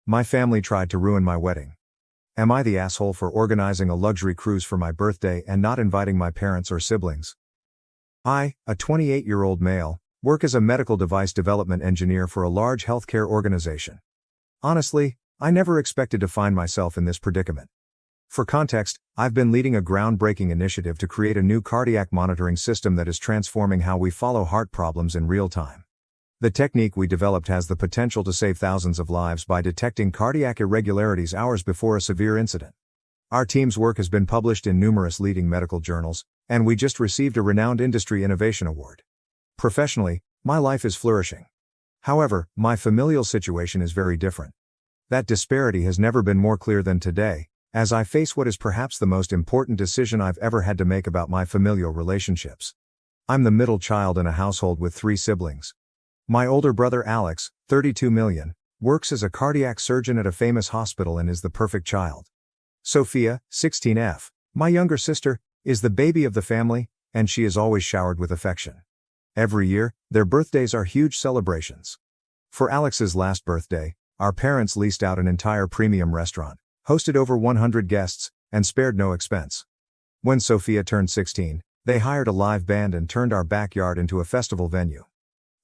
My family tried to ruin my wedding. Am I the asshole for organizing a luxury cruise for my birthday and not inviting my parents or siblings? I, a 28-year-old male, work as a medical device development engineer for a large healthcare organization. Honestly, I never expected to find myself in this predicament. For context, I've been leading a groundbreaking initiative to create a new cardiac monitoring system that is transforming how we follow heart problems in real time. The technique we developed has the potential to save thousands of lives by detecting cardiac irregularities hours before a severe incident. Our team's work has been published in numerous leading medical journals, and we just received a renowned industry innovation award. Professionally, my life is flourishing. However, my familial situation is very different. That disparity has never been more clear than today, as I face what is perhaps the most important decision I've ever had to make about my familial relationships. I'm the middle child in a household with 3 siblings. My older brother Alex, 32 million, works as a cardiac surgeon at a famous hospital and is the perfect child. Sophia, 16F, my younger sister, is the baby of the family, and she is always showered with affection. Every year, their birthdays are huge celebrations. For Alex's last birthday, our parents leased out an entire premium restaurant, hosted over 100 guests, and spared no expense. When Sophia turned 16, they hired a live band and turned our backyard into a festival venue.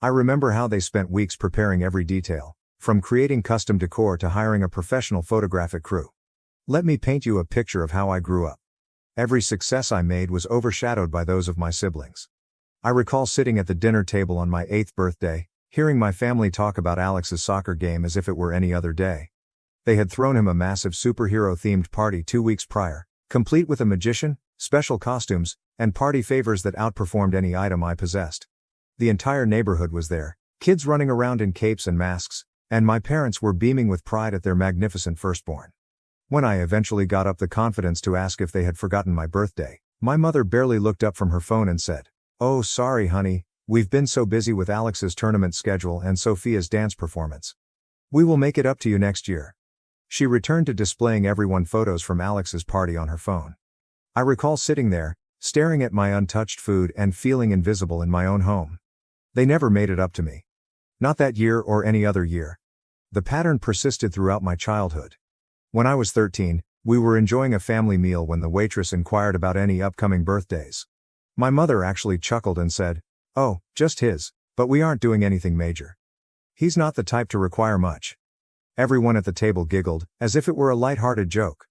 I remember how they spent weeks preparing every detail, from creating custom decor to hiring a professional photographic crew. Let me paint you a picture of how I grew up. Every success I made was overshadowed by those of my siblings. I recall sitting at the dinner table on my 8th birthday, hearing my family talk about Alex's soccer game as if it were any other day. They had thrown him a massive superhero-themed party 2 weeks prior, complete with a magician, special costumes, and party favors that outperformed any item I possessed. The entire neighborhood was there, kids running around in capes and masks, and my parents were beaming with pride at their magnificent firstborn. When I eventually got up the confidence to ask if they had forgotten my birthday, my mother barely looked up from her phone and said, "Oh, sorry honey, we've been so busy with Alex's tournament schedule and Sophia's dance performance. We will make it up to you next year." She returned to displaying everyone photos from Alex's party on her phone. I recall sitting there, staring at my untouched food and feeling invisible in my own home. They never made it up to me. Not that year or any other year. The pattern persisted throughout my childhood. When I was 13, we were enjoying a family meal when the waitress inquired about any upcoming birthdays. My mother actually chuckled and said, "Oh, just his, but we aren't doing anything major. He's not the type to require much." Everyone at the table giggled, as if it were a light-hearted joke.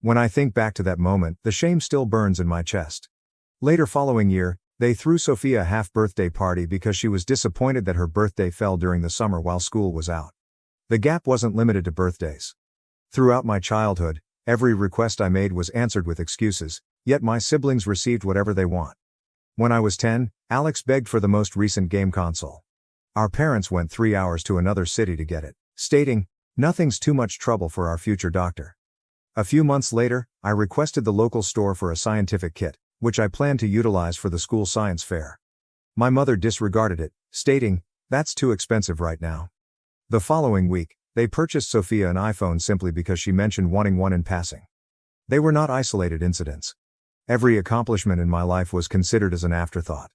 When I think back to that moment, the shame still burns in my chest. Later following year, they threw Sophia a half-birthday party because she was disappointed that her birthday fell during the summer while school was out. The gap wasn't limited to birthdays. Throughout my childhood, every request I made was answered with excuses, yet my siblings received whatever they want. When I was 10, Alex begged for the most recent game console. Our parents went 3 hours to another city to get it, stating, "Nothing's too much trouble for our future doctor." A few months later, I requested the local store for a scientific kit, which I planned to utilize for the school science fair. My mother disregarded it, stating, "That's too expensive right now." The following week, they purchased Sophia an iPhone simply because she mentioned wanting one in passing. They were not isolated incidents. Every accomplishment in my life was considered as an afterthought.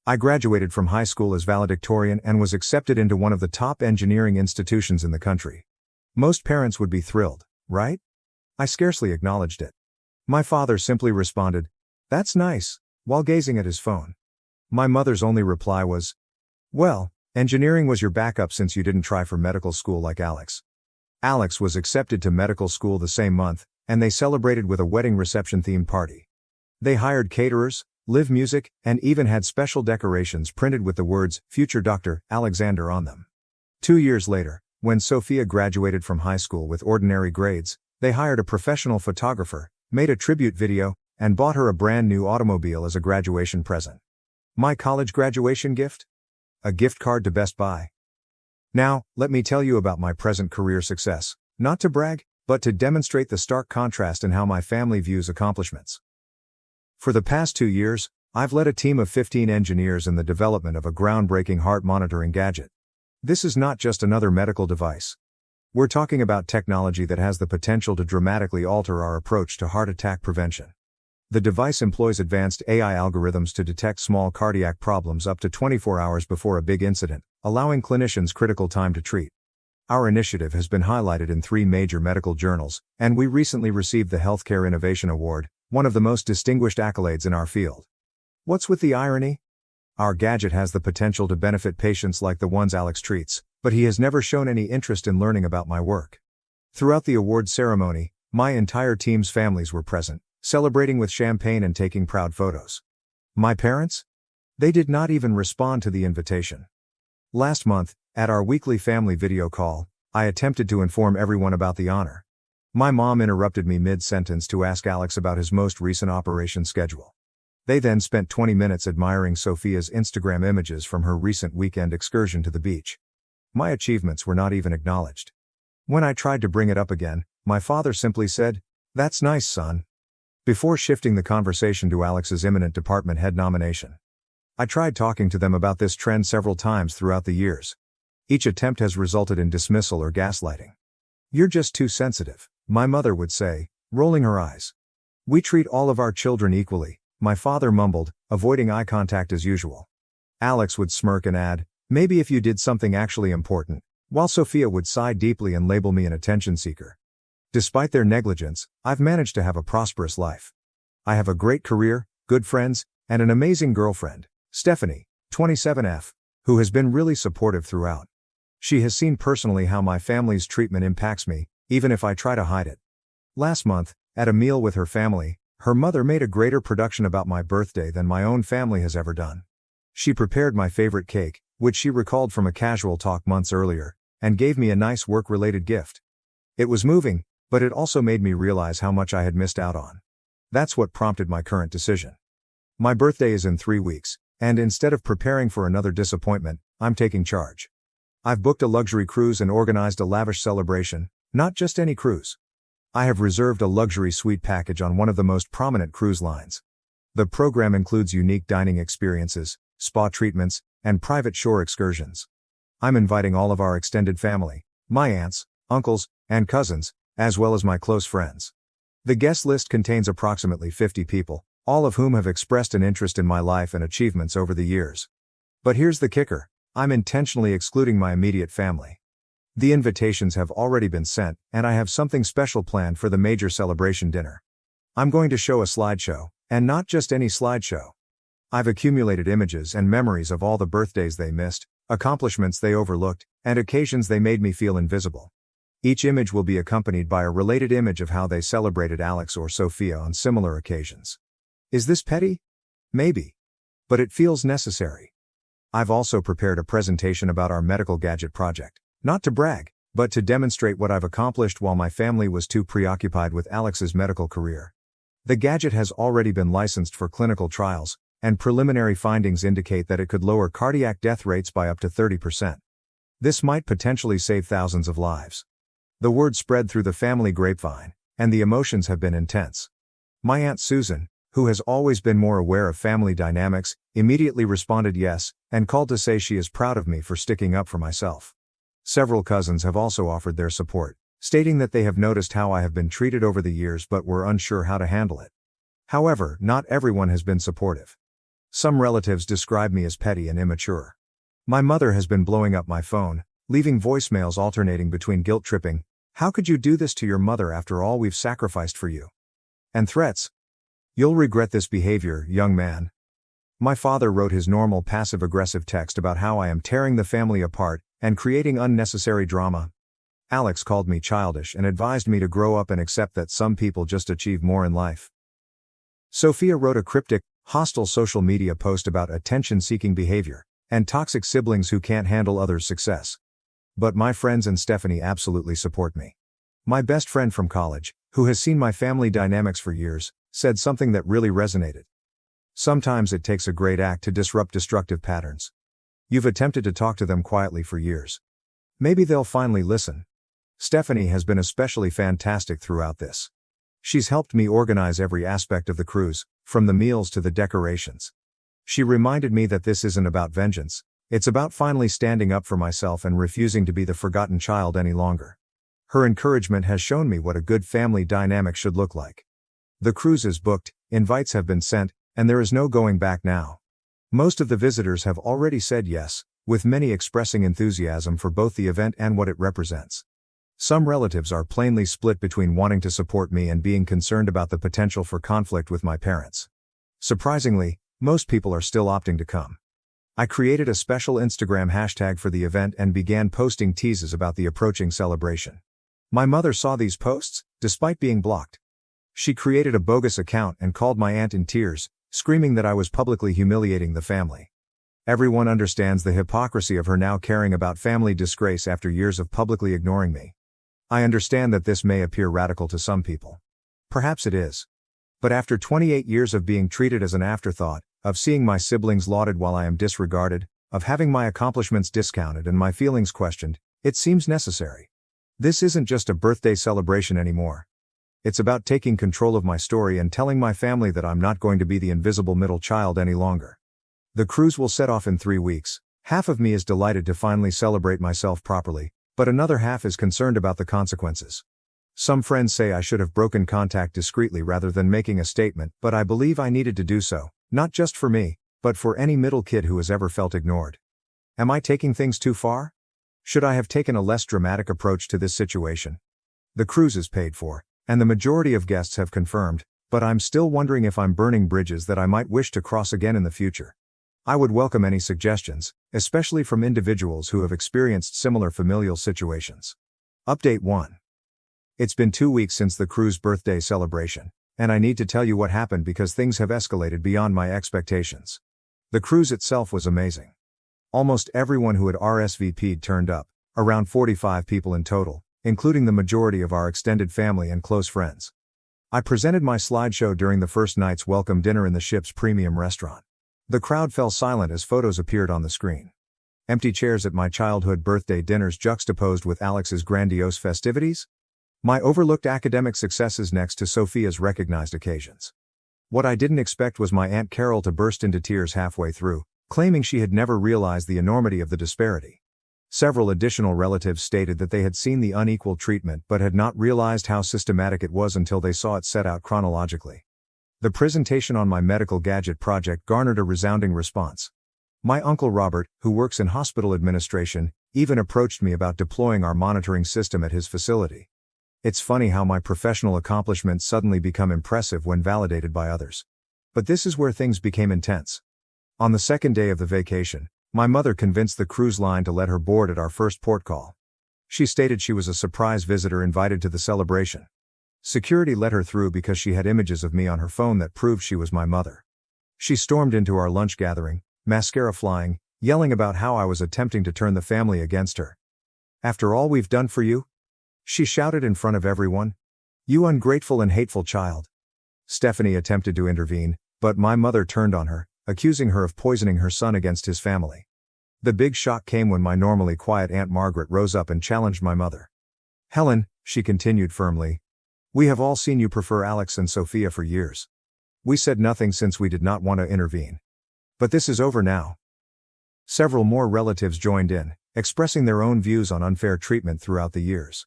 I graduated from high school as valedictorian and was accepted into one of the top engineering institutions in the country. Most parents would be thrilled, right? I scarcely acknowledged it. My father simply responded, "That's nice," while gazing at his phone. My mother's only reply was, "Well, engineering was your backup since you didn't try for medical school like Alex." Alex was accepted to medical school the same month, and they celebrated with a wedding reception-themed party. They hired caterers, live music, and even had special decorations printed with the words, "Future Dr. Alexander" on them. 2 years later, when Sophia graduated from high school with ordinary grades, they hired a professional photographer, made a tribute video, and bought her a brand new automobile as a graduation present. My college graduation gift? A gift card to Best Buy. Now, let me tell you about my present career success, not to brag, but to demonstrate the stark contrast in how my family views accomplishments. For the past 2 years, I've led a team of 15 engineers in the development of a groundbreaking heart monitoring gadget. This is not just another medical device. We're talking about technology that has the potential to dramatically alter our approach to heart attack prevention. The device employs advanced AI algorithms to detect small cardiac problems up to 24 hours before a big incident, allowing clinicians critical time to treat. Our initiative has been highlighted in 3 major medical journals, and we recently received the Healthcare Innovation Award, one of the most distinguished accolades in our field. What's with the irony? Our gadget has the potential to benefit patients like the ones Alex treats, but he has never shown any interest in learning about my work. Throughout the award ceremony, my entire team's families were present, celebrating with champagne and taking proud photos. My parents? They did not even respond to the invitation. Last month, at our weekly family video call, I attempted to inform everyone about the honor. My mom interrupted me mid-sentence to ask Alex about his most recent operation schedule. They then spent 20 minutes admiring Sophia's Instagram images from her recent weekend excursion to the beach. My achievements were not even acknowledged. When I tried to bring it up again, my father simply said, "That's nice, son," before shifting the conversation to Alex's imminent department head nomination. I tried talking to them about this trend several times throughout the years. Each attempt has resulted in dismissal or gaslighting. "You're just too sensitive," my mother would say, rolling her eyes. "We treat all of our children equally," my father mumbled, avoiding eye contact as usual. Alex would smirk and add, "Maybe if you did something actually important," while Sophia would sigh deeply and label me an attention seeker. Despite their negligence, I've managed to have a prosperous life. I have a great career, good friends, and an amazing girlfriend, Stephanie, 27F, who has been really supportive throughout. She has seen personally how my family's treatment impacts me, even if I try to hide it. Last month, at a meal with her family, her mother made a greater production about my birthday than my own family has ever done. She prepared my favorite cake, which she recalled from a casual talk months earlier, and gave me a nice work-related gift. It was moving, but it also made me realize how much I had missed out on. That's what prompted my current decision. My birthday is in 3 weeks, and instead of preparing for another disappointment, I'm taking charge. I've booked a luxury cruise and organized a lavish celebration, not just any cruise. I have reserved a luxury suite package on one of the most prominent cruise lines. The program includes unique dining experiences, spa treatments, and private shore excursions. I'm inviting all of our extended family, my aunts, uncles, and cousins, as well as my close friends. The guest list contains approximately 50 people, all of whom have expressed an interest in my life and achievements over the years. But here's the kicker. I'm intentionally excluding my immediate family. The invitations have already been sent, and I have something special planned for the major celebration dinner. I'm going to show a slideshow, and not just any slideshow. I've accumulated images and memories of all the birthdays they missed, accomplishments they overlooked, and occasions they made me feel invisible. Each image will be accompanied by a related image of how they celebrated Alex or Sophia on similar occasions. Is this petty? Maybe. But it feels necessary. I've also prepared a presentation about our medical gadget project, not to brag, but to demonstrate what I've accomplished while my family was too preoccupied with Alex's medical career. The gadget has already been licensed for clinical trials, and preliminary findings indicate that it could lower cardiac death rates by up to 30%. This might potentially save thousands of lives. The word spread through the family grapevine, and the emotions have been intense. My Aunt Susan, who has always been more aware of family dynamics, immediately responded yes, and called to say she is proud of me for sticking up for myself. Several cousins have also offered their support, stating that they have noticed how I have been treated over the years but were unsure how to handle it. However, not everyone has been supportive. Some relatives describe me as petty and immature. My mother has been blowing up my phone, leaving voicemails alternating between guilt-tripping, "How could you do this to your mother after all we've sacrificed for you?" and threats. "You'll regret this behavior, young man." My father wrote his normal passive-aggressive text about how I am tearing the family apart and creating unnecessary drama. Alex called me childish and advised me to grow up and accept that some people just achieve more in life. Sophia wrote a cryptic, hostile social media post about attention-seeking behavior and toxic siblings who can't handle others' success. But my friends and Stephanie absolutely support me. My best friend from college, who has seen my family dynamics for years, said something that really resonated. "Sometimes it takes a great act to disrupt destructive patterns. You've attempted to talk to them quietly for years. Maybe they'll finally listen." Stephanie has been especially fantastic throughout this. She's helped me organize every aspect of the cruise, from the meals to the decorations. She reminded me that this isn't about vengeance, it's about finally standing up for myself and refusing to be the forgotten child any longer. Her encouragement has shown me what a good family dynamic should look like. The cruise is booked, invites have been sent, and there is no going back now. Most of the visitors have already said yes, with many expressing enthusiasm for both the event and what it represents. Some relatives are plainly split between wanting to support me and being concerned about the potential for conflict with my parents. Surprisingly, most people are still opting to come. I created a special Instagram hashtag for the event and began posting teases about the approaching celebration. My mother saw these posts, despite being blocked. She created a bogus account and called my aunt in tears, screaming that I was publicly humiliating the family. Everyone understands the hypocrisy of her now caring about family disgrace after years of publicly ignoring me. I understand that this may appear radical to some people. Perhaps it is. But after 28 years of being treated as an afterthought, of seeing my siblings lauded while I am disregarded, of having my accomplishments discounted and my feelings questioned, it seems necessary. This isn't just a birthday celebration anymore. It's about taking control of my story and telling my family that I'm not going to be the invisible middle child any longer. The cruise will set off in 3 weeks. Half of me is delighted to finally celebrate myself properly, but another half is concerned about the consequences. Some friends say I should have broken contact discreetly rather than making a statement, but I believe I needed to do so, not just for me, but for any middle kid who has ever felt ignored. Am I taking things too far? Should I have taken a less dramatic approach to this situation? The cruise is paid for, and the majority of guests have confirmed, but I'm still wondering if I'm burning bridges that I might wish to cross again in the future. I would welcome any suggestions, especially from individuals who have experienced similar familial situations. Update 1. It's been 2 weeks since the cruise birthday celebration, and I need to tell you what happened because things have escalated beyond my expectations. The cruise itself was amazing. Almost everyone who had RSVP'd turned up, around 45 people in total, including the majority of our extended family and close friends. I presented my slideshow during the first night's welcome dinner in the ship's premium restaurant. The crowd fell silent as photos appeared on the screen. Empty chairs at my childhood birthday dinners juxtaposed with Alex's grandiose festivities? My overlooked academic successes next to Sophia's recognized occasions. What I didn't expect was my Aunt Carol to burst into tears halfway through, claiming she had never realized the enormity of the disparity. Several additional relatives stated that they had seen the unequal treatment but had not realized how systematic it was until they saw it set out chronologically. The presentation on my medical gadget project garnered a resounding response. My uncle Robert, who works in hospital administration, even approached me about deploying our monitoring system at his facility. It's funny how my professional accomplishments suddenly become impressive when validated by others. But this is where things became intense. On the second day of the vacation, my mother convinced the cruise line to let her board at our first port call. She stated she was a surprise visitor invited to the celebration. Security let her through because she had images of me on her phone that proved she was my mother. She stormed into our lunch gathering, mascara flying, yelling about how I was attempting to turn the family against her. "After all we've done for you?" she shouted in front of everyone. "You ungrateful and hateful child." Stephanie attempted to intervene, but my mother turned on her, accusing her of poisoning her son against his family. The big shock came when my normally quiet Aunt Margaret rose up and challenged my mother. "Helen," she continued firmly, "we have all seen you prefer Alex and Sophia for years. We said nothing since we did not want to intervene. But this is over now." Several more relatives joined in, expressing their own views on unfair treatment throughout the years.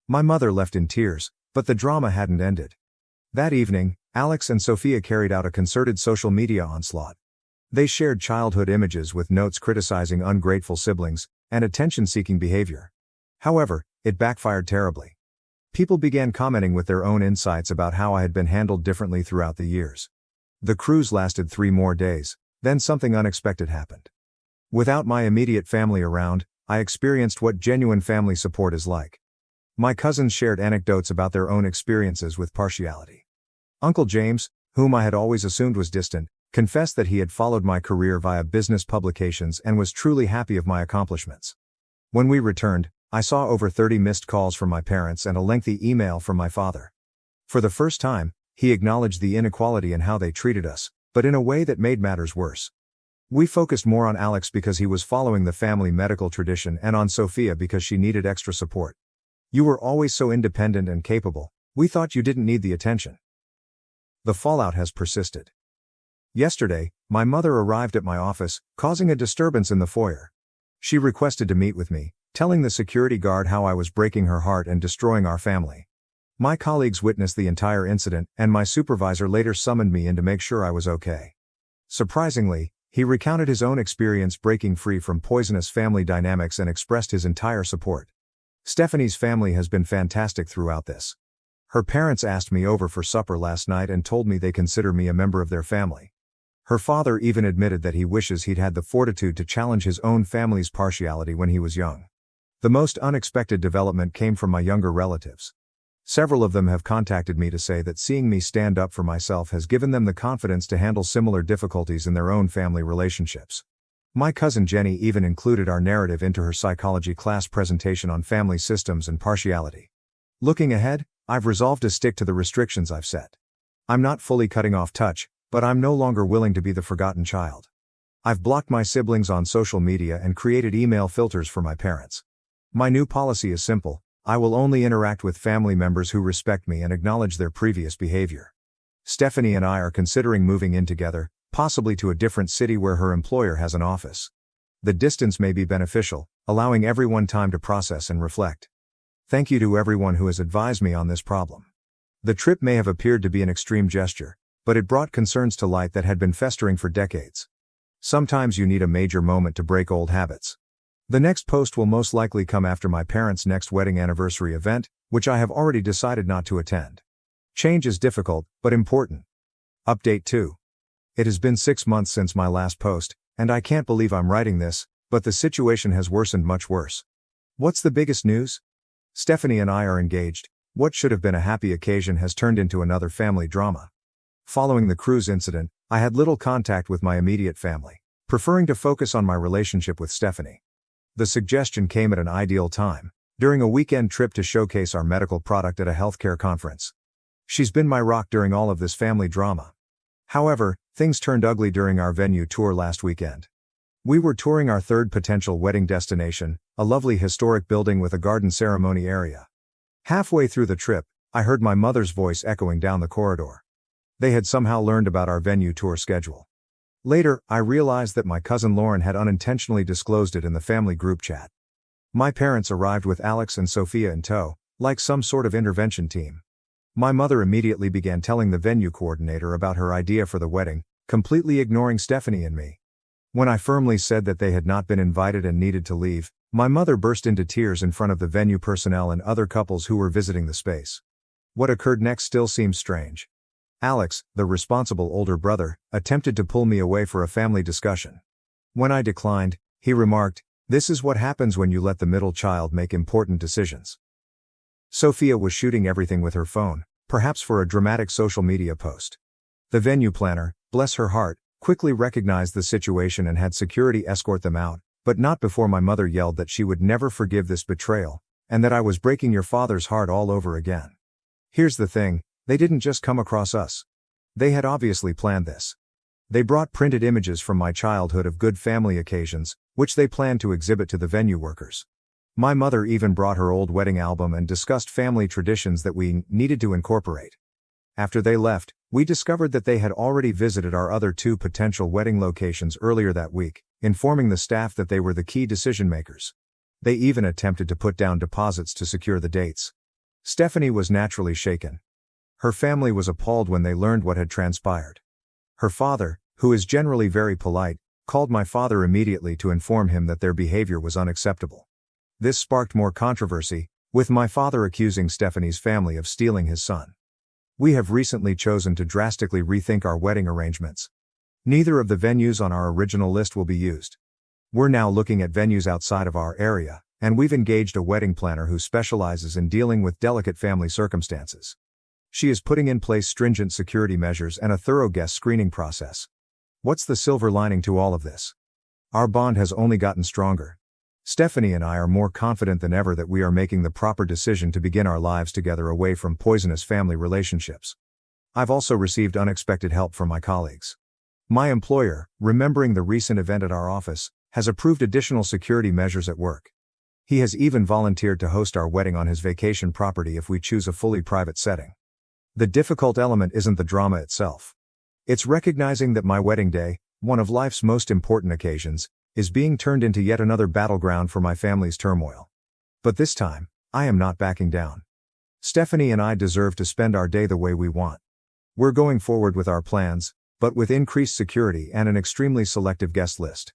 My mother left in tears, but the drama hadn't ended. That evening, Alex and Sophia carried out a concerted social media onslaught. They shared childhood images with notes criticizing ungrateful siblings and attention-seeking behavior. However, it backfired terribly. People began commenting with their own insights about how I had been handled differently throughout the years. The cruise lasted 3 more days, then something unexpected happened. Without my immediate family around, I experienced what genuine family support is like. My cousins shared anecdotes about their own experiences with partiality. Uncle James, whom I had always assumed was distant, confessed that he had followed my career via business publications and was truly happy of my accomplishments. When we returned, I saw over 30 missed calls from my parents and a lengthy email from my father. For the first time, he acknowledged the inequality in how they treated us, but in a way that made matters worse. We focused more on Alex because he was following the family medical tradition and on Sophia because she needed extra support. "You were always so independent and capable, we thought you didn't need the attention." The fallout has persisted. Yesterday, my mother arrived at my office, causing a disturbance in the foyer. She requested to meet with me, telling the security guard how I was breaking her heart and destroying our family. My colleagues witnessed the entire incident, and my supervisor later summoned me in to make sure I was okay. Surprisingly, He recounted his own experience breaking free from poisonous family dynamics and expressed his entire support. Stephanie's family has been fantastic throughout this. Her parents asked me over for supper last night and told me they consider me a member of their family. Her father even admitted that he wishes he'd had the fortitude to challenge his own family's partiality when he was young. The most unexpected development came from my younger relatives. Several of them have contacted me to say that seeing me stand up for myself has given them the confidence to handle similar difficulties in their own family relationships. My cousin Jenny even included our narrative into her psychology class presentation on family systems and partiality. Looking ahead, I've resolved to stick to the restrictions I've set. I'm not fully cutting off touch, but I'm no longer willing to be the forgotten child. I've blocked my siblings on social media and created email filters for my parents. My new policy is simple: I will only interact with family members who respect me and acknowledge their previous behavior. Stephanie and I are considering moving in together, possibly to a different city where her employer has an office. The distance may be beneficial, allowing everyone time to process and reflect. Thank you to everyone who has advised me on this problem. The trip may have appeared to be an extreme gesture, but it brought concerns to light that had been festering for decades. Sometimes you need a major moment to break old habits. The next post will most likely come after my parents' next wedding anniversary event, which I have already decided not to attend. Change is difficult, but important. Update 2. It has been 6 months since my last post, and I can't believe I'm writing this, but the situation has worsened much worse. What's the biggest news? Stephanie and I are engaged. What should have been a happy occasion has turned into another family drama. Following the cruise incident, I had little contact with my immediate family, preferring to focus on my relationship with Stephanie. The suggestion came at an ideal time, during a weekend trip to showcase our medical product at a healthcare conference. She's been my rock during all of this family drama. However, things turned ugly during our venue tour last weekend. We were touring our third potential wedding destination, a lovely historic building with a garden ceremony area. Halfway through the trip, I heard my mother's voice echoing down the corridor. They had somehow learned about our venue tour schedule. Later, I realized that my cousin Lauren had unintentionally disclosed it in the family group chat. My parents arrived with Alex and Sophia in tow, like some sort of intervention team. My mother immediately began telling the venue coordinator about her idea for the wedding, completely ignoring Stephanie and me. When I firmly said that they had not been invited and needed to leave, my mother burst into tears in front of the venue personnel and other couples who were visiting the space. What occurred next still seems strange. Alex, the responsible older brother, attempted to pull me away for a family discussion. When I declined, he remarked, "This is what happens when you let the middle child make important decisions." Sophia was shooting everything with her phone, perhaps for a dramatic social media post. The venue planner, bless her heart, quickly recognized the situation and had security escort them out, but not before my mother yelled that she would never forgive this betrayal, and that I was breaking your father's heart all over again. Here's the thing, they didn't just come across us. They had obviously planned this. They brought printed images from my childhood of good family occasions, which they planned to exhibit to the venue workers. My mother even brought her old wedding album and discussed family traditions that we needed to incorporate. After they left, we discovered that they had already visited our other 2 potential wedding locations earlier that week, informing the staff that they were the key decision makers. They even attempted to put down deposits to secure the dates. Stephanie was naturally shaken. Her family was appalled when they learned what had transpired. Her father, who is generally very polite, called my father immediately to inform him that their behavior was unacceptable. This sparked more controversy, with my father accusing Stephanie's family of stealing his son. We have recently chosen to drastically rethink our wedding arrangements. Neither of the venues on our original list will be used. We're now looking at venues outside of our area, and we've engaged a wedding planner who specializes in dealing with delicate family circumstances. She is putting in place stringent security measures and a thorough guest screening process. What's the silver lining to all of this? Our bond has only gotten stronger. Stephanie and I are more confident than ever that we are making the proper decision to begin our lives together away from poisonous family relationships. I've also received unexpected help from my colleagues. My employer, remembering the recent event at our office, has approved additional security measures at work. He has even volunteered to host our wedding on his vacation property if we choose a fully private setting. The difficult element isn't the drama itself. It's recognizing that my wedding day, one of life's most important occasions, is being turned into yet another battleground for my family's turmoil. But this time, I am not backing down. Stephanie and I deserve to spend our day the way we want. We're going forward with our plans, but with increased security and an extremely selective guest list.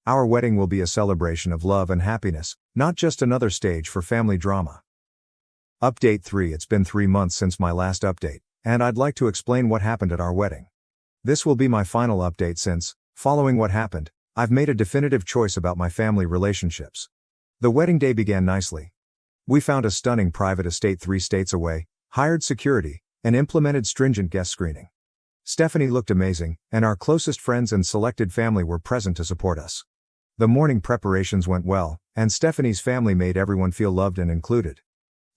Our wedding will be a celebration of love and happiness, not just another stage for family drama. Update 3. It's been 3 months since my last update, and I'd like to explain what happened at our wedding. This will be my final update since, following what happened, I've made a definitive choice about my family relationships. The wedding day began nicely. We found a stunning private estate 3 states away, hired security, and implemented stringent guest screening. Stephanie looked amazing, and our closest friends and selected family were present to support us. The morning preparations went well, and Stephanie's family made everyone feel loved and included.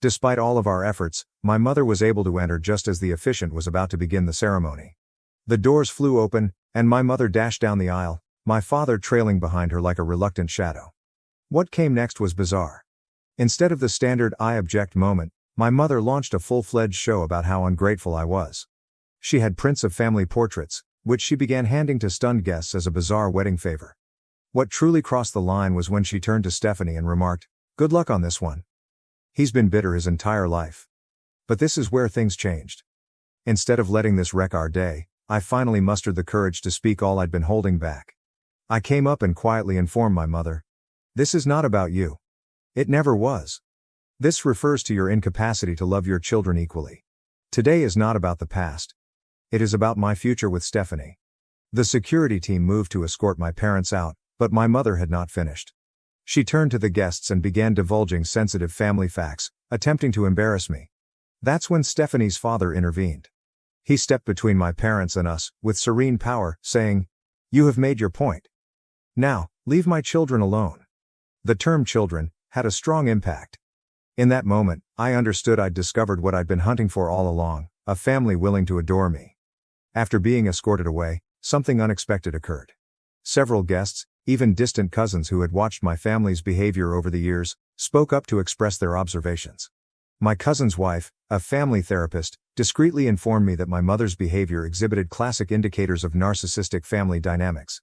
Despite all of our efforts, my mother was able to enter just as the officiant was about to begin the ceremony. The doors flew open, and my mother dashed down the aisle, my father trailing behind her like a reluctant shadow. What came next was bizarre. Instead of the standard "I object" moment, my mother launched a full-fledged show about how ungrateful I was. She had prints of family portraits, which she began handing to stunned guests as a bizarre wedding favor. What truly crossed the line was when she turned to Stephanie and remarked, "Good luck on this one. He's been bitter his entire life." But this is where things changed. Instead of letting this wreck our day, I finally mustered the courage to speak all I'd been holding back. I came up and quietly informed my mother, "This is not about you. It never was. This refers to your incapacity to love your children equally. Today is not about the past. It is about my future with Stephanie." The security team moved to escort my parents out, but my mother had not finished. She turned to the guests and began divulging sensitive family facts, attempting to embarrass me. That's when Stephanie's father intervened. He stepped between my parents and us, with serene power, saying, "You have made your point. Now, leave my children alone." The term "children" had a strong impact. In that moment, I understood I'd discovered what I'd been hunting for all along, a family willing to adore me. After being escorted away, something unexpected occurred. Several guests, even distant cousins who had watched my family's behavior over the years, spoke up to express their observations. My cousin's wife, a family therapist, discreetly informed me that my mother's behavior exhibited classic indicators of narcissistic family dynamics.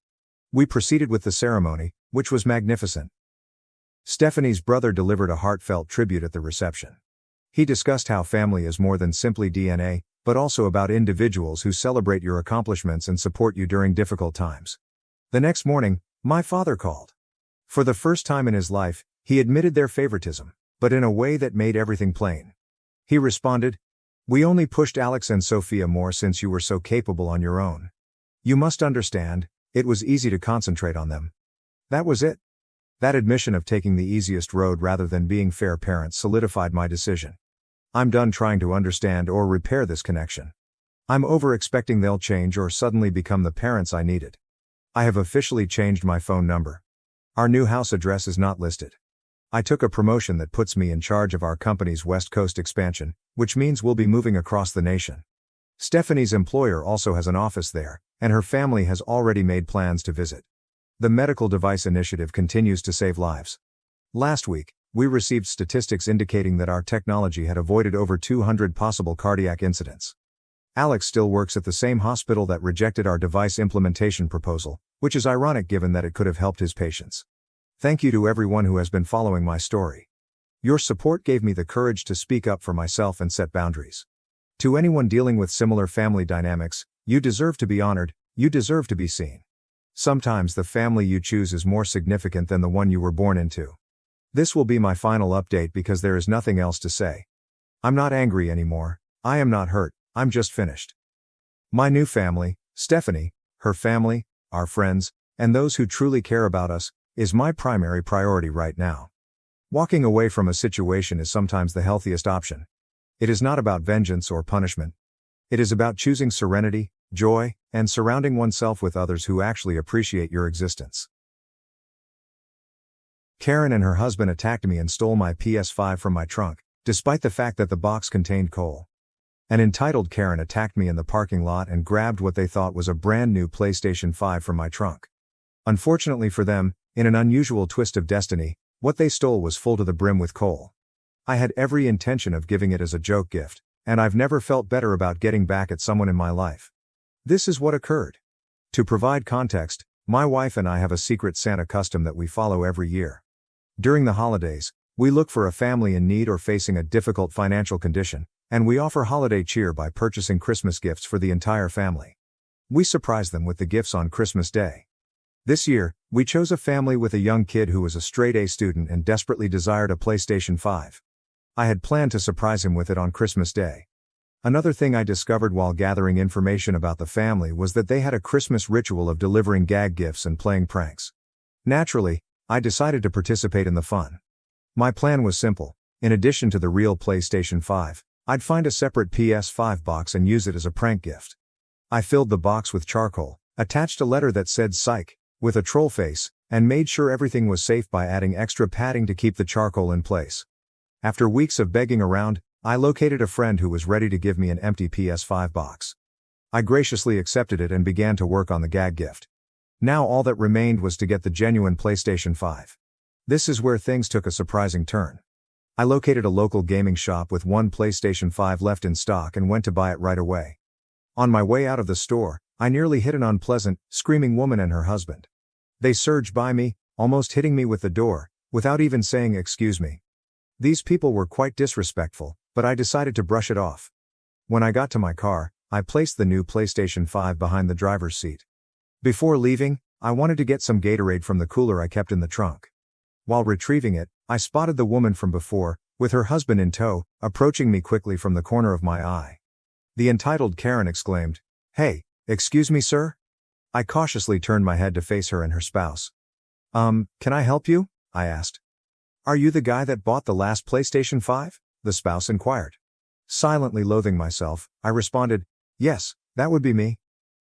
We proceeded with the ceremony, which was magnificent. Stephanie's brother delivered a heartfelt tribute at the reception. He discussed how family is more than simply DNA, but also about individuals who celebrate your accomplishments and support you during difficult times. The next morning, my father called. For the first time in his life, he admitted their favoritism, but in a way that made everything plain. He responded, "We only pushed Alex and Sophia more since you were so capable on your own. You must understand, it was easy to concentrate on them." That was it. That admission of taking the easiest road rather than being fair parents solidified my decision. I'm done trying to understand or repair this connection. I'm over expecting they'll change or suddenly become the parents I needed. I have officially changed my phone number. Our new house address is not listed. I took a promotion that puts me in charge of our company's West Coast expansion, which means we'll be moving across the nation. Stephanie's employer also has an office there, and her family has already made plans to visit. The medical device initiative continues to save lives. Last week, we received statistics indicating that our technology had avoided over 200 possible cardiac incidents. Alex still works at the same hospital that rejected our device implementation proposal, which is ironic given that it could have helped his patients. Thank you to everyone who has been following my story. Your support gave me the courage to speak up for myself and set boundaries. To anyone dealing with similar family dynamics, you deserve to be honored, you deserve to be seen. Sometimes the family you choose is more significant than the one you were born into. This will be my final update because there is nothing else to say. I'm not angry anymore, I am not hurt, I'm just finished. My new family, Stephanie, her family, our friends, and those who truly care about us, is my primary priority right now. Walking away from a situation is sometimes the healthiest option. It is not about vengeance or punishment. It is about choosing serenity, joy, and surrounding oneself with others who actually appreciate your existence. Karen and her husband attacked me and stole my PS5 from my trunk, despite the fact that the box contained coal. An entitled Karen attacked me in the parking lot and grabbed what they thought was a brand new PlayStation 5 from my trunk. Unfortunately for them, in an unusual twist of destiny, what they stole was full to the brim with coal. I had every intention of giving it as a joke gift, and I've never felt better about getting back at someone in my life. This is what occurred. To provide context, my wife and I have a secret Santa custom that we follow every year. During the holidays, we look for a family in need or facing a difficult financial condition, and we offer holiday cheer by purchasing Christmas gifts for the entire family. We surprised them with the gifts on Christmas Day. This year, we chose a family with a young kid who was a straight-A student and desperately desired a PlayStation 5. I had planned to surprise him with it on Christmas Day. Another thing I discovered while gathering information about the family was that they had a Christmas ritual of delivering gag gifts and playing pranks. Naturally, I decided to participate in the fun. My plan was simple. In addition to the real PlayStation 5, I'd find a separate PS5 box and use it as a prank gift. I filled the box with charcoal, attached a letter that said "Psych" with a troll face, and made sure everything was safe by adding extra padding to keep the charcoal in place. After weeks of begging around, I located a friend who was ready to give me an empty PS5 box. I graciously accepted it and began to work on the gag gift. Now all that remained was to get the genuine PlayStation 5. This is where things took a surprising turn. I located a local gaming shop with one PlayStation 5 left in stock and went to buy it right away. On my way out of the store, I nearly hit an unpleasant, screaming woman and her husband. They surged by me, almost hitting me with the door, without even saying "excuse me." These people were quite disrespectful, but I decided to brush it off. When I got to my car, I placed the new PlayStation 5 behind the driver's seat. Before leaving, I wanted to get some Gatorade from the cooler I kept in the trunk. While retrieving it, I spotted the woman from before, with her husband in tow, approaching me quickly from the corner of my eye. The entitled Karen exclaimed, "Hey, excuse me, sir?" I cautiously turned my head to face her and her spouse. Can I help you?" I asked. "Are you the guy that bought the last PlayStation 5? The spouse inquired. Silently loathing myself, I responded, "Yes, that would be me."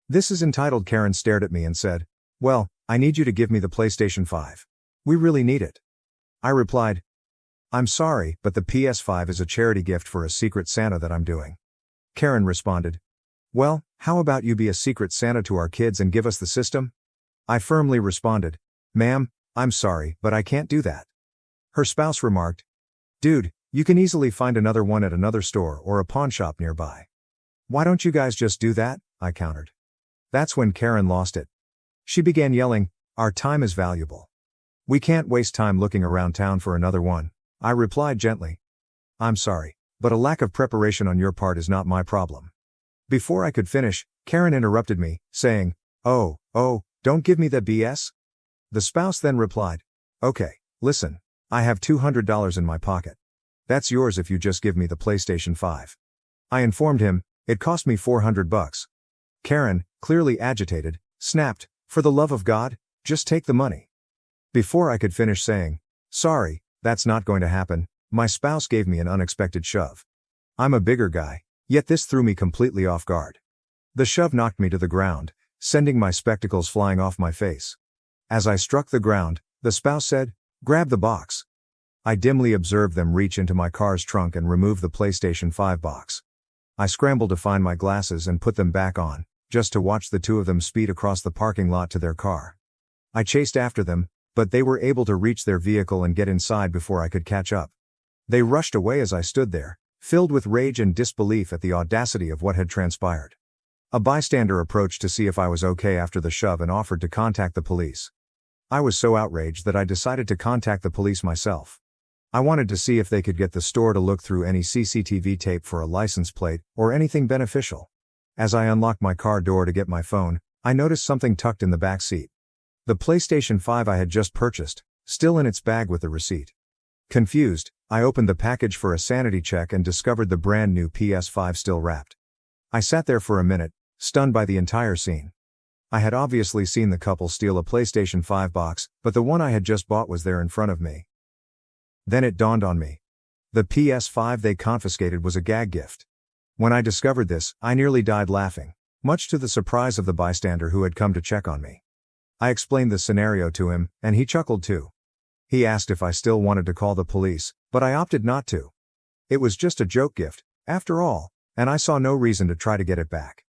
This is entitled Karen stared at me and said, "Well, I need you to give me the PlayStation 5. We really need it." I replied, "I'm sorry, but the PS5 is a charity gift for a Secret Santa that I'm doing." Karen responded, "Well, how about you be a Secret Santa to our kids and give us the system?" I firmly responded, "Ma'am, I'm sorry, but I can't do that." Her spouse remarked, "Dude, you can easily find another one at another store or a pawn shop nearby. Why don't you guys just do that?" I countered. That's when Karen lost it. She began yelling, "Our time is valuable. We can't waste time looking around town for another one." I replied gently, "I'm sorry, but a lack of preparation on your part is not my problem." Before I could finish, Karen interrupted me, saying, Oh, don't give me that BS." The spouse then replied, "Okay, listen, I have $200 in my pocket. That's yours if you just give me the PlayStation 5. I informed him, "It cost me $400. Karen, clearly agitated, snapped, "For the love of God, just take the money." Before I could finish saying, "Sorry, that's not going to happen," my spouse gave me an unexpected shove. I'm a bigger guy, yet this threw me completely off guard. The shove knocked me to the ground, sending my spectacles flying off my face. As I struck the ground, the spouse said, "Grab the box." I dimly observed them reach into my car's trunk and remove the PlayStation 5 box. I scrambled to find my glasses and put them back on, just to watch the two of them speed across the parking lot to their car. I chased after them, but they were able to reach their vehicle and get inside before I could catch up. They rushed away as I stood there, filled with rage and disbelief at the audacity of what had transpired. A bystander approached to see if I was okay after the shove and offered to contact the police. I was so outraged that I decided to contact the police myself. I wanted to see if they could get the store to look through any CCTV tape for a license plate or anything beneficial. As I unlocked my car door to get my phone, I noticed something tucked in the back seat. The PlayStation 5 I had just purchased, still in its bag with the receipt. Confused, I opened the package for a sanity check and discovered the brand new PS5 still wrapped. I sat there for a minute, stunned by the entire scene. I had obviously seen the couple steal a PlayStation 5 box, but the one I had just bought was there in front of me. Then it dawned on me. The PS5 they confiscated was a gag gift. When I discovered this, I nearly died laughing, much to the surprise of the bystander who had come to check on me. I explained the scenario to him, and he chuckled too. He asked if I still wanted to call the police, but I opted not to. It was just a joke gift, after all, and I saw no reason to try to get it back.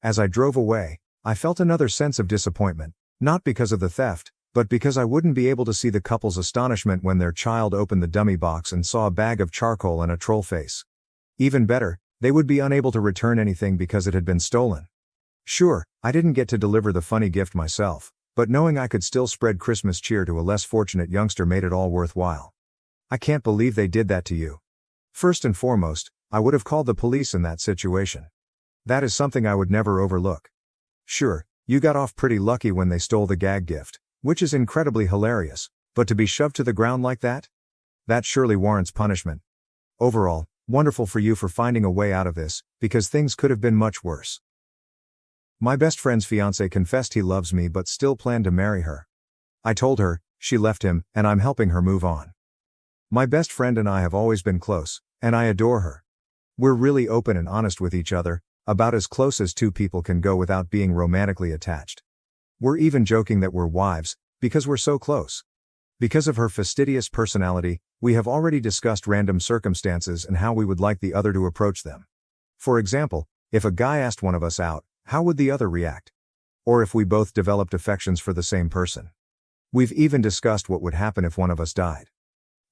As I drove away, I felt another sense of disappointment, not because of the theft, but because I wouldn't be able to see the couple's astonishment when their child opened the dummy box and saw a bag of charcoal and a troll face. Even better, they would be unable to return anything because it had been stolen. Sure, I didn't get to deliver the funny gift myself, but knowing I could still spread Christmas cheer to a less fortunate youngster made it all worthwhile. I can't believe they did that to you. First and foremost, I would have called the police in that situation. That is something I would never overlook. Sure, you got off pretty lucky when they stole the gag gift, which is incredibly hilarious, but to be shoved to the ground like that? That surely warrants punishment. Overall, wonderful for you for finding a way out of this, because things could have been much worse. My best friend's fiancé confessed he loves me but still planned to marry her. I told her, she left him, and I'm helping her move on. My best friend and I have always been close, and I adore her. We're really open and honest with each other, about as close as two people can go without being romantically attached. We're even joking that we're wives, because we're so close. Because of her fastidious personality, we have already discussed random circumstances and how we would like the other to approach them. For example, if a guy asked one of us out, how would the other react? Or if we both developed affections for the same person. We've even discussed what would happen if one of us died.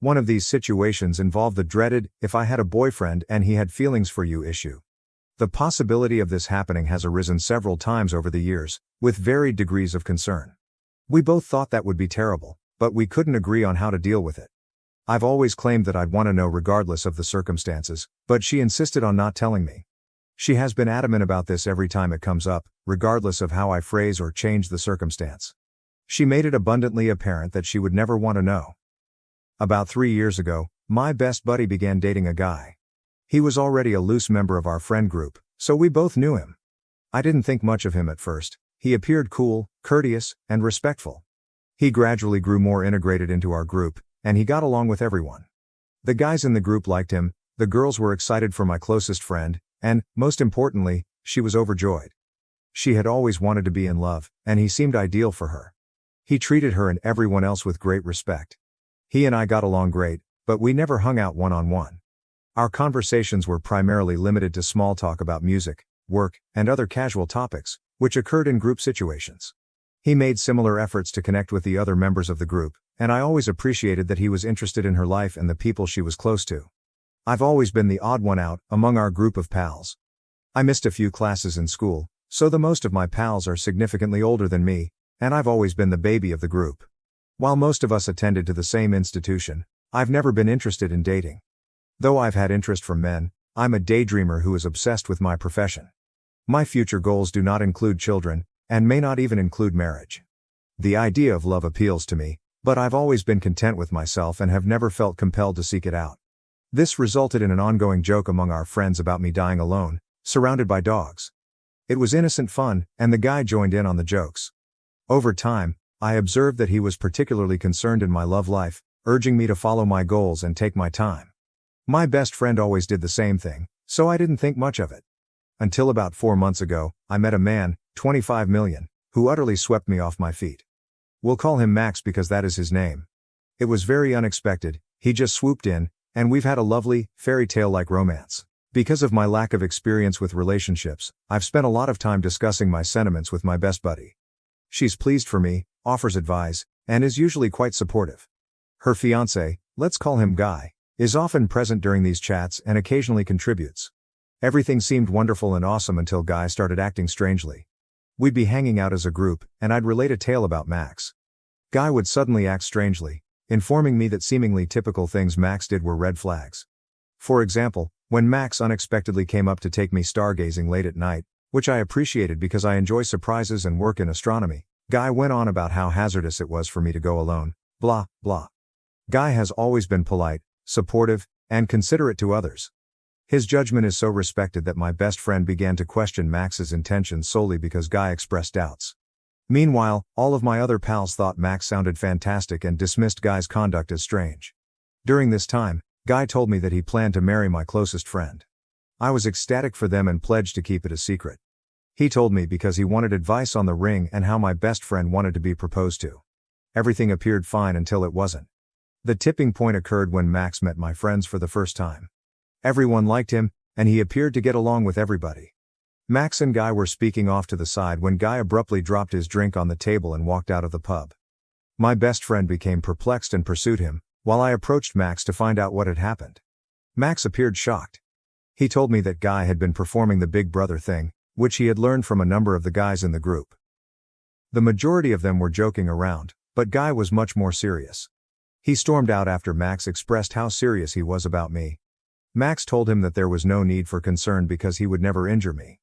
One of these situations involved the dreaded, if I had a boyfriend and he had feelings for you issue. The possibility of this happening has arisen several times over the years, with varied degrees of concern. We both thought that would be terrible, but we couldn't agree on how to deal with it. I've always claimed that I'd want to know regardless of the circumstances, but she insisted on not telling me. She has been adamant about this every time it comes up, regardless of how I phrase or change the circumstance. She made it abundantly apparent that she would never want to know. About 3 years ago, my best buddy began dating a guy. He was already a loose member of our friend group, so we both knew him. I didn't think much of him at first. He appeared cool, courteous, and respectful. He gradually grew more integrated into our group, and he got along with everyone. The guys in the group liked him, the girls were excited for my closest friend, and, most importantly, she was overjoyed. She had always wanted to be in love, and he seemed ideal for her. He treated her and everyone else with great respect. He and I got along great, but we never hung out one-on-one. Our conversations were primarily limited to small talk about music, work, and other casual topics, which occurred in group situations. He made similar efforts to connect with the other members of the group, and I always appreciated that he was interested in her life and the people she was close to. I've always been the odd one out among our group of pals. I missed a few classes in school, so the most of my pals are significantly older than me, and I've always been the baby of the group. While most of us attended to the same institution, I've never been interested in dating. Though I've had interest from men, I'm a daydreamer who is obsessed with my profession. My future goals do not include children, and may not even include marriage. The idea of love appeals to me, but I've always been content with myself and have never felt compelled to seek it out. This resulted in an ongoing joke among our friends about me dying alone, surrounded by dogs. It was innocent fun, and the guy joined in on the jokes. Over time, I observed that he was particularly concerned in my love life, urging me to follow my goals and take my time. My best friend always did the same thing, so I didn't think much of it. Until about 4 months ago, I met a man, 25 million, who utterly swept me off my feet. We'll call him Max because that is his name. It was very unexpected, he just swooped in, and we've had a lovely, fairy tale-like romance. Because of my lack of experience with relationships, I've spent a lot of time discussing my sentiments with my best buddy. She's pleased for me, offers advice, and is usually quite supportive. Her fiancé, let's call him Guy, is often present during these chats and occasionally contributes. Everything seemed wonderful and awesome until Guy started acting strangely. We'd be hanging out as a group, and I'd relate a tale about Max. Guy would suddenly act strangely, informing me that seemingly typical things Max did were red flags. For example, when Max unexpectedly came up to take me stargazing late at night, which I appreciated because I enjoy surprises and work in astronomy, Guy went on about how hazardous it was for me to go alone, blah, blah. Guy has always been polite, supportive, and considerate to others. His judgment is so respected that my best friend began to question Max's intentions solely because Guy expressed doubts. Meanwhile, all of my other pals thought Max sounded fantastic and dismissed Guy's conduct as strange. During this time, Guy told me that he planned to marry my closest friend. I was ecstatic for them and pledged to keep it a secret. He told me because he wanted advice on the ring and how my best friend wanted to be proposed to. Everything appeared fine until it wasn't. The tipping point occurred when Max met my friends for the first time. Everyone liked him, and he appeared to get along with everybody. Max and Guy were speaking off to the side when Guy abruptly dropped his drink on the table and walked out of the pub. My best friend became perplexed and pursued him, while I approached Max to find out what had happened. Max appeared shocked. He told me that Guy had been performing the big brother thing, which he had learned from a number of the guys in the group. The majority of them were joking around, but Guy was much more serious. He stormed out after Max expressed how serious he was about me. Max told him that there was no need for concern because he would never injure me.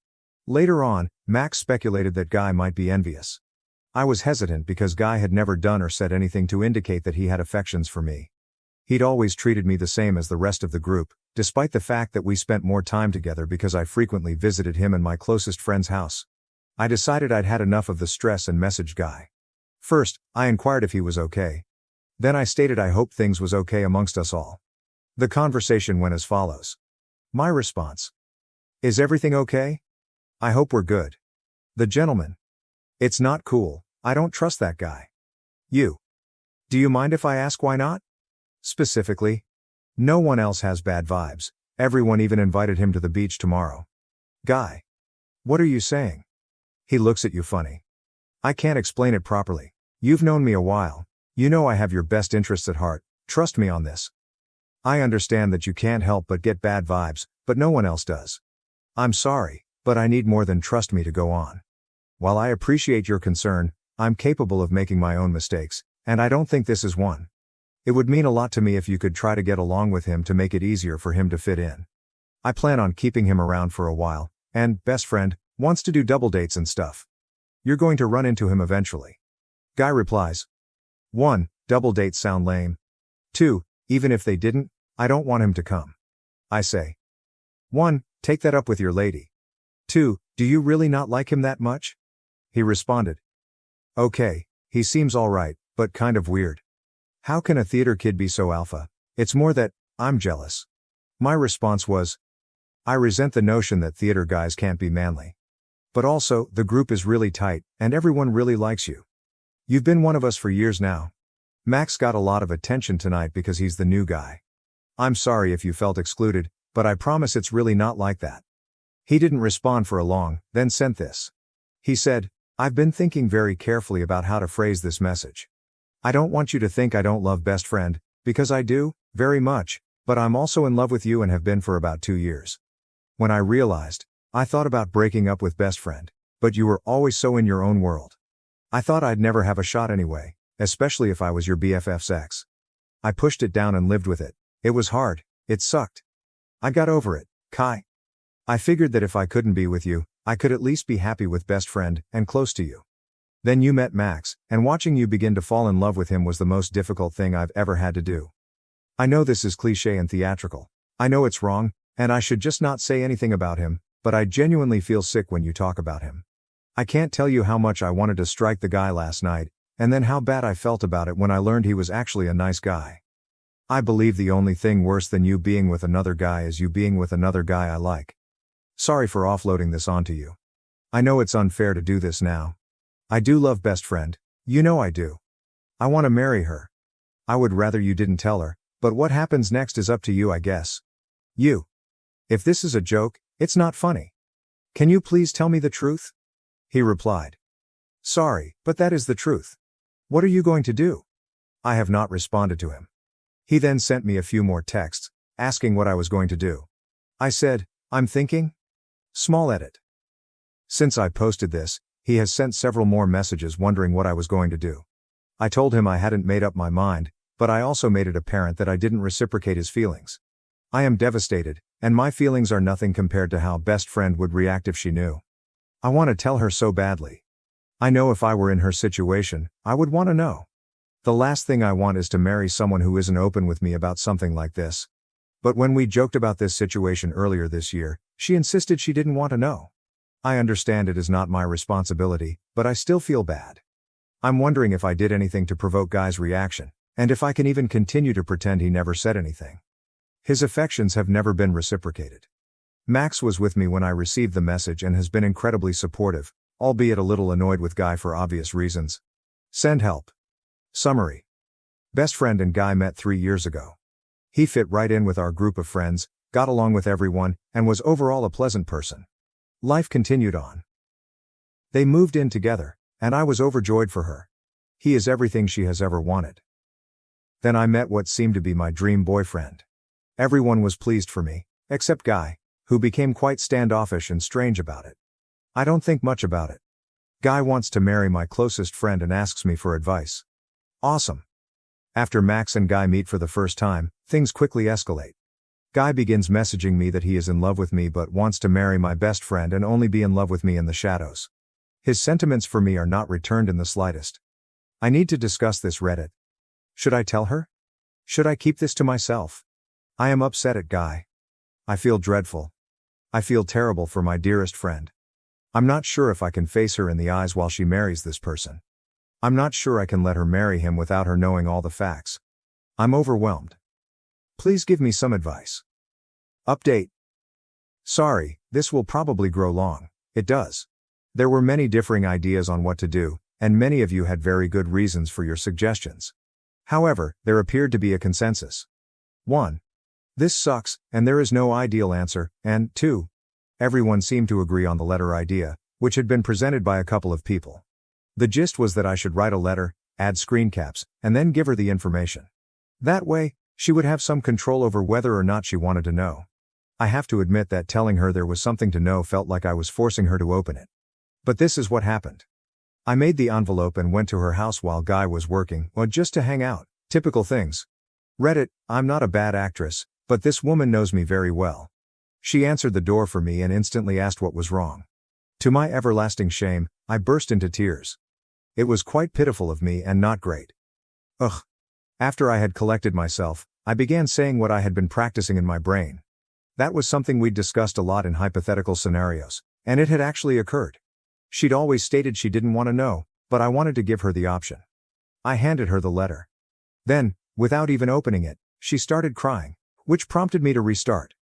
Later on, Max speculated that Guy might be envious. I was hesitant because Guy had never done or said anything to indicate that he had affections for me. He'd always treated me the same as the rest of the group, despite the fact that we spent more time together because I frequently visited him and my closest friend's house. I decided I'd had enough of the stress and messaged Guy. First, I inquired if he was okay. Then I stated I hoped things was okay amongst us all. The conversation went as follows. My response. Is everything okay? I hope we're good. The gentleman. It's not cool, I don't trust that guy. You. Do you mind if I ask why not? Specifically. No one else has bad vibes, everyone even invited him to the beach tomorrow. Guy. What are you saying? He looks at you funny. I can't explain it properly. You've known me a while. You know I have your best interests at heart, trust me on this. I understand that you can't help but get bad vibes, but no one else does. I'm sorry, but I need more than trust me to go on. While I appreciate your concern, I'm capable of making my own mistakes, and I don't think this is one. It would mean a lot to me if you could try to get along with him to make it easier for him to fit in. I plan on keeping him around for a while, and, best friend, wants to do double dates and stuff. You're going to run into him eventually. Guy replies. 1. Double dates sound lame. 2. Even if they didn't, I don't want him to come. I say. 1. Take that up with your lady. 2. Do you really not like him that much? He responded. Okay, he seems alright, but kind of weird. How can a theater kid be so alpha? It's more that, I'm jealous. My response was, I resent the notion that theater guys can't be manly. But also, the group is really tight, and everyone really likes you. You've been one of us for years now. Max got a lot of attention tonight because he's the new guy. I'm sorry if you felt excluded, but I promise it's really not like that. He didn't respond for a long, then sent this. He said, I've been thinking very carefully about how to phrase this message. I don't want you to think I don't love best friend, because I do, very much, but I'm also in love with you and have been for about 2 years. When I realized, I thought about breaking up with best friend, but you were always so in your own world. I thought I'd never have a shot anyway, especially if I was your BFF's ex. I pushed it down and lived with it. It was hard, it sucked. I got over it, Kai. I figured that if I couldn't be with you, I could at least be happy with best friend, and close to you. Then you met Max, and watching you begin to fall in love with him was the most difficult thing I've ever had to do. I know this is cliché and theatrical. I know it's wrong, and I should just not say anything about him, but I genuinely feel sick when you talk about him. I can't tell you how much I wanted to strike the guy last night, and then how bad I felt about it when I learned he was actually a nice guy. I believe the only thing worse than you being with another guy is you being with another guy I like. Sorry for offloading this onto you. I know it's unfair to do this now. I do love best friend, you know I do. I want to marry her. I would rather you didn't tell her, but what happens next is up to you I guess. You. If this is a joke, it's not funny. Can you please tell me the truth? He replied. Sorry, but that is the truth. What are you going to do? I have not responded to him. He then sent me a few more texts, asking what I was going to do. I said, I'm thinking. Small edit. Since I posted this, he has sent several more messages wondering what I was going to do. I told him I hadn't made up my mind, but I also made it apparent that I didn't reciprocate his feelings. I am devastated, and my feelings are nothing compared to how best friend would react if she knew. I want to tell her so badly. I know if I were in her situation, I would want to know. The last thing I want is to marry someone who isn't open with me about something like this. But when we joked about this situation earlier this year, she insisted she didn't want to know. I understand it is not my responsibility, but I still feel bad. I'm wondering if I did anything to provoke Guy's reaction, and if I can even continue to pretend he never said anything. His affections have never been reciprocated. Max was with me when I received the message and has been incredibly supportive, albeit a little annoyed with Guy for obvious reasons. Send help. Summary. Best friend and Guy met 3 years ago. He fit right in with our group of friends, got along with everyone, and was overall a pleasant person. Life continued on. They moved in together, and I was overjoyed for her. He is everything she has ever wanted. Then I met what seemed to be my dream boyfriend. Everyone was pleased for me, except Guy, who became quite standoffish and strange about it. I don't think much about it. Guy wants to marry my closest friend and asks me for advice. Awesome. After Max and Guy meet for the first time, things quickly escalate. Guy begins messaging me that he is in love with me but wants to marry my best friend and only be in love with me in the shadows. His sentiments for me are not returned in the slightest. I need to discuss this Reddit. Should I tell her? Should I keep this to myself? I am upset at Guy. I feel dreadful. I feel terrible for my dearest friend. I'm not sure if I can face her in the eyes while she marries this person. I'm not sure I can let her marry him without her knowing all the facts. I'm overwhelmed. Please give me some advice. Update. Sorry, this will probably grow long. It does. There were many differing ideas on what to do, and many of you had very good reasons for your suggestions. However, there appeared to be a consensus. 1. This sucks, and there is no ideal answer, and 2. Everyone seemed to agree on the letter idea, which had been presented by a couple of people. The gist was that I should write a letter, add screen caps, and then give her the information. That way, she would have some control over whether or not she wanted to know. I have to admit that telling her there was something to know felt like I was forcing her to open it. But this is what happened. I made the envelope and went to her house while Guy was working, or just to hang out. Typical things. Reddit, I'm not a bad actress, but this woman knows me very well. She answered the door for me and instantly asked what was wrong. To my everlasting shame, I burst into tears. It was quite pitiful of me and not great. Ugh. After I had collected myself, I began saying what I had been practicing in my brain. That was something we'd discussed a lot in hypothetical scenarios, and it had actually occurred. She'd always stated she didn't want to know, but I wanted to give her the option. I handed her the letter. Then, without even opening it, she started crying, which prompted me to restart.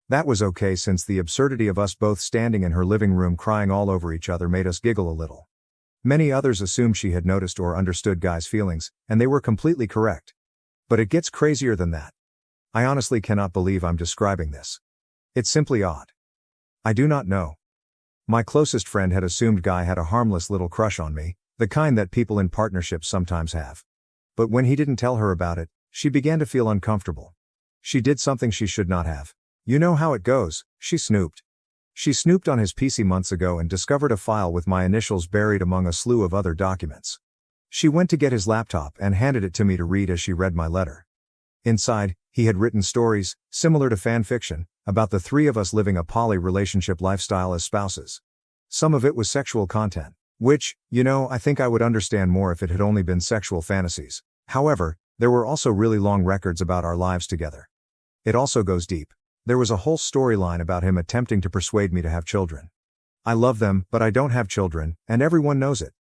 That was okay since the absurdity of us both standing in her living room crying all over each other made us giggle a little. Many others assumed she had noticed or understood Guy's feelings, and they were completely correct. But it gets crazier than that. I honestly cannot believe I'm describing this. It's simply odd. I do not know. My closest friend had assumed Guy had a harmless little crush on me, the kind that people in partnerships sometimes have. But when he didn't tell her about it, she began to feel uncomfortable. She did something she should not have. You know how it goes, she snooped. She snooped on his PC months ago and discovered a file with my initials buried among a slew of other documents. She went to get his laptop and handed it to me to read as she read my letter. Inside, he had written stories, similar to fan fiction, about the three of us living a poly-relationship lifestyle as spouses. Some of it was sexual content, which, I think I would understand more if it had only been sexual fantasies. However, there were also really long records about our lives together. It also goes deep. There was a whole storyline about him attempting to persuade me to have children. I love them, but I don't have children, and everyone knows it.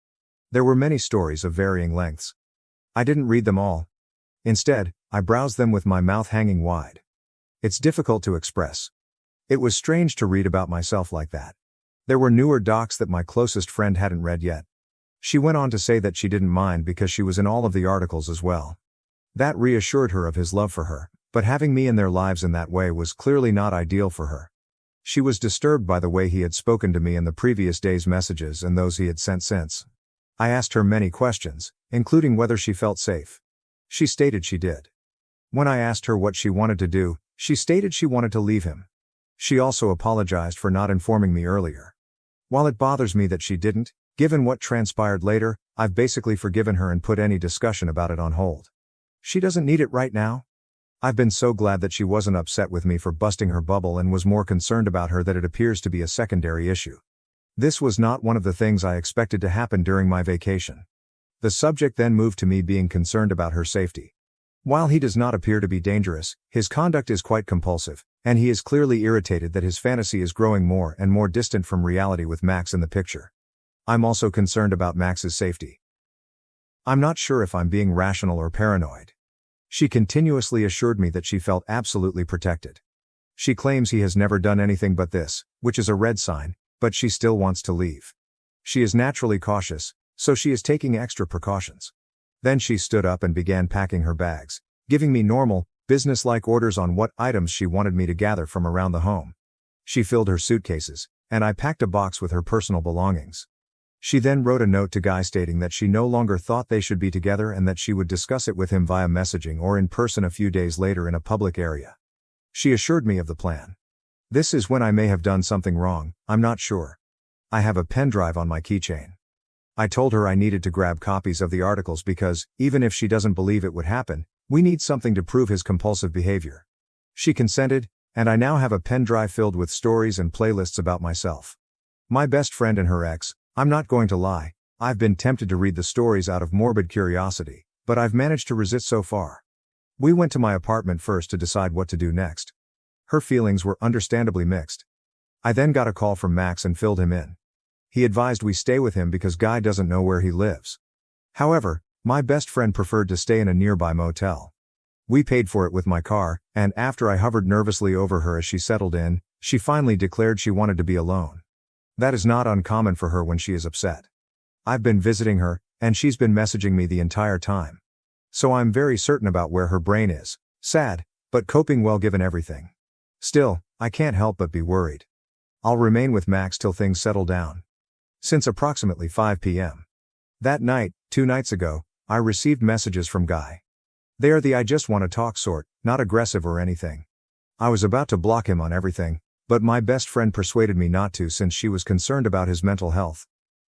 There were many stories of varying lengths. I didn't read them all. Instead, I browsed them with my mouth hanging wide. It's difficult to express. It was strange to read about myself like that. There were newer docs that my closest friend hadn't read yet. She went on to say that she didn't mind because she was in all of the articles as well. That reassured her of his love for her, but having me in their lives in that way was clearly not ideal for her. She was disturbed by the way he had spoken to me in the previous day's messages and those he had sent since. I asked her many questions, including whether she felt safe. She stated she did. When I asked her what she wanted to do, she stated she wanted to leave him. She also apologized for not informing me earlier. While it bothers me that she didn't, given what transpired later, I've basically forgiven her and put any discussion about it on hold. She doesn't need it right now. I've been so glad that she wasn't upset with me for busting her bubble and was more concerned about her that it appears to be a secondary issue. This was not one of the things I expected to happen during my vacation. The subject then moved to me being concerned about her safety. While he does not appear to be dangerous, his conduct is quite compulsive, and he is clearly irritated that his fantasy is growing more and more distant from reality with Max in the picture. I'm also concerned about Max's safety. I'm not sure if I'm being rational or paranoid. She continuously assured me that she felt absolutely protected. She claims he has never done anything but this, which is a red sign, but she still wants to leave. She is naturally cautious, so she is taking extra precautions. Then she stood up and began packing her bags, giving me normal, business-like orders on what items she wanted me to gather from around the home. She filled her suitcases, and I packed a box with her personal belongings. She then wrote a note to Guy stating that she no longer thought they should be together and that she would discuss it with him via messaging or in person a few days later in a public area. She assured me of the plan. This is when I may have done something wrong, I'm not sure. I have a pen drive on my keychain. I told her I needed to grab copies of the articles because, even if she doesn't believe it would happen, we need something to prove his compulsive behavior. She consented, And I now have a pen drive filled with stories and playlists about myself. My best friend and her ex, I'm not going to lie, I've been tempted to read the stories out of morbid curiosity, but I've managed to resist so far. We went to my apartment first to decide what to do next. Her feelings were understandably mixed. I then got a call from Max and filled him in. He advised we stay with him because Guy doesn't know where he lives. However, my best friend preferred to stay in a nearby motel. We paid for it with my car, and after I hovered nervously over her as she settled in, she finally declared she wanted to be alone. That is not uncommon for her when she is upset. I've been visiting her, and she's been messaging me the entire time. So I'm very certain about where her brain is, sad, but coping well given everything. Still, I can't help but be worried. I'll remain with Max till things settle down. Since approximately 5 p.m. That night, 2 nights ago, I received messages from Guy. They are the I just want to talk sort, not aggressive or anything. I was about to block him on everything, but my best friend persuaded me not to since she was concerned about his mental health.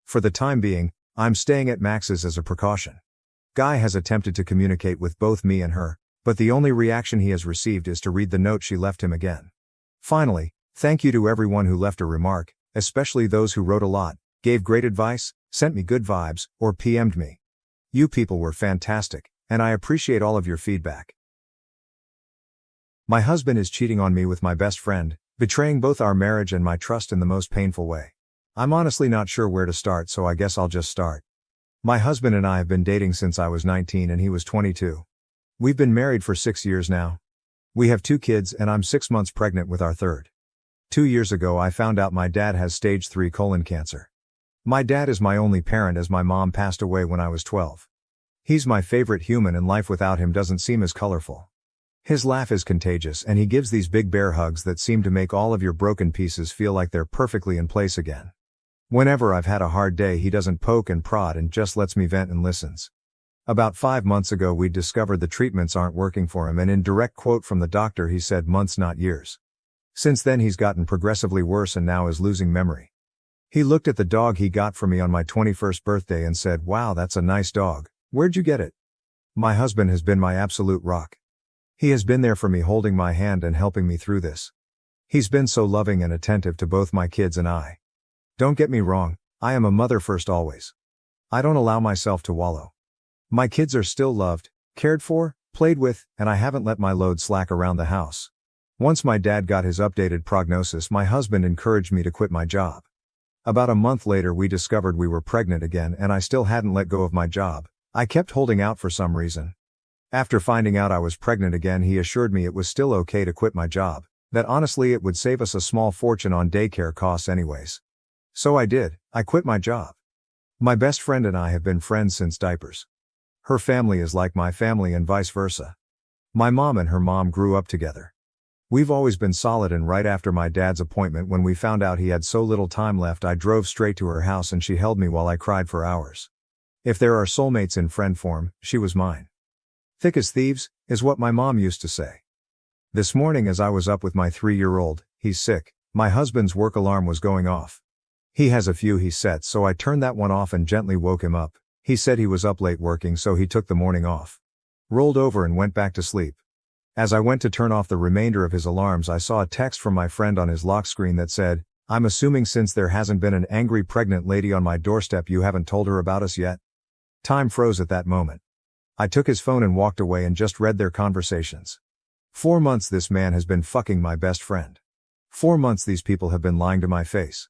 For the time being, I'm staying at Max's as a precaution. Guy has attempted to communicate with both me and her, but the only reaction he has received is to read the note she left him again. Finally, thank you to everyone who left a remark, especially those who wrote a lot, gave great advice, sent me good vibes, or PM'd me. You people were fantastic, and I appreciate all of your feedback. My husband is cheating on me with my best friend, betraying both our marriage and my trust in the most painful way. I'm honestly not sure where to start, so I guess I'll just start. My husband and I have been dating since I was 19 and he was 22. We've been married for 6 years now. We have 2 kids and I'm 6 months pregnant with our third. 2 years ago I found out my dad has stage 3 colon cancer. My dad is my only parent as my mom passed away when I was 12. He's my favorite human and life without him doesn't seem as colorful. His laugh is contagious and he gives these big bear hugs that seem to make all of your broken pieces feel like they're perfectly in place again. Whenever I've had a hard day he doesn't poke and prod and just lets me vent and listens. About 5 months ago we discovered the treatments aren't working for him, and in direct quote from the doctor he said months not years. Since then he's gotten progressively worse and now is losing memory. He looked at the dog he got for me on my 21st birthday and said, "Wow, that's a nice dog. Where'd you get it?" My husband has been my absolute rock. He has been there for me, holding my hand and helping me through this. He's been so loving and attentive to both my kids and I. Don't get me wrong, I am a mother first always. I don't allow myself to wallow. My kids are still loved, cared for, played with, and I haven't let my load slack around the house. Once my dad got his updated prognosis, my husband encouraged me to quit my job. About a month later we discovered we were pregnant again and I still hadn't let go of my job. I kept holding out for some reason. After finding out I was pregnant again he assured me it was still okay to quit my job, that honestly it would save us a small fortune on daycare costs anyways. So I did, I quit my job. My best friend and I have been friends since diapers. Her family is like my family and vice versa. My mom and her mom grew up together. We've always been solid, and right after my dad's appointment when we found out he had so little time left I drove straight to her house and she held me while I cried for hours. If there are soulmates in friend form, she was mine. Thick as thieves, is what my mom used to say. This morning as I was up with my 3-year-old, he's sick, my husband's work alarm was going off. He has a few he sets, so I turned that one off and gently woke him up. He said he was up late working so he took the morning off. Rolled over and went back to sleep. As I went to turn off the remainder of his alarms I saw a text from my friend on his lock screen that said, "I'm assuming since there hasn't been an angry pregnant lady on my doorstep you haven't told her about us yet?" Time froze at that moment. I took his phone and walked away and just read their conversations. 4 months this man has been fucking my best friend. 4 months these people have been lying to my face.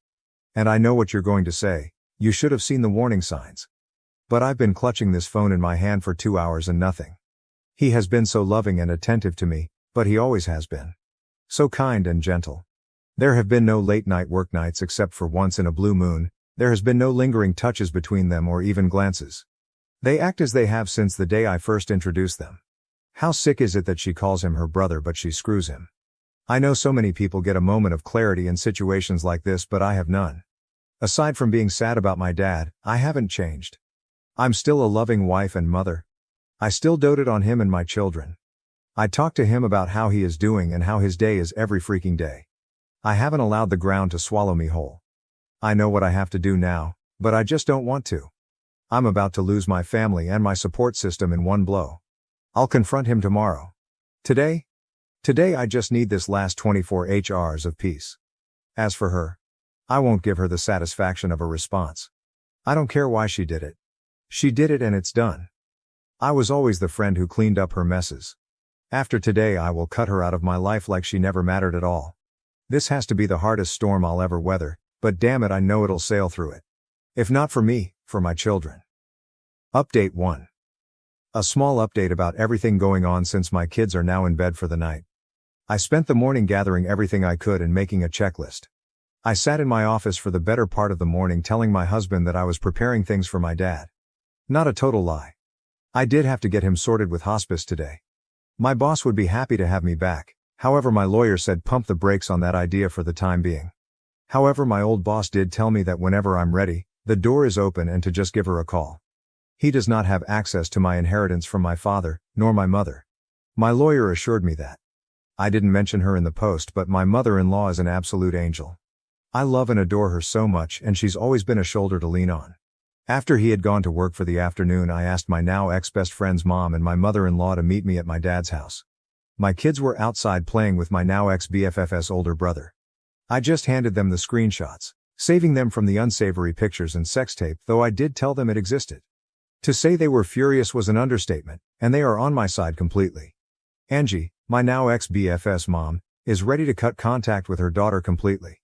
And I know what you're going to say, you should have seen the warning signs. But I've been clutching this phone in my hand for 2 hours and nothing. He has been so loving and attentive to me, but he always has been. So kind and gentle. There have been no late night work nights except for once in a blue moon, there has been no lingering touches between them or even glances. They act as they have since the day I first introduced them. How sick is it that she calls him her brother but she screws him? I know so many people get a moment of clarity in situations like this, but I have none. Aside from being sad about my dad, I haven't changed. I'm still a loving wife and mother. I still doted on him and my children. I talk to him about how he is doing and how his day is every freaking day. I haven't allowed the ground to swallow me whole. I know what I have to do now, but I just don't want to. I'm about to lose my family and my support system in one blow. I'll confront him tomorrow. Today? Today I just need this last 24 hours of peace. As for her, I won't give her the satisfaction of a response. I don't care why she did it. She did it and it's done. I was always the friend who cleaned up her messes. After today I will cut her out of my life like she never mattered at all. This has to be the hardest storm I'll ever weather, but damn it I know it'll sail through it. If not for me, for my children. Update 1. A small update about everything going on since my kids are now in bed for the night. I spent the morning gathering everything I could and making a checklist. I sat in my office for the better part of the morning telling my husband that I was preparing things for my dad. Not a total lie. I did have to get him sorted with hospice today. My boss would be happy to have me back, however my lawyer said pump the brakes on that idea for the time being. However my old boss did tell me that whenever I'm ready, the door is open and to just give her a call. He does not have access to my inheritance from my father, nor my mother. My lawyer assured me that. I didn't mention her in the post but my mother-in-law is an absolute angel. I love and adore her so much and she's always been a shoulder to lean on. After he had gone to work for the afternoon I asked my now ex-best friend's mom and my mother-in-law to meet me at my dad's house. My kids were outside playing with my now ex-BFF's older brother. I just handed them the screenshots, saving them from the unsavory pictures and sex tape, though I did tell them it existed. To say they were furious was an understatement, and they are on my side completely. Angie, my now ex-BFF's mom, is ready to cut contact with her daughter completely.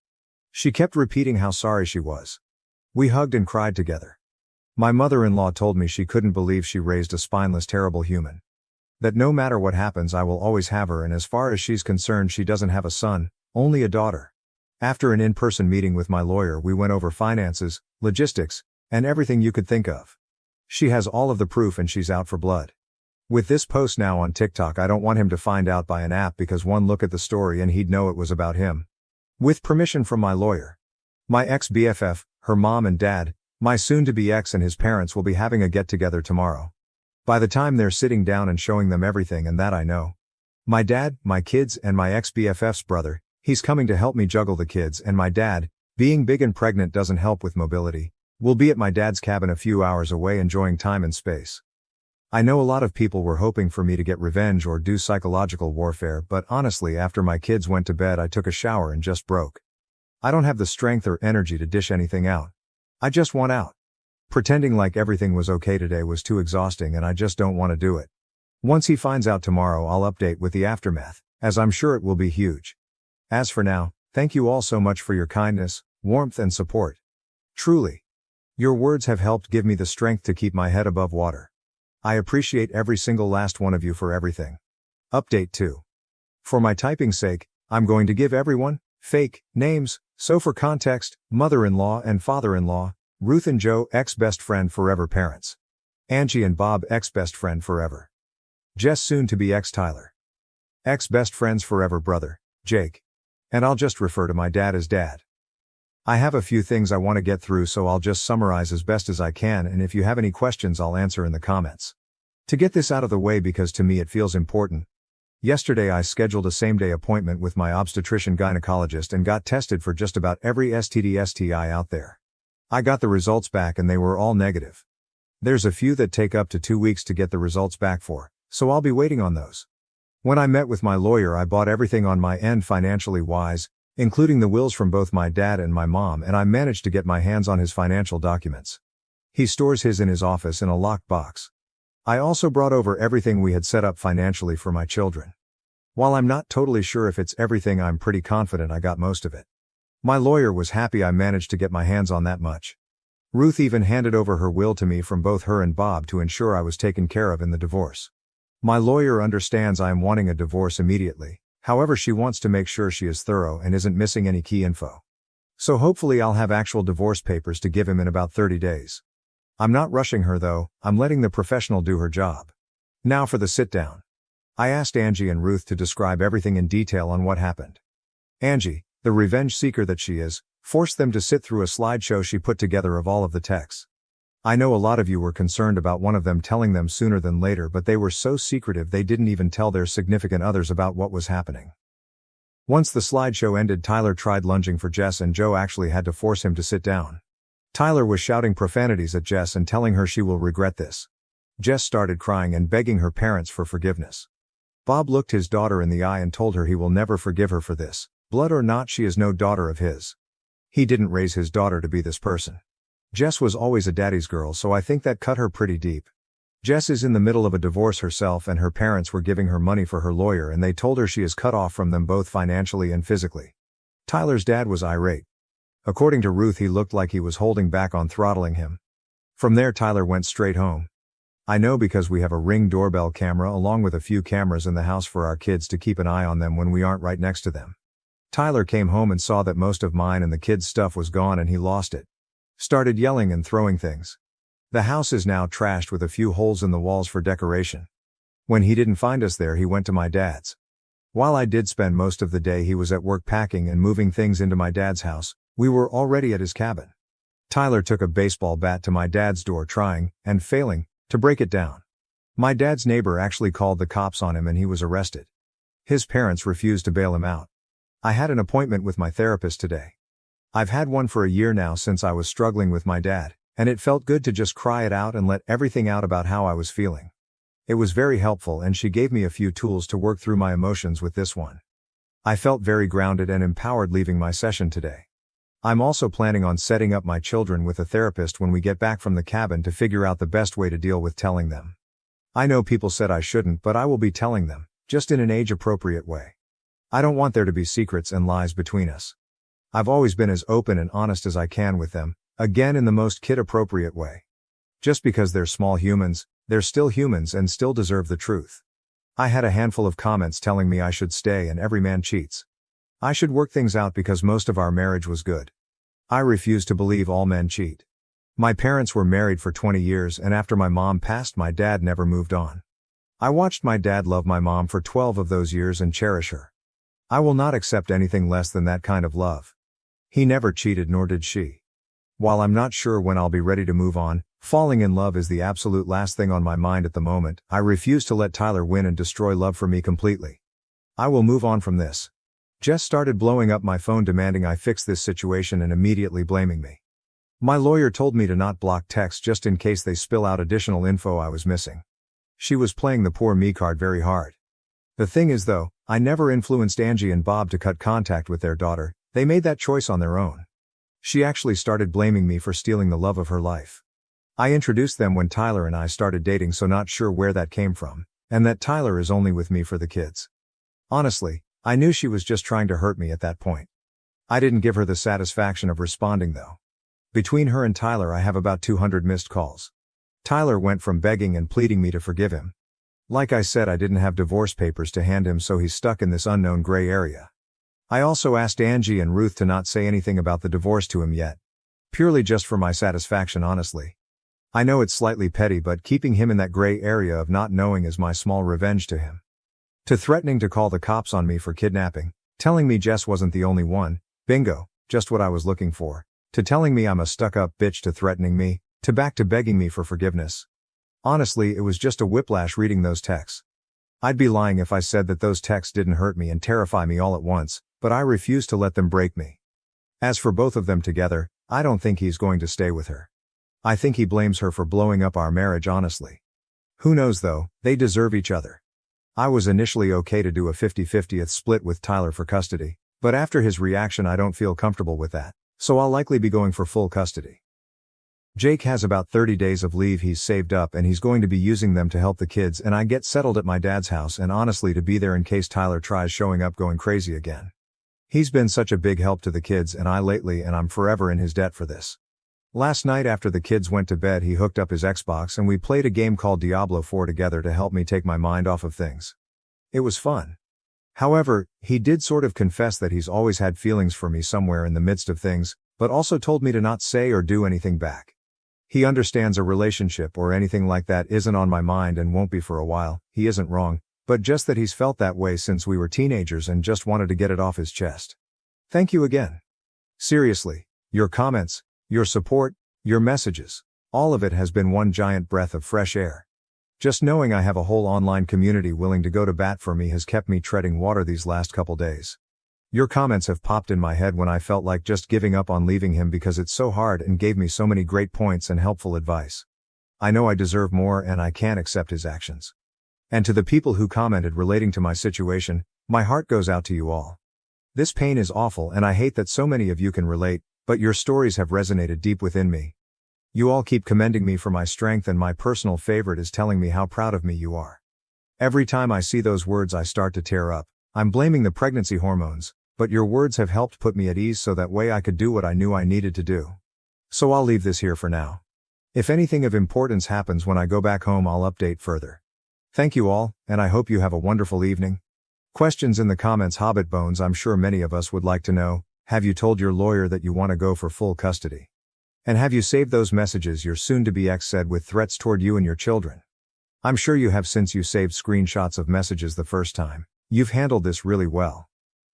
She kept repeating how sorry she was. We hugged and cried together. My mother-in-law told me she couldn't believe she raised a spineless terrible human. That no matter what happens I will always have her and as far as she's concerned she doesn't have a son, only a daughter. After an in-person meeting with my lawyer we went over finances, logistics, and everything you could think of. She has all of the proof and she's out for blood. With this post now on TikTok I don't want him to find out by an app because one look at the story and he'd know it was about him. With permission from my lawyer. My ex-BFF, her mom and dad, my soon-to-be ex and his parents will be having a get-together tomorrow. By the time they're sitting down and showing them everything and that I know. My dad, my kids and my ex-BFF's brother, he's coming to help me juggle the kids and my dad, being big and pregnant doesn't help with mobility, will be at my dad's cabin a few hours away enjoying time and space. I know a lot of people were hoping for me to get revenge or do psychological warfare but honestly after my kids went to bed I took a shower and just broke. I don't have the strength or energy to dish anything out. I just want out. Pretending like everything was okay today was too exhausting and I just don't want to do it. Once he finds out tomorrow I'll update with the aftermath, as I'm sure it will be huge. As for now, thank you all so much for your kindness, warmth and support. Truly. Your words have helped give me the strength to keep my head above water. I appreciate every single last one of you for everything. Update 2. For my typing's sake, I'm going to give everyone fake names, so for context, mother-in-law and father-in-law, Ruth and Joe ex-best friend forever parents. Angie and Bob ex-best friend forever. Jess soon-to-be ex-Tyler. Ex-best friends forever brother, Jake. And I'll just refer to my dad as Dad. I have a few things I want to get through so I'll just summarize as best as I can and if you have any questions I'll answer in the comments. To get this out of the way because to me it feels important. Yesterday I scheduled a same-day appointment with my obstetrician gynecologist and got tested for just about every STD/STI out there. I got the results back and they were all negative. There's a few that take up to 2 weeks to get the results back for, so I'll be waiting on those. When I met with my lawyer I bought everything on my end financially wise, including the wills from both my dad and my mom and I managed to get my hands on his financial documents. He stores his in his office in a locked box. I also brought over everything we had set up financially for my children. While I'm not totally sure if it's everything I'm pretty confident I got most of it. My lawyer was happy I managed to get my hands on that much. Ruth even handed over her will to me from both her and Bob to ensure I was taken care of in the divorce. My lawyer understands I am wanting a divorce immediately. However, she wants to make sure she is thorough and isn't missing any key info. So hopefully I'll have actual divorce papers to give him in about 30 days. I'm not rushing her though, I'm letting the professional do her job. Now for the sit down. I asked Angie and Ruth to describe everything in detail on what happened. Angie, the revenge seeker that she is, forced them to sit through a slideshow she put together of all of the texts. I know a lot of you were concerned about one of them telling them sooner than later but they were so secretive they didn't even tell their significant others about what was happening. Once the slideshow ended Tyler tried lunging for Jess and Joe actually had to force him to sit down. Tyler was shouting profanities at Jess and telling her she will regret this. Jess started crying and begging her parents for forgiveness. Bob looked his daughter in the eye and told her he will never forgive her for this. Blood or not, she is no daughter of his. He didn't raise his daughter to be this person. Jess was always a daddy's girl, so I think that cut her pretty deep. Jess is in the middle of a divorce herself, and her parents were giving her money for her lawyer, and they told her she is cut off from them both financially and physically. Tyler's dad was irate. According to Ruth, he looked like he was holding back on throttling him. From there, Tyler went straight home. I know because we have a Ring doorbell camera along with a few cameras in the house for our kids to keep an eye on them when we aren't right next to them. Tyler came home and saw that most of mine and the kids' stuff was gone, and he lost it. Started yelling and throwing things. The house is now trashed with a few holes in the walls for decoration. When he didn't find us there, he went to my dad's. While I did spend most of the day, he was at work packing and moving things into my dad's house. We were already at his cabin. Tyler took a baseball bat to my dad's door, trying, and failing, to break it down. My dad's neighbor actually called the cops on him and he was arrested. His parents refused to bail him out. I had an appointment with my therapist today. I've had one for a year now since I was struggling with my dad, and it felt good to just cry it out and let everything out about how I was feeling. It was very helpful, and she gave me a few tools to work through my emotions with this one. I felt very grounded and empowered leaving my session today. I'm also planning on setting up my children with a therapist when we get back from the cabin to figure out the best way to deal with telling them. I know people said I shouldn't, but I will be telling them, just in an age-appropriate way. I don't want there to be secrets and lies between us. I've always been as open and honest as I can with them, again in the most kid-appropriate way. Just because they're small humans, they're still humans and still deserve the truth. I had a handful of comments telling me I should stay and every man cheats. I should work things out because most of our marriage was good. I refuse to believe all men cheat. My parents were married for 20 years, and after my mom passed, my dad never moved on. I watched my dad love my mom for 12 of those years and cherish her. I will not accept anything less than that kind of love. He never cheated, nor did she. While I'm not sure when I'll be ready to move on, falling in love is the absolute last thing on my mind at the moment. I refuse to let Tyler win and destroy love for me completely. I will move on from this. Jess started blowing up my phone demanding I fix this situation and immediately blaming me. My lawyer told me to not block texts just in case they spill out additional info I was missing. She was playing the poor me card very hard. The thing is though, I never influenced Angie and Bob to cut contact with their daughter. They made that choice on their own. She actually started blaming me for stealing the love of her life. I introduced them when Tyler and I started dating, so not sure where that came from, and that Tyler is only with me for the kids. Honestly, I knew she was just trying to hurt me at that point. I didn't give her the satisfaction of responding though. Between her and Tyler I have about 200 missed calls. Tyler went from begging and pleading me to forgive him. Like I said, I didn't have divorce papers to hand him, so he's stuck in this unknown gray area. I also asked Angie and Ruth to not say anything about the divorce to him yet. Purely just for my satisfaction, honestly. I know it's slightly petty, but keeping him in that gray area of not knowing is my small revenge to him. To threatening to call the cops on me for kidnapping, telling me Jess wasn't the only one, bingo, just what I was looking for, to telling me I'm a stuck-up bitch, to threatening me, to back to begging me for forgiveness. Honestly, it was just a whiplash reading those texts. I'd be lying if I said that those texts didn't hurt me and terrify me all at once, but I refuse to let them break me. As for both of them together, I don't think he's going to stay with her. I think he blames her for blowing up our marriage, honestly. Who knows though, they deserve each other. I was initially okay to do a 50-50th split with Tyler for custody, but after his reaction I don't feel comfortable with that, so I'll likely be going for full custody. Jake has about 30 days of leave he's saved up, and he's going to be using them to help the kids and I get settled at my dad's house, and honestly to be there in case Tyler tries showing up going crazy again. He's been such a big help to the kids and I lately, and I'm forever in his debt for this. Last night after the kids went to bed, he hooked up his Xbox and we played a game called Diablo 4 together to help me take my mind off of things. It was fun. However, he did sort of confess that he's always had feelings for me somewhere in the midst of things, but also told me to not say or do anything back. He understands a relationship or anything like that isn't on my mind and won't be for a while. He isn't wrong, but just that he's felt that way since we were teenagers and just wanted to get it off his chest. Thank you again. Seriously, your comments, your support, your messages, all of it has been one giant breath of fresh air. Just knowing I have a whole online community willing to go to bat for me has kept me treading water these last couple days. Your comments have popped in my head when I felt like just giving up on leaving him because it's so hard, and gave me so many great points and helpful advice. I know I deserve more and I can't accept his actions. And to the people who commented relating to my situation, my heart goes out to you all. This pain is awful and I hate that so many of you can relate, but your stories have resonated deep within me. You all keep commending me for my strength and my personal favorite is telling me how proud of me you are. Every time I see those words I start to tear up. I'm blaming the pregnancy hormones, but your words have helped put me at ease so that way I could do what I knew I needed to do. So I'll leave this here for now. If anything of importance happens when I go back home I'll update further. Thank you all, and I hope you have a wonderful evening. Questions in the comments. Hobbit Bones. I'm sure many of us would like to know, have you told your lawyer that you want to go for full custody? And have you saved those messages your soon-to-be ex said with threats toward you and your children? I'm sure you have since you saved screenshots of messages the first time. You've handled this really well.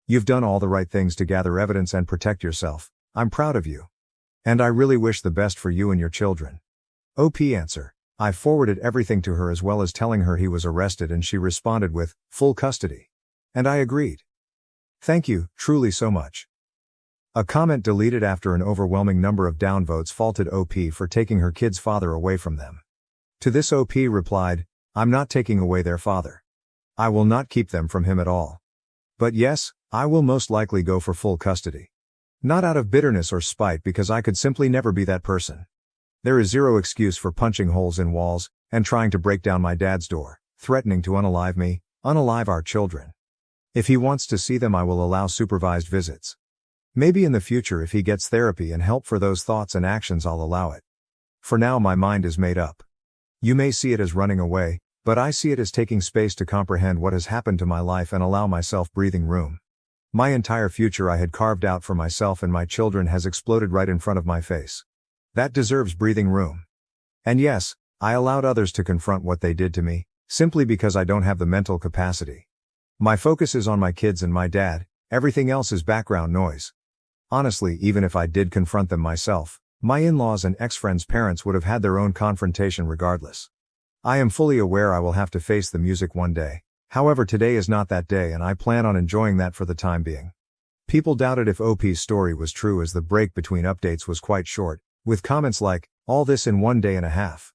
You've done all the right things to gather evidence and protect yourself. I'm proud of you. And I really wish the best for you and your children. OP answer. I forwarded everything to her as well as telling her he was arrested and she responded with, full custody. And I agreed. Thank you, truly so much. A comment deleted after an overwhelming number of downvotes faulted OP for taking her kid's father away from them. To this OP replied, I'm not taking away their father. I will not keep them from him at all. But yes, I will most likely go for full custody. Not out of bitterness or spite because I could simply never be that person. There is zero excuse for punching holes in walls, and trying to break down my dad's door, threatening to unalive me, unalive our children. If he wants to see them I will allow supervised visits. Maybe in the future if he gets therapy and help for those thoughts and actions I'll allow it. For now my mind is made up. You may see it as running away, but I see it as taking space to comprehend what has happened to my life and allow myself breathing room. My entire future I had carved out for myself and my children has exploded right in front of my face. That deserves breathing room. And yes, I allowed others to confront what they did to me, simply because I don't have the mental capacity. My focus is on my kids and my dad, everything else is background noise. Honestly, even if I did confront them myself, my in-laws and ex-friends' parents would have had their own confrontation regardless. I am fully aware I will have to face the music one day, however today is not that day and I plan on enjoying that for the time being. People doubted if OP's story was true as the break between updates was quite short, with comments like, all this in 1 day and a half.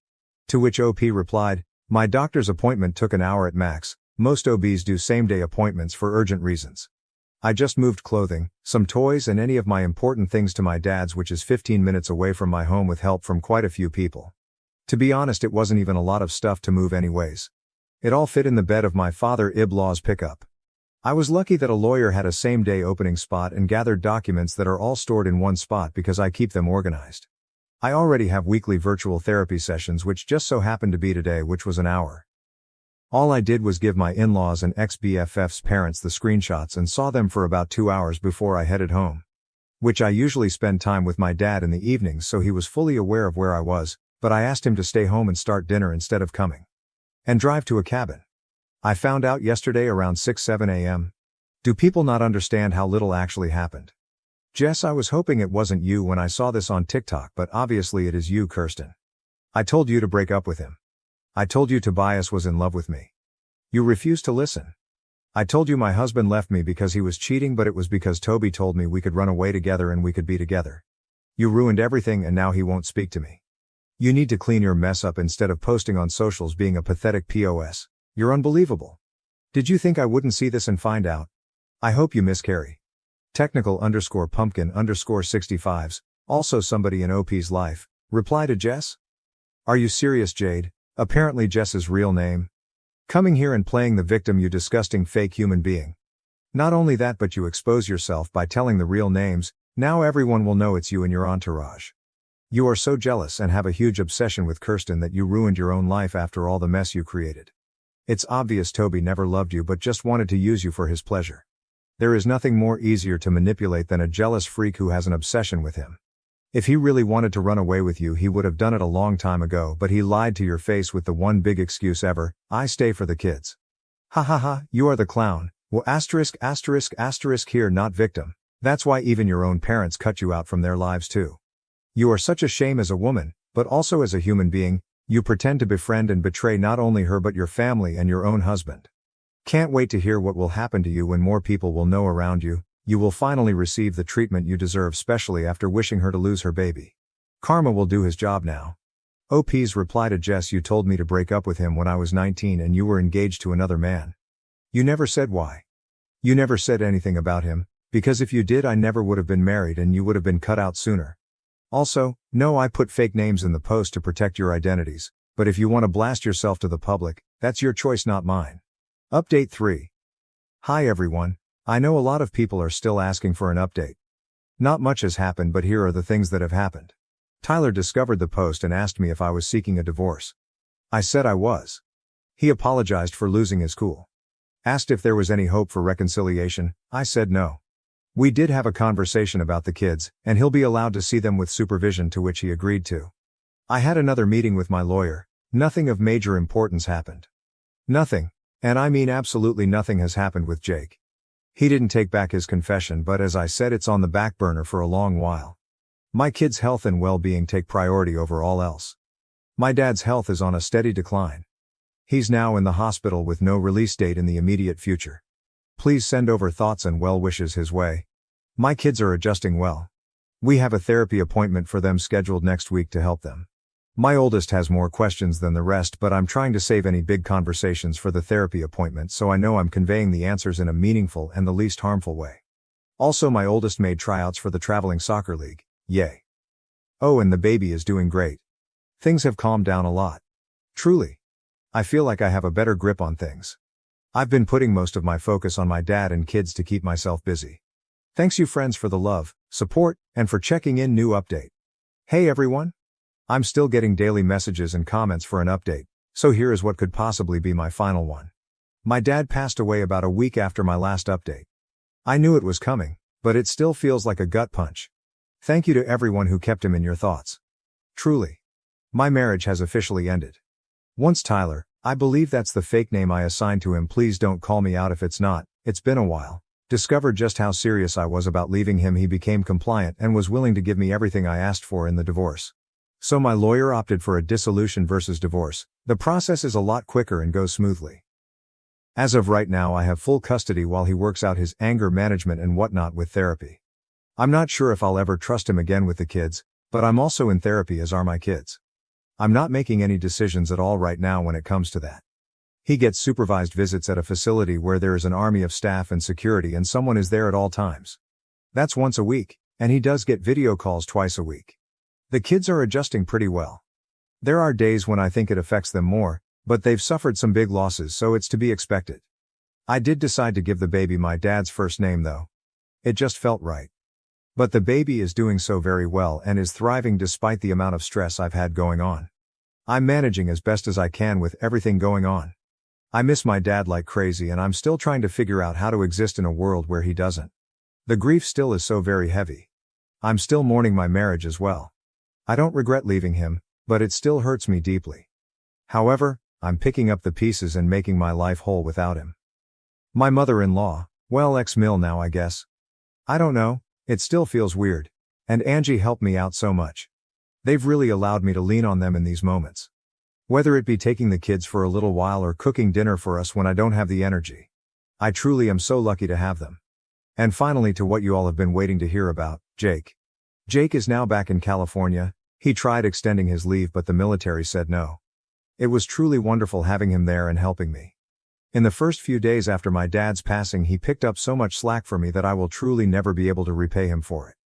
To which OP replied, my doctor's appointment took an hour at max, most OBs do same-day appointments for urgent reasons. I just moved clothing, some toys and any of my important things to my dad's which is 15 minutes away from my home with help from quite a few people. To be honest it wasn't even a lot of stuff to move anyways. It all fit in the bed of my father-in-law's pickup. I was lucky that a lawyer had a same-day opening spot and gathered documents that are all stored in one spot because I keep them organized. I already have weekly virtual therapy sessions which just so happened to be today which was an hour. All I did was give my in-laws and ex-BFF's parents the screenshots and saw them for about 2 hours before I headed home. Which I usually spend time with my dad in the evenings so he was fully aware of where I was, but I asked him to stay home and start dinner instead of coming. And drive to a cabin. I found out yesterday around 6-7 a.m. Do people not understand how little actually happened? Jess, I was hoping it wasn't you when I saw this on TikTok but obviously it is you, Kirsten. I told you to break up with him. I told you Tobias was in love with me. You refused to listen. I told you my husband left me because he was cheating but it was because Toby told me we could run away together and we could be together. You ruined everything and now he won't speak to me. You need to clean your mess up instead of posting on socials being a pathetic POS. You're unbelievable. Did you think I wouldn't see this and find out? I hope you miscarry. Technical_pumpkin_65s, also somebody in OP's life, reply to Jess? Are you serious, Jade? Apparently Jess's real name. Coming here and playing the victim, you disgusting fake human being. Not only that but you expose yourself by telling the real names, now everyone will know it's you and your entourage. You are so jealous and have a huge obsession with Kirsten that you ruined your own life after all the mess you created. It's obvious Toby never loved you but just wanted to use you for his pleasure. There is nothing more easier to manipulate than a jealous freak who has an obsession with him. If he really wanted to run away with you he would have done it a long time ago but he lied to your face with the one big excuse ever, I stay for the kids. Ha ha ha, you are the clown, well **** here not victim, that's why even your own parents cut you out from their lives too. You are such a shame as a woman, but also as a human being, you pretend to befriend and betray not only her but your family and your own husband. Can't wait to hear what will happen to you when more people will know around you. You will finally receive the treatment you deserve, especially after wishing her to lose her baby. Karma will do his job now. OP's reply to Jess: you told me to break up with him when I was 19 and you were engaged to another man. You never said why. You never said anything about him, because if you did I never would have been married and you would have been cut out sooner. Also, no, I put fake names in the post to protect your identities, but if you want to blast yourself to the public, that's your choice, not mine. Update 3. Hi everyone. I know a lot of people are still asking for an update. Not much has happened, but here are the things that have happened. Tyler discovered the post and asked me if I was seeking a divorce. I said I was. He apologized for losing his cool. Asked if there was any hope for reconciliation. I said no. We did have a conversation about the kids, and he'll be allowed to see them with supervision, to which he agreed to. I had another meeting with my lawyer. Nothing of major importance happened. Nothing, and I mean absolutely nothing, has happened with Jake. He didn't take back his confession, but as I said, it's on the back burner for a long while. My kids' health and well-being take priority over all else. My dad's health is on a steady decline. He's now in the hospital with no release date in the immediate future. Please send over thoughts and well wishes his way. My kids are adjusting well. We have a therapy appointment for them scheduled next week to help them. My oldest has more questions than the rest, but I'm trying to save any big conversations for the therapy appointment, so I know I'm conveying the answers in a meaningful and the least harmful way. Also, my oldest made tryouts for the traveling soccer league. Yay. Oh, and the baby is doing great. Things have calmed down a lot. Truly. I feel like I have a better grip on things. I've been putting most of my focus on my dad and kids to keep myself busy. Thanks you friends for the love, support, and for checking in. New update. Hey everyone. I'm still getting daily messages and comments for an update, so here is what could possibly be my final one. My dad passed away about a week after my last update. I knew it was coming, but it still feels like a gut punch. Thank you to everyone who kept him in your thoughts. Truly. My marriage has officially ended. Once Tyler, I believe that's the fake name I assigned to him, please don't call me out if it's not, it's been a while, discovered just how serious I was about leaving him, he became compliant and was willing to give me everything I asked for in the divorce. So my lawyer opted for a dissolution versus divorce. The process is a lot quicker and goes smoothly. As of right now I have full custody while he works out his anger management and whatnot with therapy. I'm not sure if I'll ever trust him again with the kids, but I'm also in therapy, as are my kids. I'm not making any decisions at all right now when it comes to that. He gets supervised visits at a facility where there is an army of staff and security and someone is there at all times. That's once a week, and he does get video calls twice a week. The kids are adjusting pretty well. There are days when I think it affects them more, but they've suffered some big losses, so it's to be expected. I did decide to give the baby my dad's first name though. It just felt right. But the baby is doing so very well and is thriving despite the amount of stress I've had going on. I'm managing as best as I can with everything going on. I miss my dad like crazy and I'm still trying to figure out how to exist in a world where he doesn't. The grief still is so very heavy. I'm still mourning my marriage as well. I don't regret leaving him, but it still hurts me deeply. However, I'm picking up the pieces and making my life whole without him. My mother-in-law, well, ex-mill now I guess. I don't know. It still feels weird. And Angie helped me out so much. They've really allowed me to lean on them in these moments. Whether it be taking the kids for a little while or cooking dinner for us when I don't have the energy. I truly am so lucky to have them. And finally, to what you all have been waiting to hear about, Jake. Jake is now back in California. He tried extending his leave but the military said no. It was truly wonderful having him there and helping me. In the first few days after my dad's passing, he picked up so much slack for me that I will truly never be able to repay him for it.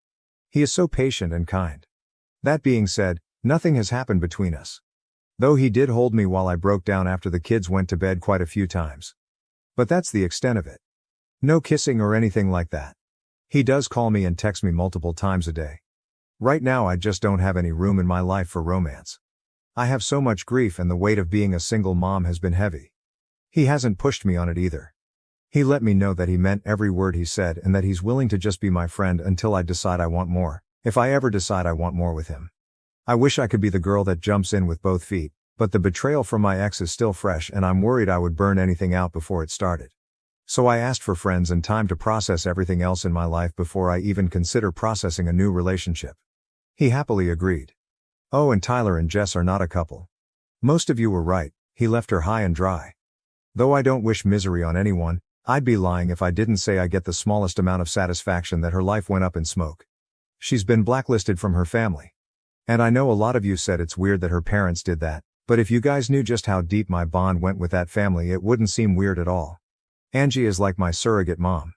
He is so patient and kind. That being said, nothing has happened between us. Though he did hold me while I broke down after the kids went to bed quite a few times. But that's the extent of it. No kissing or anything like that. He does call me and text me multiple times a day. Right now I just don't have any room in my life for romance. I have so much grief and the weight of being a single mom has been heavy. He hasn't pushed me on it either. He let me know that he meant every word he said and that he's willing to just be my friend until I decide I want more, if I ever decide I want more with him. I wish I could be the girl that jumps in with both feet, but the betrayal from my ex is still fresh and I'm worried I would burn anything out before it started. So I asked for friends and time to process everything else in my life before I even consider processing a new relationship. He happily agreed. Oh, and Tyler and Jess are not a couple. Most of you were right, he left her high and dry. Though I don't wish misery on anyone, I'd be lying if I didn't say I get the smallest amount of satisfaction that her life went up in smoke. She's been blacklisted from her family. And I know a lot of you said it's weird that her parents did that, but if you guys knew just how deep my bond went with that family, it wouldn't seem weird at all. Angie is like my surrogate mom.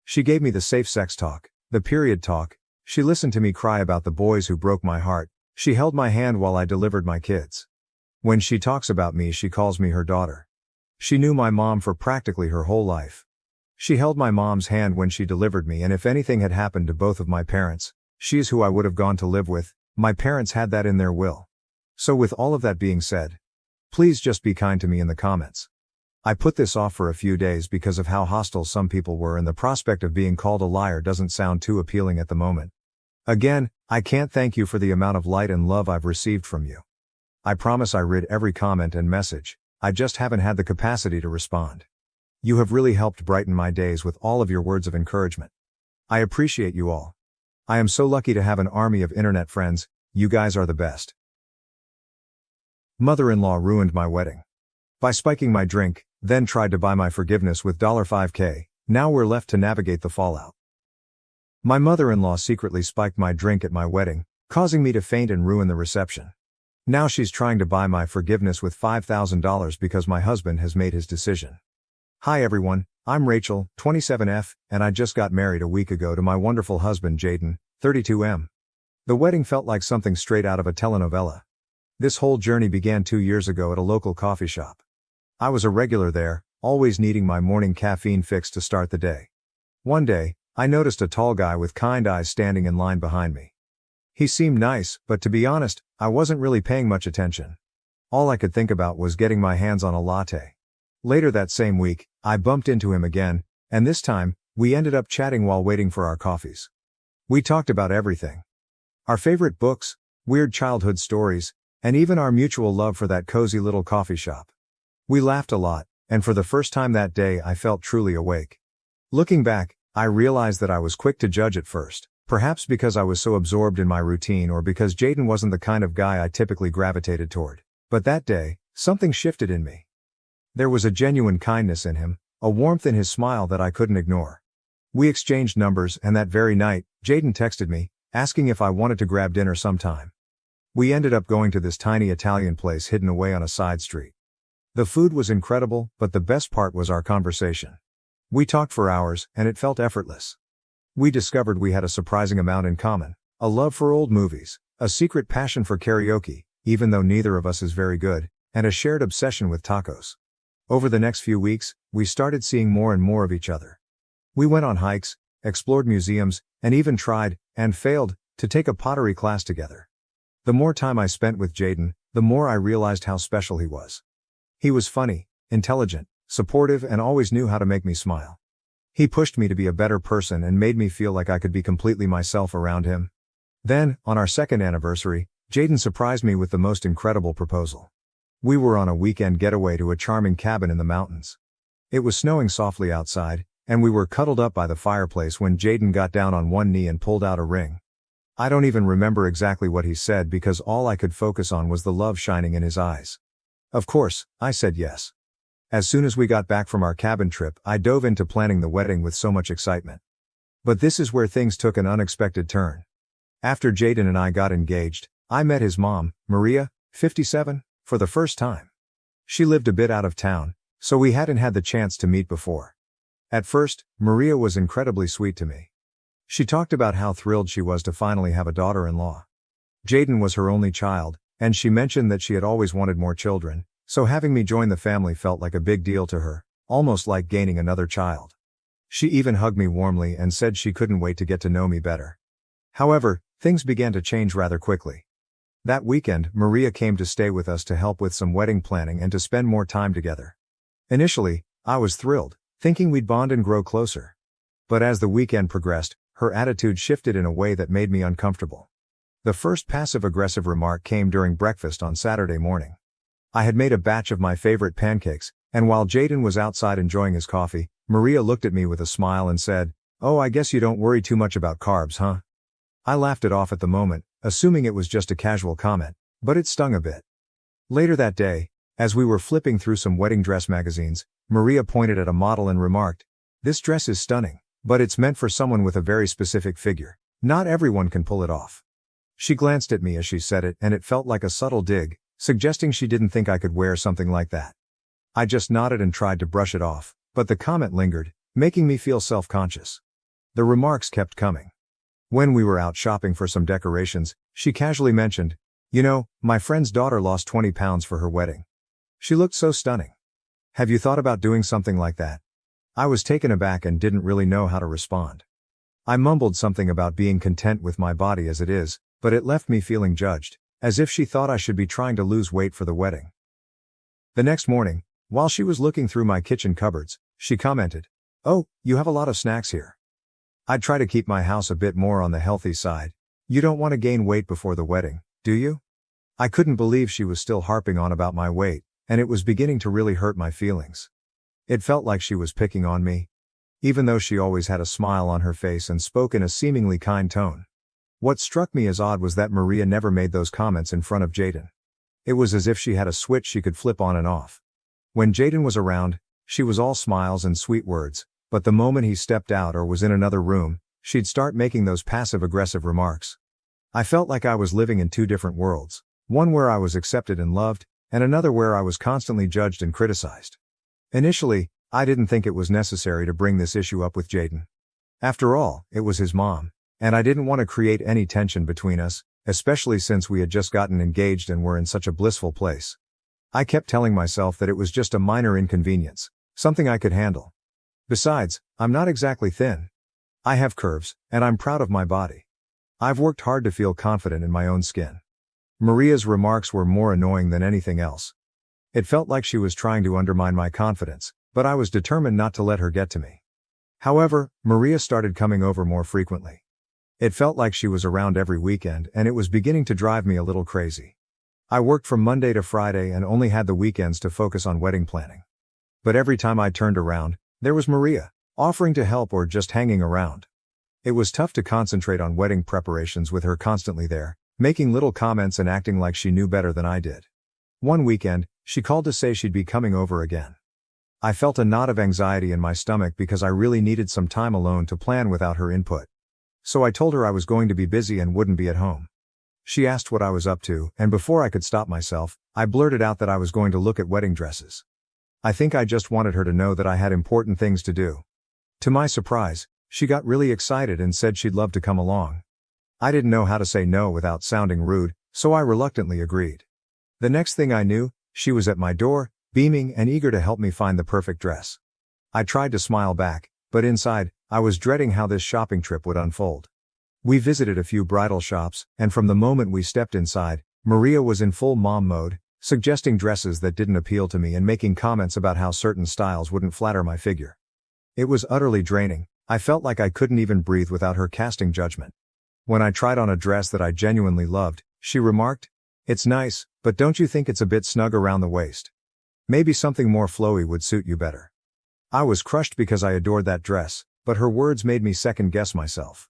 She gave me the safe sex talk, the period talk, she listened to me cry about the boys who broke my heart, she held my hand while I delivered my kids. When she talks about me, she calls me her daughter. She knew my mom for practically her whole life. She held my mom's hand when she delivered me, and if anything had happened to both of my parents, she's who I would have gone to live with. My parents had that in their will. So with all of that being said, please just be kind to me in the comments. I put this off for a few days because of how hostile some people were, and the prospect of being called a liar doesn't sound too appealing at the moment. Again, I can't thank you for the amount of light and love I've received from you. I promise I read every comment and message, I just haven't had the capacity to respond. You have really helped brighten my days with all of your words of encouragement. I appreciate you all. I am so lucky to have an army of internet friends, you guys are the best. Mother-in-law ruined my wedding. By spiking my drink, then tried to buy my forgiveness with $5K, now we're left to navigate the fallout. My mother-in-law secretly spiked my drink at my wedding, causing me to faint and ruin the reception. Now she's trying to buy my forgiveness with $5,000 because my husband has made his decision. Hi everyone, I'm Rachel, 27F, and I just got married a week ago to my wonderful husband Jaden, 32M. The wedding felt like something straight out of a telenovela. This whole journey began 2 years ago at a local coffee shop. I was a regular there, always needing my morning caffeine fix to start the day. One day, I noticed a tall guy with kind eyes standing in line behind me. He seemed nice, but to be honest, I wasn't really paying much attention. All I could think about was getting my hands on a latte. Later that same week, I bumped into him again, and this time, we ended up chatting while waiting for our coffees. We talked about everything. Our favorite books, weird childhood stories, and even our mutual love for that cozy little coffee shop. We laughed a lot, and for the first time that day I felt truly awake. Looking back, I realized that I was quick to judge at first, perhaps because I was so absorbed in my routine or because Jaden wasn't the kind of guy I typically gravitated toward. But that day, something shifted in me. There was a genuine kindness in him, a warmth in his smile that I couldn't ignore. We exchanged numbers, and that very night, Jaden texted me, asking if I wanted to grab dinner sometime. We ended up going to this tiny Italian place hidden away on a side street. The food was incredible, but the best part was our conversation. We talked for hours, and it felt effortless. We discovered we had a surprising amount in common, a love for old movies, a secret passion for karaoke, even though neither of us is very good, and a shared obsession with tacos. Over the next few weeks, we started seeing more and more of each other. We went on hikes, explored museums, and even tried, and failed, to take a pottery class together. The more time I spent with Jaden, the more I realized how special he was. He was funny, intelligent, supportive, and always knew how to make me smile. He pushed me to be a better person and made me feel like I could be completely myself around him. Then, on our second anniversary, Jaden surprised me with the most incredible proposal. We were on a weekend getaway to a charming cabin in the mountains. It was snowing softly outside, and we were cuddled up by the fireplace when Jaden got down on one knee and pulled out a ring. I don't even remember exactly what he said because all I could focus on was the love shining in his eyes. Of course, I said yes. As soon as we got back from our cabin trip, I dove into planning the wedding with so much excitement. But this is where things took an unexpected turn. After Jaden and I got engaged, I met his mom, Maria, 57, for the first time. She lived a bit out of town, so we hadn't had the chance to meet before. At first, Maria was incredibly sweet to me. She talked about how thrilled she was to finally have a daughter-in-law. Jaden was her only child, and she mentioned that she had always wanted more children, so having me join the family felt like a big deal to her, almost like gaining another child. She even hugged me warmly and said she couldn't wait to get to know me better. However, things began to change rather quickly. That weekend, Maria came to stay with us to help with some wedding planning and to spend more time together. Initially, I was thrilled, thinking we'd bond and grow closer. But as the weekend progressed, her attitude shifted in a way that made me uncomfortable. The first passive-aggressive remark came during breakfast on Saturday morning. I had made a batch of my favorite pancakes, and while Jaden was outside enjoying his coffee, Maria looked at me with a smile and said, "Oh, I guess you don't worry too much about carbs, huh?" I laughed it off at the moment, assuming it was just a casual comment, but it stung a bit. Later that day, as we were flipping through some wedding dress magazines, Maria pointed at a model and remarked, "This dress is stunning, but it's meant for someone with a very specific figure. Not everyone can pull it off." She glanced at me as she said it, and it felt like a subtle dig, suggesting she didn't think I could wear something like that. I just nodded and tried to brush it off, but the comment lingered, making me feel self-conscious. The remarks kept coming. When we were out shopping for some decorations, she casually mentioned, "You know, my friend's daughter lost 20 pounds for her wedding. She looked so stunning. Have you thought about doing something like that?" I was taken aback and didn't really know how to respond. I mumbled something about being content with my body as it is, but it left me feeling judged, as if she thought I should be trying to lose weight for the wedding. The next morning, while she was looking through my kitchen cupboards, she commented, "Oh, you have a lot of snacks here. I'd try to keep my house a bit more on the healthy side. You don't want to gain weight before the wedding, do you?" I couldn't believe she was still harping on about my weight, and it was beginning to really hurt my feelings. It felt like she was picking on me, even though she always had a smile on her face and spoke in a seemingly kind tone. What struck me as odd was that Maria never made those comments in front of Jaden. It was as if she had a switch she could flip on and off. When Jaden was around, she was all smiles and sweet words, but the moment he stepped out or was in another room, she'd start making those passive-aggressive remarks. I felt like I was living in two different worlds, one where I was accepted and loved, and another where I was constantly judged and criticized. Initially, I didn't think it was necessary to bring this issue up with Jaden. After all, it was his mom, and I didn't want to create any tension between us, especially since we had just gotten engaged and were in such a blissful place. I kept telling myself that it was just a minor inconvenience, something I could handle. Besides, I'm not exactly thin. I have curves, and I'm proud of my body. I've worked hard to feel confident in my own skin. Maria's remarks were more annoying than anything else. It felt like she was trying to undermine my confidence, but I was determined not to let her get to me. However, Maria started coming over more frequently. It felt like she was around every weekend, and it was beginning to drive me a little crazy. I worked from Monday to Friday and only had the weekends to focus on wedding planning. But every time I turned around, there was Maria, offering to help or just hanging around. It was tough to concentrate on wedding preparations with her constantly there, making little comments and acting like she knew better than I did. One weekend, she called to say she'd be coming over again. I felt a knot of anxiety in my stomach because I really needed some time alone to plan without her input. So I told her I was going to be busy and wouldn't be at home. She asked what I was up to, and before I could stop myself, I blurted out that I was going to look at wedding dresses. I think I just wanted her to know that I had important things to do. To my surprise, she got really excited and said she'd love to come along. I didn't know how to say no without sounding rude, so I reluctantly agreed. The next thing I knew, she was at my door, beaming and eager to help me find the perfect dress. I tried to smile back, but inside, I was dreading how this shopping trip would unfold. We visited a few bridal shops, and from the moment we stepped inside, Maria was in full mom mode, suggesting dresses that didn't appeal to me and making comments about how certain styles wouldn't flatter my figure. It was utterly draining. I felt like I couldn't even breathe without her casting judgment. When I tried on a dress that I genuinely loved, she remarked, "It's nice, but don't you think it's a bit snug around the waist? Maybe something more flowy would suit you better." I was crushed because I adored that dress, but her words made me second-guess myself.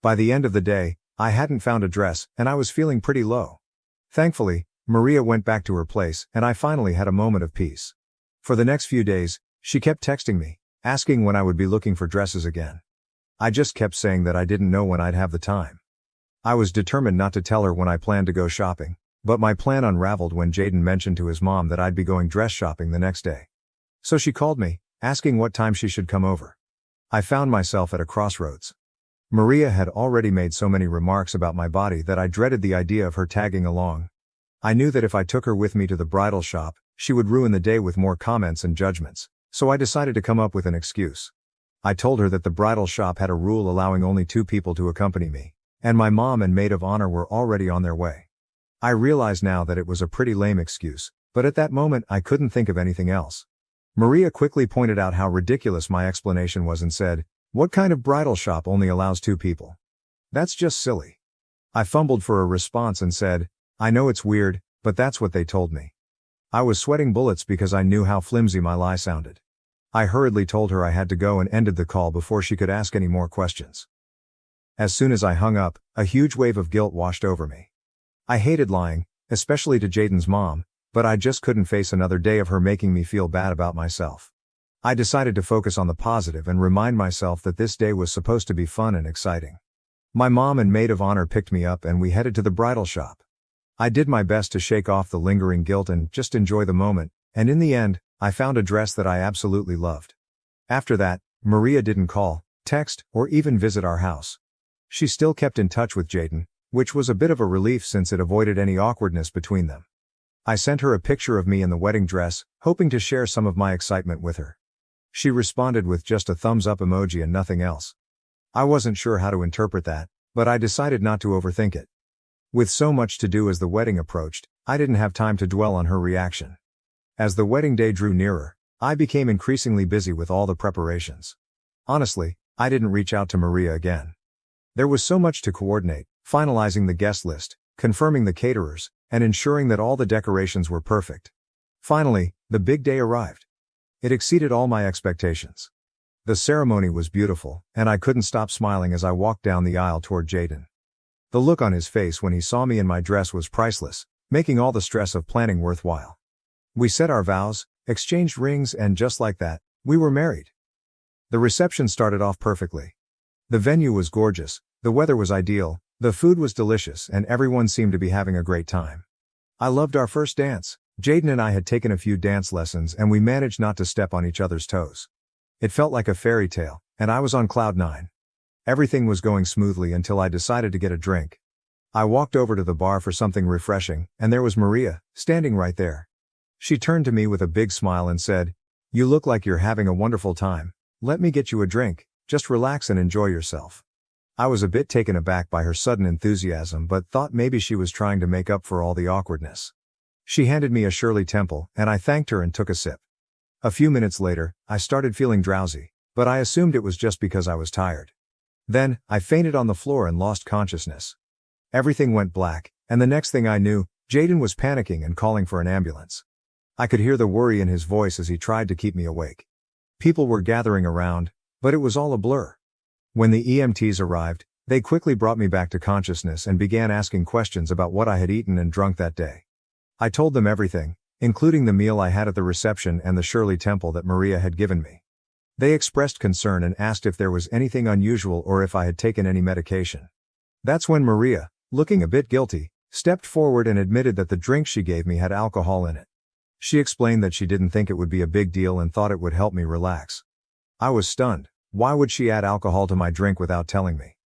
By the end of the day, I hadn't found a dress, and I was feeling pretty low. Thankfully, Maria went back to her place, and I finally had a moment of peace. For the next few days, she kept texting me, asking when I would be looking for dresses again. I just kept saying that I didn't know when I'd have the time. I was determined not to tell her when I planned to go shopping, but my plan unraveled when Jaden mentioned to his mom that I'd be going dress shopping the next day. So she called me, asking what time she should come over. I found myself at a crossroads. Maria had already made so many remarks about my body that I dreaded the idea of her tagging along. I knew that if I took her with me to the bridal shop, she would ruin the day with more comments and judgments, so I decided to come up with an excuse. I told her that the bridal shop had a rule allowing only 2 people to accompany me, and my mom and maid of honor were already on their way. I realize now that it was a pretty lame excuse, but at that moment I couldn't think of anything else. Maria quickly pointed out how ridiculous my explanation was and said, "What kind of bridal shop only allows 2 people? That's just silly." I fumbled for a response and said, "I know it's weird, but that's what they told me." I was sweating bullets because I knew how flimsy my lie sounded. I hurriedly told her I had to go and ended the call before she could ask any more questions. As soon as I hung up, a huge wave of guilt washed over me. I hated lying, especially to Jaden's mom, but I just couldn't face another day of her making me feel bad about myself. I decided to focus on the positive and remind myself that this day was supposed to be fun and exciting. My mom and maid of honor picked me up and we headed to the bridal shop. I did my best to shake off the lingering guilt and just enjoy the moment, and in the end, I found a dress that I absolutely loved. After that, Maria didn't call, text, or even visit our house. She still kept in touch with Jaden, which was a bit of a relief since it avoided any awkwardness between them. I sent her a picture of me in the wedding dress, hoping to share some of my excitement with her. She responded with just a thumbs up emoji and nothing else. I wasn't sure how to interpret that, but I decided not to overthink it. With so much to do as the wedding approached, I didn't have time to dwell on her reaction. As the wedding day drew nearer, I became increasingly busy with all the preparations. Honestly, I didn't reach out to Maria again. There was so much to coordinate, finalizing the guest list, confirming the caterers, and ensuring that all the decorations were perfect. Finally, the big day arrived. It exceeded all my expectations. The ceremony was beautiful, and I couldn't stop smiling as I walked down the aisle toward Jaden. The look on his face when he saw me in my dress was priceless, making all the stress of planning worthwhile. We said our vows, exchanged rings, and just like that, we were married. The reception started off perfectly. The venue was gorgeous, the weather was ideal, the food was delicious, and everyone seemed to be having a great time. I loved our first dance. Jaden and I had taken a few dance lessons and we managed not to step on each other's toes. It felt like a fairy tale, and I was on cloud 9. Everything was going smoothly until I decided to get a drink. I walked over to the bar for something refreshing, and there was Maria, standing right there. She turned to me with a big smile and said, "You look like you're having a wonderful time. Let me get you a drink, just relax and enjoy yourself." I was a bit taken aback by her sudden enthusiasm but thought maybe she was trying to make up for all the awkwardness. She handed me a Shirley Temple, and I thanked her and took a sip. A few minutes later, I started feeling drowsy, but I assumed it was just because I was tired. Then, I fainted on the floor and lost consciousness. Everything went black, and the next thing I knew, Jaden was panicking and calling for an ambulance. I could hear the worry in his voice as he tried to keep me awake. People were gathering around, but it was all a blur. When the EMTs arrived, they quickly brought me back to consciousness and began asking questions about what I had eaten and drunk that day. I told them everything, including the meal I had at the reception and the Shirley Temple that Maria had given me. They expressed concern and asked if there was anything unusual or if I had taken any medication. That's when Maria, looking a bit guilty, stepped forward and admitted that the drink she gave me had alcohol in it. She explained that she didn't think it would be a big deal and thought it would help me relax. I was stunned. Why would she add alcohol to my drink without telling me?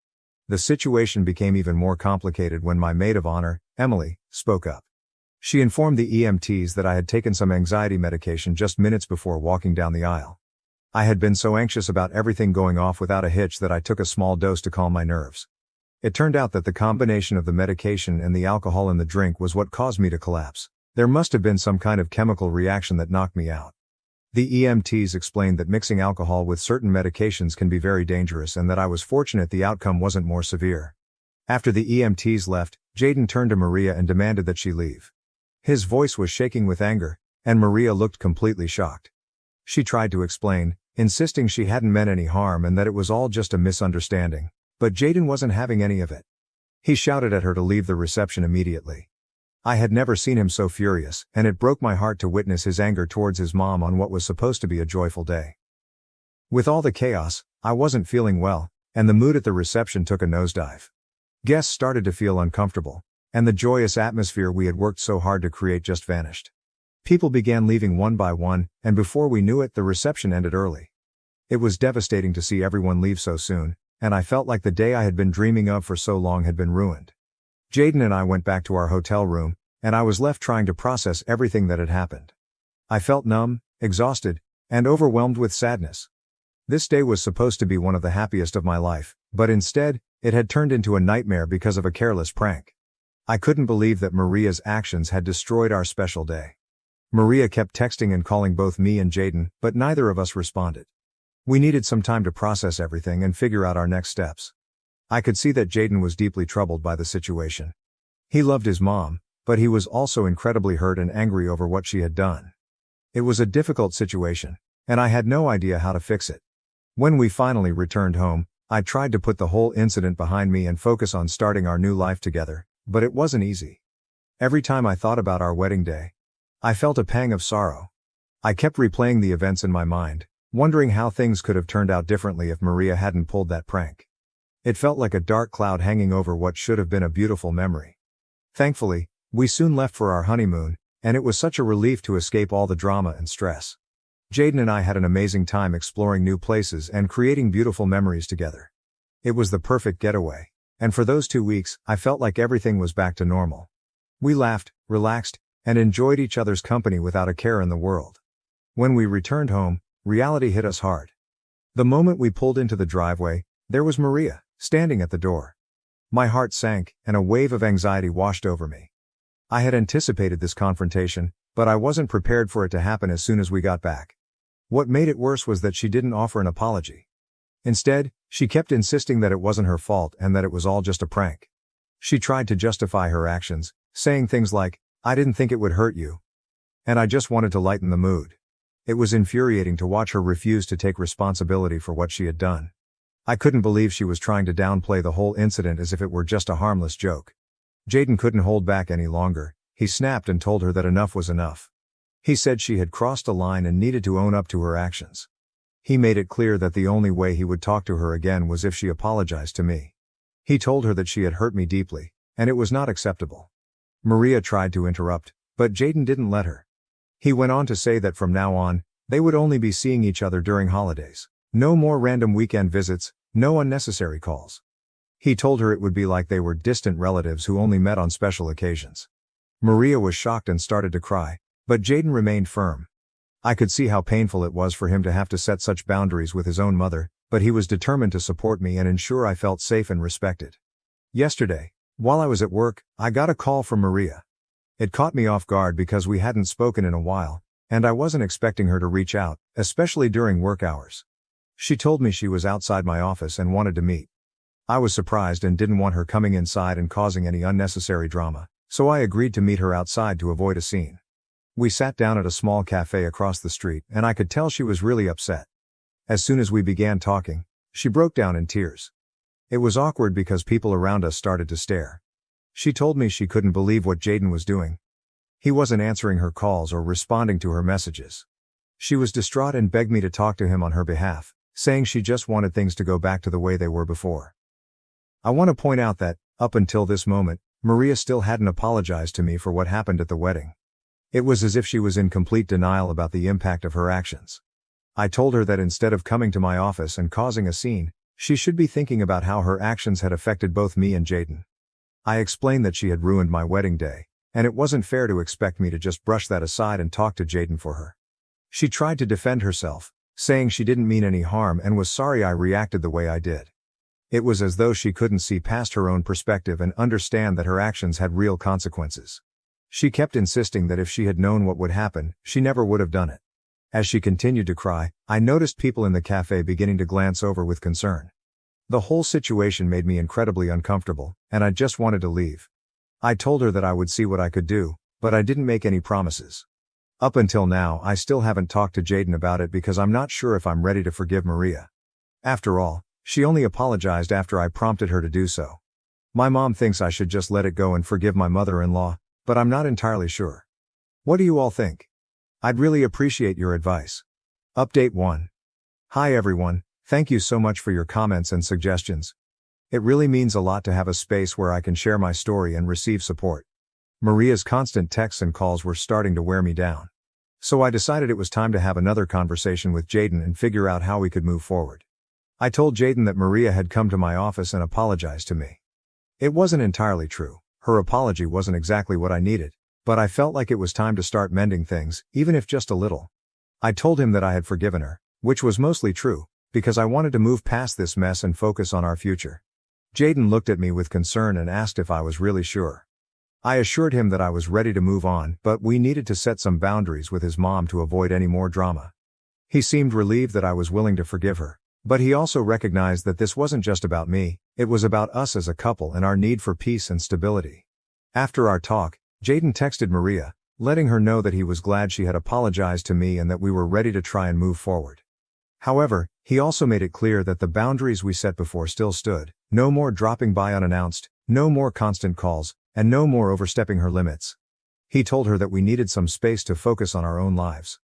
The situation became even more complicated when my maid of honor, Emily, spoke up. She informed the EMTs that I had taken some anxiety medication just minutes before walking down the aisle. I had been so anxious about everything going off without a hitch that I took a small dose to calm my nerves. It turned out that the combination of the medication and the alcohol in the drink was what caused me to collapse. There must have been some kind of chemical reaction that knocked me out. The EMTs explained that mixing alcohol with certain medications can be very dangerous and that I was fortunate the outcome wasn't more severe. After the EMTs left, Jaden turned to Maria and demanded that she leave. His voice was shaking with anger, and Maria looked completely shocked. She tried to explain, insisting she hadn't meant any harm and that it was all just a misunderstanding, but Jaden wasn't having any of it. He shouted at her to leave the reception immediately. I had never seen him so furious, and it broke my heart to witness his anger towards his mom on what was supposed to be a joyful day. With all the chaos, I wasn't feeling well, and the mood at the reception took a nosedive. Guests started to feel uncomfortable, and the joyous atmosphere we had worked so hard to create just vanished. People began leaving one by one, and before we knew it, the reception ended early. It was devastating to see everyone leave so soon, and I felt like the day I had been dreaming of for so long had been ruined. Jaden and I went back to our hotel room, and I was left trying to process everything that had happened. I felt numb, exhausted, and overwhelmed with sadness. This day was supposed to be one of the happiest of my life, but instead, it had turned into a nightmare because of a careless prank. I couldn't believe that Maria's actions had destroyed our special day. Maria kept texting and calling both me and Jaden, but neither of us responded. We needed some time to process everything and figure out our next steps. I could see that Jaden was deeply troubled by the situation. He loved his mom, but he was also incredibly hurt and angry over what she had done. It was a difficult situation, and I had no idea how to fix it. When we finally returned home, I tried to put the whole incident behind me and focus on starting our new life together, but it wasn't easy. Every time I thought about our wedding day, I felt a pang of sorrow. I kept replaying the events in my mind, wondering how things could have turned out differently if Maria hadn't pulled that prank. It felt like a dark cloud hanging over what should have been a beautiful memory. Thankfully, we soon left for our honeymoon, and it was such a relief to escape all the drama and stress. Jaden and I had an amazing time exploring new places and creating beautiful memories together. It was the perfect getaway, and for those 2 weeks, I felt like everything was back to normal. We laughed, relaxed, and enjoyed each other's company without a care in the world. When we returned home, reality hit us hard. The moment we pulled into the driveway, there was Maria, standing at the door. My heart sank, and a wave of anxiety washed over me. I had anticipated this confrontation, but I wasn't prepared for it to happen as soon as we got back. What made it worse was that she didn't offer an apology. Instead, she kept insisting that it wasn't her fault and that it was all just a prank. She tried to justify her actions, saying things like, "I didn't think it would hurt you. And I just wanted to lighten the mood." It was infuriating to watch her refuse to take responsibility for what she had done. I couldn't believe she was trying to downplay the whole incident as if it were just a harmless joke. Jaden couldn't hold back any longer. He snapped and told her that enough was enough. He said she had crossed a line and needed to own up to her actions. He made it clear that the only way he would talk to her again was if she apologized to me. He told her that she had hurt me deeply, and it was not acceptable. Maria tried to interrupt, but Jaden didn't let her. He went on to say that from now on, they would only be seeing each other during holidays. No more random weekend visits, no unnecessary calls. He told her it would be like they were distant relatives who only met on special occasions. Maria was shocked and started to cry, but Jaden remained firm. I could see how painful it was for him to have to set such boundaries with his own mother, but he was determined to support me and ensure I felt safe and respected. Yesterday, while I was at work, I got a call from Maria. It caught me off guard because we hadn't spoken in a while, and I wasn't expecting her to reach out, especially during work hours. She told me she was outside my office and wanted to meet. I was surprised and didn't want her coming inside and causing any unnecessary drama, so I agreed to meet her outside to avoid a scene. We sat down at a small cafe across the street, and I could tell she was really upset. As soon as we began talking, she broke down in tears. It was awkward because people around us started to stare. She told me she couldn't believe what Jaden was doing. He wasn't answering her calls or responding to her messages. She was distraught and begged me to talk to him on her behalf, saying she just wanted things to go back to the way they were before. I want to point out that, up until this moment, Maria still hadn't apologized to me for what happened at the wedding. It was as if she was in complete denial about the impact of her actions. I told her that instead of coming to my office and causing a scene, she should be thinking about how her actions had affected both me and Jaden. I explained that she had ruined my wedding day, and it wasn't fair to expect me to just brush that aside and talk to Jaden for her. She tried to defend herself, saying she didn't mean any harm and was sorry I reacted the way I did. It was as though she couldn't see past her own perspective and understand that her actions had real consequences. She kept insisting that if she had known what would happen, she never would have done it. As she continued to cry, I noticed people in the cafe beginning to glance over with concern. The whole situation made me incredibly uncomfortable, and I just wanted to leave. I told her that I would see what I could do, but I didn't make any promises. Up until now, I still haven't talked to Jaden about it because I'm not sure if I'm ready to forgive Maria. After all, she only apologized after I prompted her to do so. My mom thinks I should just let it go and forgive my mother-in-law, but I'm not entirely sure. What do you all think? I'd really appreciate your advice. Update 1. Hi everyone, thank you so much for your comments and suggestions. It really means a lot to have a space where I can share my story and receive support. Maria's constant texts and calls were starting to wear me down. So I decided it was time to have another conversation with Jaden and figure out how we could move forward. I told Jaden that Maria had come to my office and apologized to me. It wasn't entirely true. Her apology wasn't exactly what I needed, but I felt like it was time to start mending things, even if just a little. I told him that I had forgiven her, which was mostly true, because I wanted to move past this mess and focus on our future. Jaden looked at me with concern and asked if I was really sure. I assured him that I was ready to move on, but we needed to set some boundaries with his mom to avoid any more drama. He seemed relieved that I was willing to forgive her, but he also recognized that this wasn't just about me, it was about us as a couple and our need for peace and stability. After our talk, Jaden texted Maria, letting her know that he was glad she had apologized to me and that we were ready to try and move forward. However, he also made it clear that the boundaries we set before still stood: no more dropping by unannounced, no more constant calls, and no more overstepping her limits. He told her that we needed some space to focus on our own lives.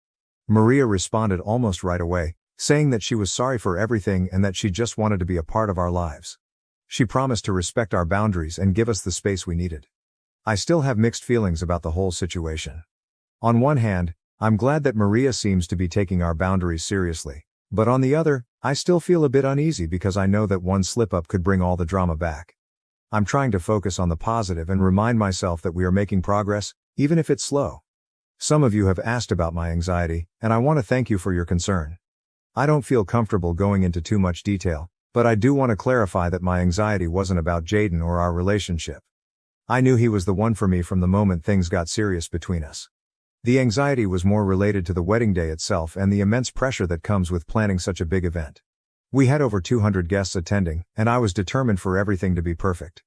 Maria responded almost right away, saying that she was sorry for everything and that she just wanted to be a part of our lives. She promised to respect our boundaries and give us the space we needed. I still have mixed feelings about the whole situation. On one hand, I'm glad that Maria seems to be taking our boundaries seriously, but on the other, I still feel a bit uneasy because I know that one slip-up could bring all the drama back. I'm trying to focus on the positive and remind myself that we are making progress, even if it's slow. Some of you have asked about my anxiety, and I want to thank you for your concern. I don't feel comfortable going into too much detail, but I do want to clarify that my anxiety wasn't about Jaden or our relationship. I knew he was the one for me from the moment things got serious between us. The anxiety was more related to the wedding day itself and the immense pressure that comes with planning such a big event. We had over 200 guests attending, and I was determined for everything to be perfect.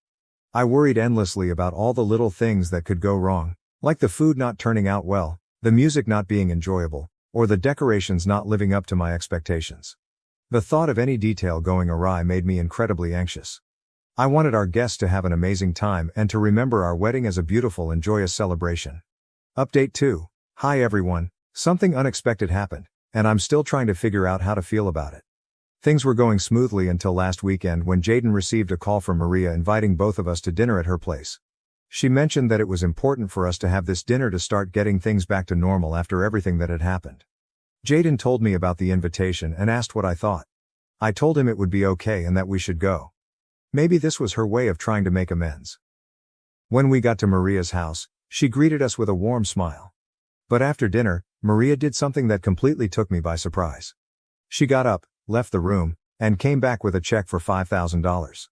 I worried endlessly about all the little things that could go wrong, like the food not turning out well, the music not being enjoyable, or the decorations not living up to my expectations. The thought of any detail going awry made me incredibly anxious. I wanted our guests to have an amazing time and to remember our wedding as a beautiful and joyous celebration. Update 2. Hi everyone, something unexpected happened, and I'm still trying to figure out how to feel about it. Things were going smoothly until last weekend when Jaden received a call from Maria inviting both of us to dinner at her place. She mentioned that it was important for us to have this dinner to start getting things back to normal after everything that had happened. Jaden told me about the invitation and asked what I thought. I told him it would be okay and that we should go. Maybe this was her way of trying to make amends. When we got to Maria's house, she greeted us with a warm smile. But after dinner, Maria did something that completely took me by surprise. She got up, left the room, and came back with a check for $5,000.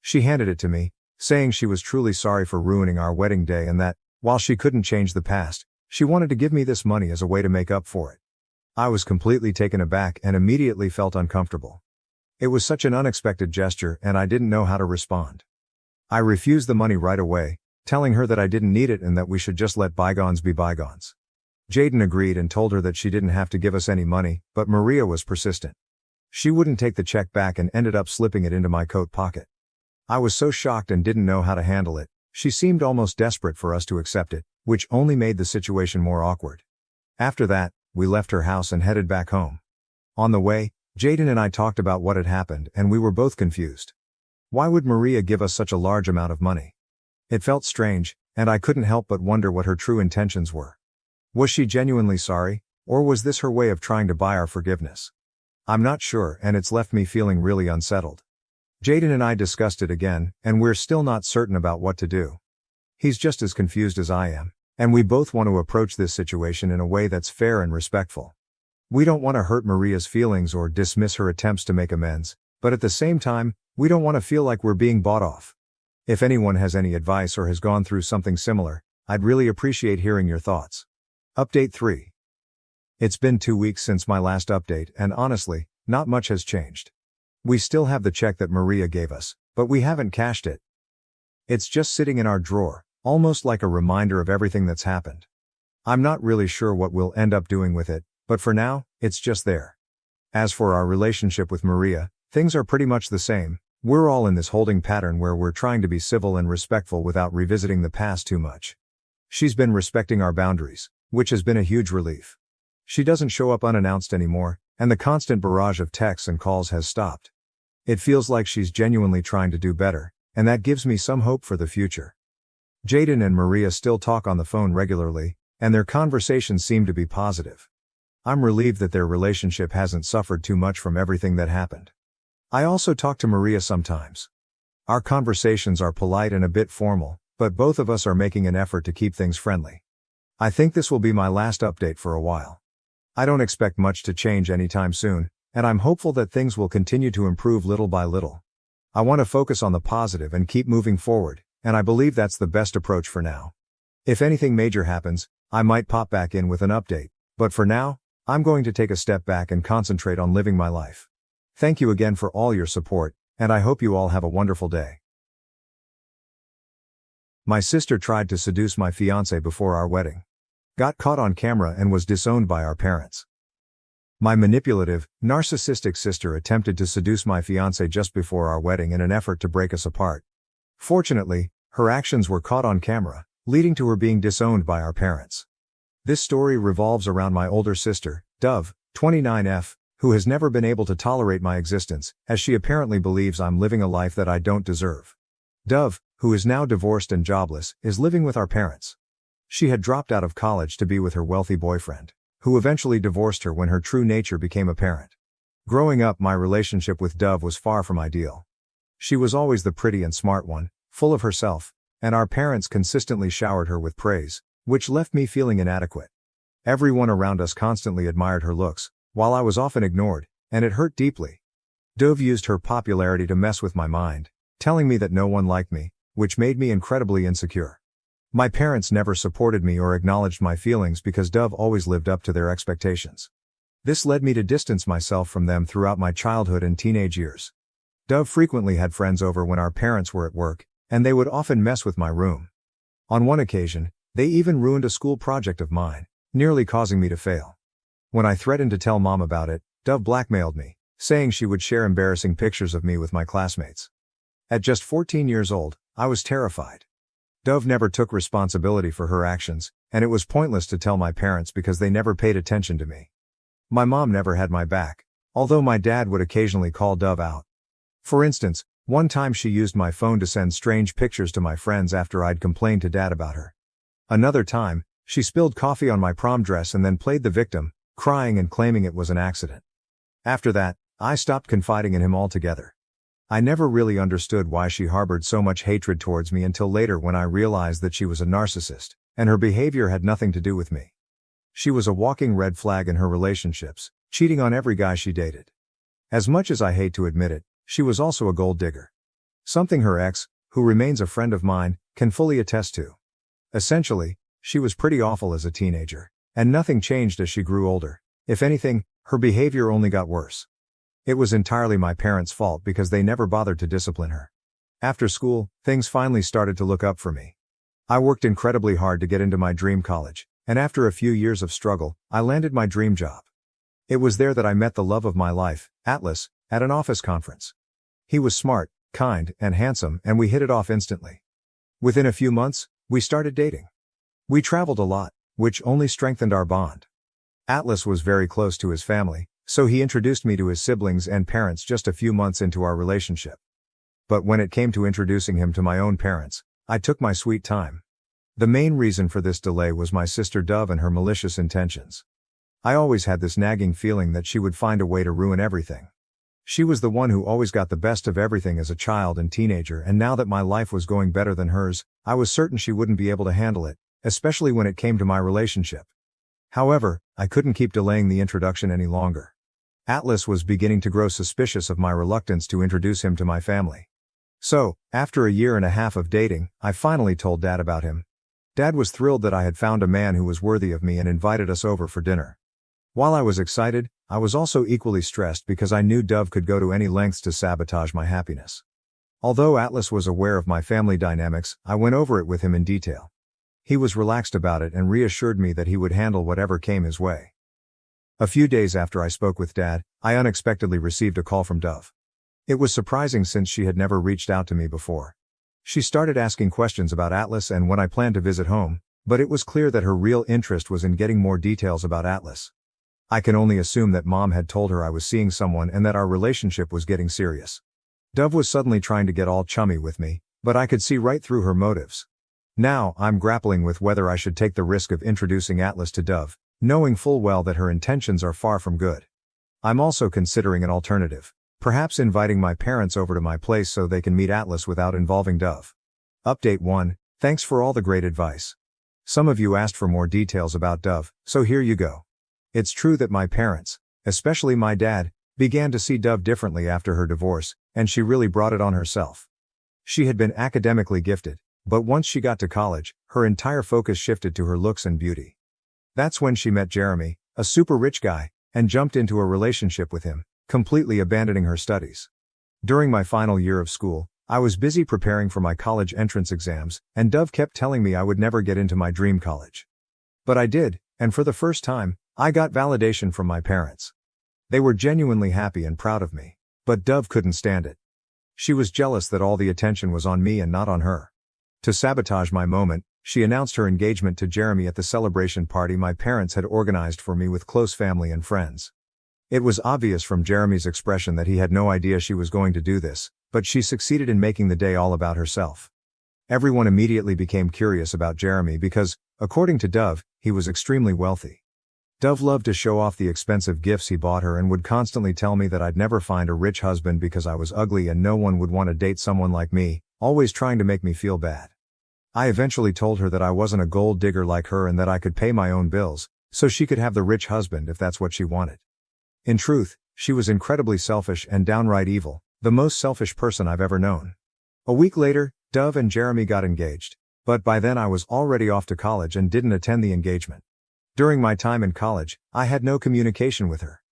She handed it to me, saying she was truly sorry for ruining our wedding day and that, while she couldn't change the past, she wanted to give me this money as a way to make up for it. I was completely taken aback and immediately felt uncomfortable. It was such an unexpected gesture and I didn't know how to respond. I refused the money right away, telling her that I didn't need it and that we should just let bygones be bygones. Jaden agreed and told her that she didn't have to give us any money, but Maria was persistent. She wouldn't take the check back and ended up slipping it into my coat pocket. I was so shocked and didn't know how to handle it. She seemed almost desperate for us to accept it, which only made the situation more awkward. After that, we left her house and headed back home. On the way, Jaden and I talked about what had happened and we were both confused. Why would Maria give us such a large amount of money? It felt strange, and I couldn't help but wonder what her true intentions were. Was she genuinely sorry, or was this her way of trying to buy our forgiveness? I'm not sure and it's left me feeling really unsettled. Jaden and I discussed it again, and we're still not certain about what to do. He's just as confused as I am, and we both want to approach this situation in a way that's fair and respectful. We don't want to hurt Maria's feelings or dismiss her attempts to make amends, but at the same time, we don't want to feel like we're being bought off. If anyone has any advice or has gone through something similar, I'd really appreciate hearing your thoughts. Update 3. It's been 2 weeks since my last update and honestly, not much has changed. We still have the check that Maria gave us, but we haven't cashed it. It's just sitting in our drawer, almost like a reminder of everything that's happened. I'm not really sure what we'll end up doing with it, but for now, it's just there. As for our relationship with Maria, things are pretty much the same. We're all in this holding pattern where we're trying to be civil and respectful without revisiting the past too much. She's been respecting our boundaries, which has been a huge relief. She doesn't show up unannounced anymore, and the constant barrage of texts and calls has stopped. It feels like she's genuinely trying to do better, and that gives me some hope for the future. Jaden and Maria still talk on the phone regularly, and their conversations seem to be positive. I'm relieved that their relationship hasn't suffered too much from everything that happened. I also talk to Maria sometimes. Our conversations are polite and a bit formal, but both of us are making an effort to keep things friendly. I think this will be my last update for a while. I don't expect much to change anytime soon, and I'm hopeful that things will continue to improve little by little. I want to focus on the positive and keep moving forward, and I believe that's the best approach for now. If anything major happens, I might pop back in with an update, but for now, I'm going to take a step back and concentrate on living my life. Thank you again for all your support, and I hope you all have a wonderful day. My sister tried to seduce my fiancé before our wedding. Got caught on camera and was disowned by our parents. My manipulative, narcissistic sister attempted to seduce my fiancé just before our wedding in an effort to break us apart. Fortunately, her actions were caught on camera, leading to her being disowned by our parents. This story revolves around my older sister, Dove, 29F, who has never been able to tolerate my existence, as she apparently believes I'm living a life that I don't deserve. Dove, who is now divorced and jobless, is living with our parents. She had dropped out of college to be with her wealthy boyfriend, who eventually divorced her when her true nature became apparent. Growing up, my relationship with Dove was far from ideal. She was always the pretty and smart one, full of herself, and our parents consistently showered her with praise, which left me feeling inadequate. Everyone around us constantly admired her looks, while I was often ignored, and it hurt deeply. Dove used her popularity to mess with my mind, telling me that no one liked me, which made me incredibly insecure. My parents never supported me or acknowledged my feelings because Dove always lived up to their expectations. This led me to distance myself from them throughout my childhood and teenage years. Dove frequently had friends over when our parents were at work, and they would often mess with my room. On one occasion, they even ruined a school project of mine, nearly causing me to fail. When I threatened to tell Mom about it, Dove blackmailed me, saying she would share embarrassing pictures of me with my classmates. At just 14 years old, I was terrified. Dove never took responsibility for her actions, and it was pointless to tell my parents because they never paid attention to me. My mom never had my back, although my dad would occasionally call Dove out. For instance, one time she used my phone to send strange pictures to my friends after I'd complained to Dad about her. Another time, she spilled coffee on my prom dress and then played the victim, crying and claiming it was an accident. After that, I stopped confiding in him altogether. I never really understood why she harbored so much hatred towards me until later, when I realized that she was a narcissist, and her behavior had nothing to do with me. She was a walking red flag in her relationships, cheating on every guy she dated. As much as I hate to admit it, she was also a gold digger. Something her ex, who remains a friend of mine, can fully attest to. Essentially, she was pretty awful as a teenager, and nothing changed as she grew older. If anything, her behavior only got worse. It was entirely my parents' fault because they never bothered to discipline her. After school, things finally started to look up for me. I worked incredibly hard to get into my dream college, and after a few years of struggle, I landed my dream job. It was there that I met the love of my life, Atlas, at an office conference. He was smart, kind, and handsome, and we hit it off instantly. Within a few months, we started dating. We traveled a lot, which only strengthened our bond. Atlas was very close to his family, so he introduced me to his siblings and parents just a few months into our relationship. But when it came to introducing him to my own parents, I took my sweet time. The main reason for this delay was my sister Dove and her malicious intentions. I always had this nagging feeling that she would find a way to ruin everything. She was the one who always got the best of everything as a child and teenager, and now that my life was going better than hers, I was certain she wouldn't be able to handle it, especially when it came to my relationship. However, I couldn't keep delaying the introduction any longer. Atlas was beginning to grow suspicious of my reluctance to introduce him to my family. So, after a year and a half of dating, I finally told Dad about him. Dad was thrilled that I had found a man who was worthy of me and invited us over for dinner. While I was excited, I was also equally stressed because I knew Dove could go to any lengths to sabotage my happiness. Although Atlas was aware of my family dynamics, I went over it with him in detail. He was relaxed about it and reassured me that he would handle whatever came his way. A few days after I spoke with Dad, I unexpectedly received a call from Dove. It was surprising since she had never reached out to me before. She started asking questions about Atlas and when I planned to visit home, but it was clear that her real interest was in getting more details about Atlas. I can only assume that Mom had told her I was seeing someone and that our relationship was getting serious. Dove was suddenly trying to get all chummy with me, but I could see right through her motives. Now, I'm grappling with whether I should take the risk of introducing Atlas to Dove, knowing full well that her intentions are far from good. I'm also considering an alternative, perhaps inviting my parents over to my place so they can meet Atlas without involving Dove. Update 1, thanks for all the great advice. Some of you asked for more details about Dove, so here you go. It's true that my parents, especially my dad, began to see Dove differently after her divorce, and she really brought it on herself. She had been academically gifted, but once she got to college, her entire focus shifted to her looks and beauty. That's when she met Jeremy, a super rich guy, and jumped into a relationship with him, completely abandoning her studies. During my final year of school, I was busy preparing for my college entrance exams, and Dove kept telling me I would never get into my dream college. But I did, and for the first time, I got validation from my parents. They were genuinely happy and proud of me, but Dove couldn't stand it. She was jealous that all the attention was on me and not on her. To sabotage my moment, she announced her engagement to Jeremy at the celebration party my parents had organized for me with close family and friends. It was obvious from Jeremy's expression that he had no idea she was going to do this, but she succeeded in making the day all about herself. Everyone immediately became curious about Jeremy because, according to Dove, he was extremely wealthy. Dove loved to show off the expensive gifts he bought her and would constantly tell me that I'd never find a rich husband because I was ugly and no one would want to date someone like me, always trying to make me feel bad. I eventually told her that I wasn't a gold digger like her and that I could pay my own bills, so she could have the rich husband if that's what she wanted. In truth, she was incredibly selfish and downright evil, the most selfish person I've ever known. A week later, Dove and Jeremy got engaged, but by then I was already off to college and didn't attend the engagement. During my time in college, I had no communication with her.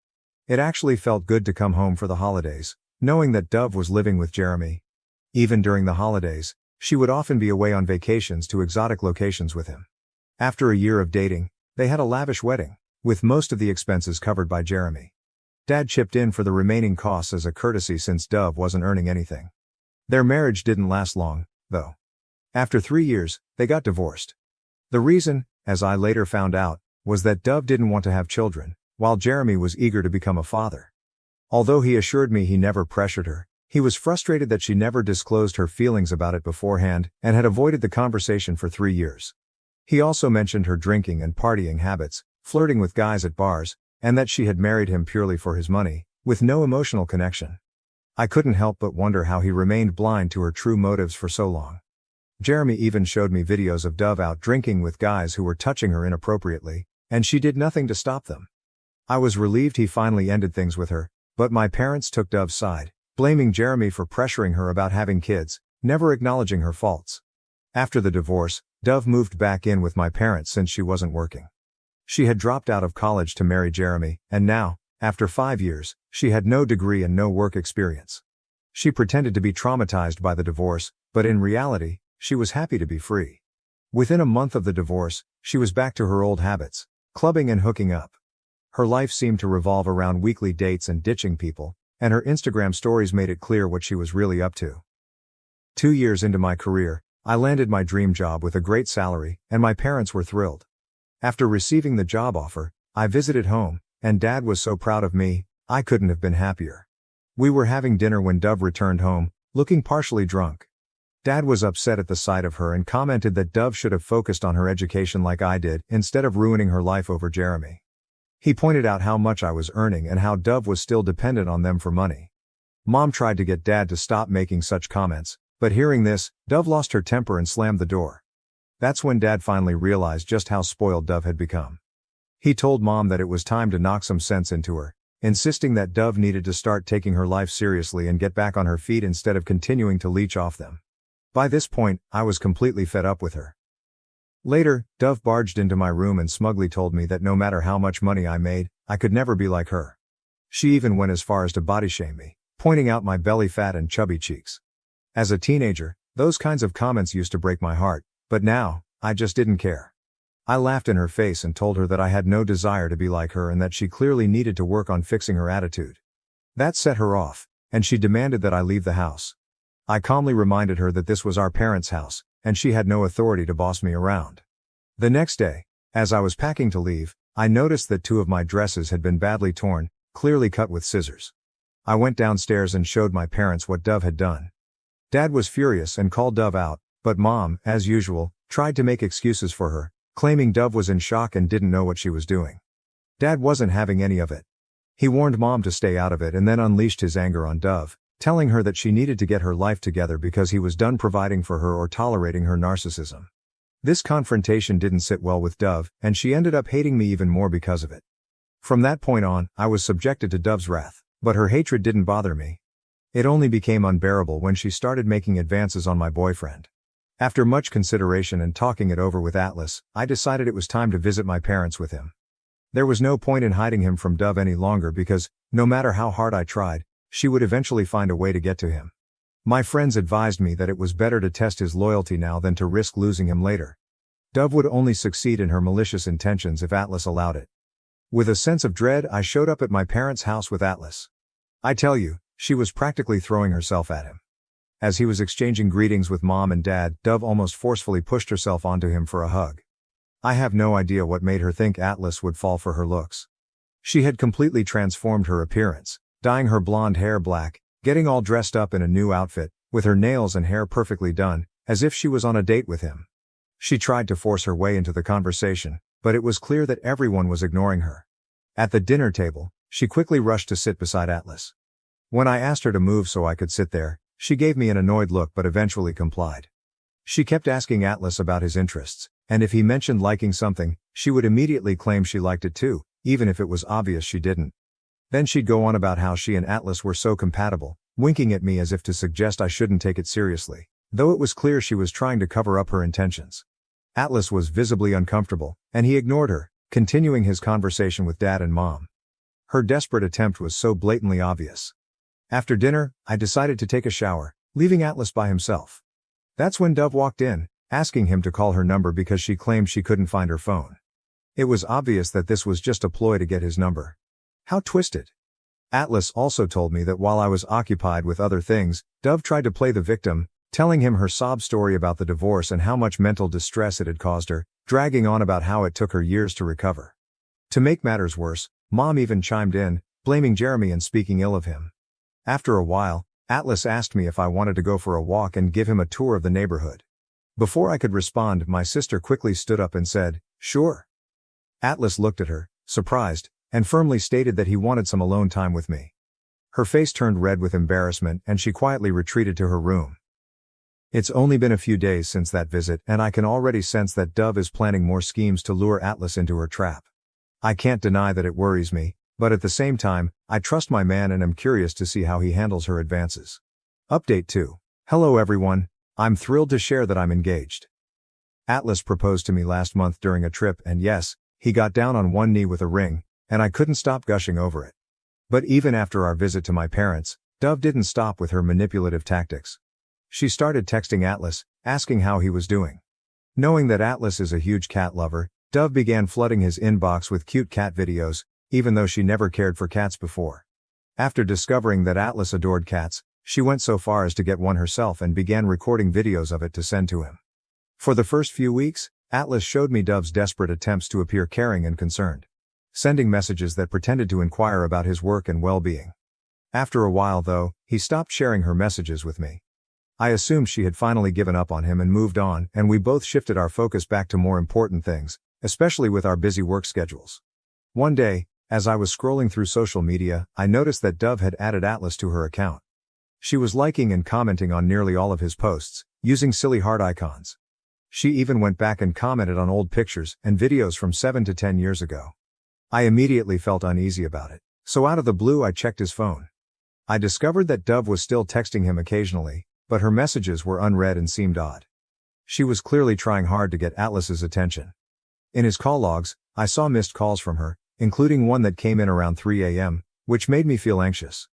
It actually felt good to come home for the holidays, knowing that Dove was living with Jeremy. Even during the holidays, she would often be away on vacations to exotic locations with him. After a year of dating, they had a lavish wedding, with most of the expenses covered by Jeremy. Dad chipped in for the remaining costs as a courtesy since Dove wasn't earning anything. Their marriage didn't last long, though. After 3 years, they got divorced. The reason, as I later found out, was that Dove didn't want to have children, while Jeremy was eager to become a father. Although he assured me he never pressured her, he was frustrated that she never disclosed her feelings about it beforehand and had avoided the conversation for 3 years. He also mentioned her drinking and partying habits, flirting with guys at bars, and that she had married him purely for his money, with no emotional connection. I couldn't help but wonder how he remained blind to her true motives for so long. Jeremy even showed me videos of Dove out drinking with guys who were touching her inappropriately, and she did nothing to stop them. I was relieved he finally ended things with her, but my parents took Dove's side, blaming Jeremy for pressuring her about having kids, never acknowledging her faults. After the divorce, Dove moved back in with my parents since she wasn't working. She had dropped out of college to marry Jeremy, and now, after 5 years, she had no degree and no work experience. She pretended to be traumatized by the divorce, but in reality, she was happy to be free. Within a month of the divorce, she was back to her old habits, clubbing and hooking up. Her life seemed to revolve around weekly dates and ditching people, and her Instagram stories made it clear what she was really up to. 2 years into my career, I landed my dream job with a great salary, and my parents were thrilled. After receiving the job offer, I visited home, and Dad was so proud of me, I couldn't have been happier. We were having dinner when Dove returned home, looking partially drunk. Dad was upset at the sight of her and commented that Dove should have focused on her education like I did, instead of ruining her life over Jeremy. He pointed out how much I was earning and how Dove was still dependent on them for money. Mom tried to get Dad to stop making such comments, but hearing this, Dove lost her temper and slammed the door. That's when Dad finally realized just how spoiled Dove had become. He told Mom that it was time to knock some sense into her, insisting that Dove needed to start taking her life seriously and get back on her feet instead of continuing to leech off them. By this point, I was completely fed up with her. Later, Dove barged into my room and smugly told me that no matter how much money I made, I could never be like her. She even went as far as to body shame me, pointing out my belly fat and chubby cheeks. As a teenager, those kinds of comments used to break my heart, but now, I just didn't care. I laughed in her face and told her that I had no desire to be like her and that she clearly needed to work on fixing her attitude. That set her off, and she demanded that I leave the house. I calmly reminded her that this was our parents' house, and she had no authority to boss me around. The next day, as I was packing to leave, I noticed that 2 of my dresses had been badly torn, clearly cut with scissors. I went downstairs and showed my parents what Dove had done. Dad was furious and called Dove out, but Mom, as usual, tried to make excuses for her, claiming Dove was in shock and didn't know what she was doing. Dad wasn't having any of it. He warned Mom to stay out of it and then unleashed his anger on Dove, telling her that she needed to get her life together because he was done providing for her or tolerating her narcissism. This confrontation didn't sit well with Dove, and she ended up hating me even more because of it. From that point on, I was subjected to Dove's wrath, but her hatred didn't bother me. It only became unbearable when she started making advances on my boyfriend. After much consideration and talking it over with Atlas, I decided it was time to visit my parents with him. There was no point in hiding him from Dove any longer because, no matter how hard I tried, she would eventually find a way to get to him. My friends advised me that it was better to test his loyalty now than to risk losing him later. Dove would only succeed in her malicious intentions if Atlas allowed it. With a sense of dread, I showed up at my parents' house with Atlas. I tell you, she was practically throwing herself at him. As he was exchanging greetings with Mom and Dad, Dove almost forcefully pushed herself onto him for a hug. I have no idea what made her think Atlas would fall for her looks. She had completely transformed her appearance, dyeing her blonde hair black, getting all dressed up in a new outfit, with her nails and hair perfectly done, as if she was on a date with him. She tried to force her way into the conversation, but it was clear that everyone was ignoring her. At the dinner table, she quickly rushed to sit beside Atlas. When I asked her to move so I could sit there, she gave me an annoyed look but eventually complied. She kept asking Atlas about his interests, and if he mentioned liking something, she would immediately claim she liked it too, even if it was obvious she didn't. Then she'd go on about how she and Atlas were so compatible, winking at me as if to suggest I shouldn't take it seriously, though it was clear she was trying to cover up her intentions. Atlas was visibly uncomfortable, and he ignored her, continuing his conversation with Dad and Mom. Her desperate attempt was so blatantly obvious. After dinner, I decided to take a shower, leaving Atlas by himself. That's when Dove walked in, asking him to call her number because she claimed she couldn't find her phone. It was obvious that this was just a ploy to get his number. How twisted. Atlas also told me that while I was occupied with other things, Dove tried to play the victim, telling him her sob story about the divorce and how much mental distress it had caused her, dragging on about how it took her years to recover. To make matters worse, Mom even chimed in, blaming Jeremy and speaking ill of him. After a while, Atlas asked me if I wanted to go for a walk and give him a tour of the neighborhood. Before I could respond, my sister quickly stood up and said, "Sure." Atlas looked at her, surprised, and firmly stated that he wanted some alone time with me. Her face turned red with embarrassment and she quietly retreated to her room. It's only been a few days since that visit and I can already sense that Dove is planning more schemes to lure Atlas into her trap. I can't deny that it worries me, but at the same time, I trust my man and am curious to see how he handles her advances. Update 2. Hello everyone, I'm thrilled to share that I'm engaged. Atlas proposed to me last month during a trip and yes, he got down on one knee with a ring, and I couldn't stop gushing over it. But even after our visit to my parents, Dove didn't stop with her manipulative tactics. She started texting Atlas, asking how he was doing. Knowing that Atlas is a huge cat lover, Dove began flooding his inbox with cute cat videos, even though she never cared for cats before. After discovering that Atlas adored cats, she went so far as to get one herself and began recording videos of it to send to him. For the first few weeks, Atlas showed me Dove's desperate attempts to appear caring and concerned, sending messages that pretended to inquire about his work and well-being. After a while though, he stopped sharing her messages with me. I assumed she had finally given up on him and moved on, and we both shifted our focus back to more important things, especially with our busy work schedules. One day, as I was scrolling through social media, I noticed that Dove had added Atlas to her account. She was liking and commenting on nearly all of his posts, using silly heart icons. She even went back and commented on old pictures and videos from 7 to 10 years ago. I immediately felt uneasy about it, so out of the blue I checked his phone. I discovered that Dove was still texting him occasionally, but her messages were unread and seemed odd. She was clearly trying hard to get Atlas's attention. In his call logs, I saw missed calls from her, including one that came in around 3 a.m., which made me feel anxious.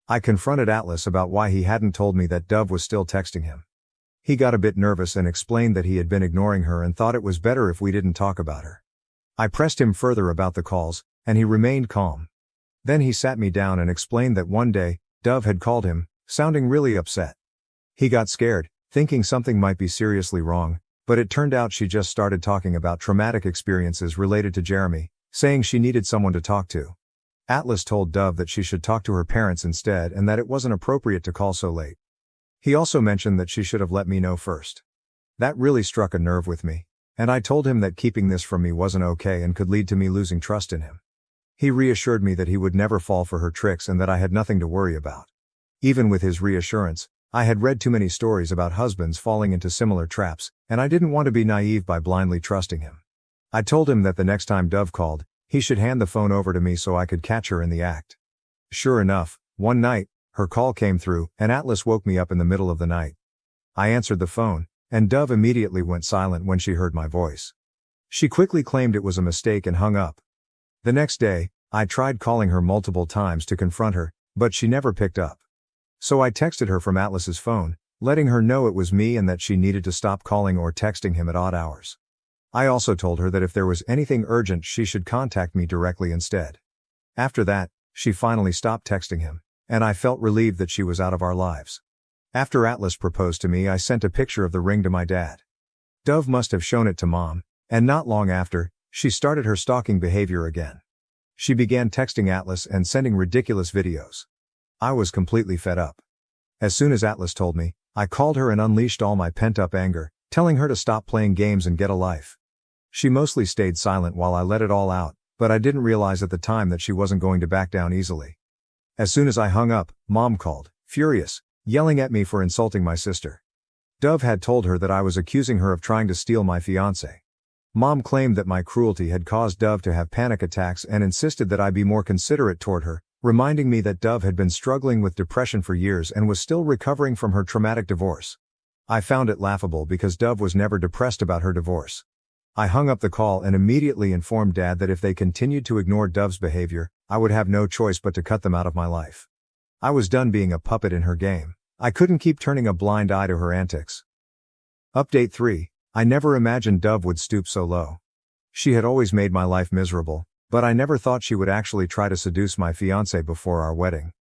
I confronted Atlas about why he hadn't told me that Dove was still texting him. He got a bit nervous and explained that he had been ignoring her and thought it was better if we didn't talk about her. I pressed him further about the calls, and he remained calm. Then he sat me down and explained that one day, Dove had called him, sounding really upset. He got scared, thinking something might be seriously wrong, but it turned out she just started talking about traumatic experiences related to Jeremy, saying she needed someone to talk to. Atlas told Dove that she should talk to her parents instead and that it wasn't appropriate to call so late. He also mentioned that she should have let me know first. That really struck a nerve with me, and I told him that keeping this from me wasn't okay and could lead to me losing trust in him. He reassured me that he would never fall for her tricks and that I had nothing to worry about. Even with his reassurance, I had read too many stories about husbands falling into similar traps, and I didn't want to be naive by blindly trusting him. I told him that the next time Dove called, he should hand the phone over to me so I could catch her in the act. Sure enough, one night, her call came through, and Atlas woke me up in the middle of the night. I answered the phone, and Dove immediately went silent when she heard my voice. She quickly claimed it was a mistake and hung up. The next day, I tried calling her multiple times to confront her, but she never picked up. So I texted her from Atlas's phone, letting her know it was me and that she needed to stop calling or texting him at odd hours. I also told her that if there was anything urgent she should contact me directly instead. After that, she finally stopped texting him, and I felt relieved that she was out of our lives. After Atlas proposed to me, I sent a picture of the ring to my dad. Dove must have shown it to Mom, and not long after, she started her stalking behavior again. She began texting Atlas and sending ridiculous videos. I was completely fed up. As soon as Atlas told me, I called her and unleashed all my pent-up anger, telling her to stop playing games and get a life. She mostly stayed silent while I let it all out, but I didn't realize at the time that she wasn't going to back down easily. As soon as I hung up, Mom called, furious, yelling at me for insulting my sister. Dove had told her that I was accusing her of trying to steal my fiancé. Mom claimed that my cruelty had caused Dove to have panic attacks and insisted that I be more considerate toward her, reminding me that Dove had been struggling with depression for years and was still recovering from her traumatic divorce. I found it laughable because Dove was never depressed about her divorce. I hung up the call and immediately informed Dad that if they continued to ignore Dove's behavior, I would have no choice but to cut them out of my life. I was done being a puppet in her game. I couldn't keep turning a blind eye to her antics. Update 3. I never imagined Dove would stoop so low. She had always made my life miserable, but I never thought she would actually try to seduce my fiancé before our wedding.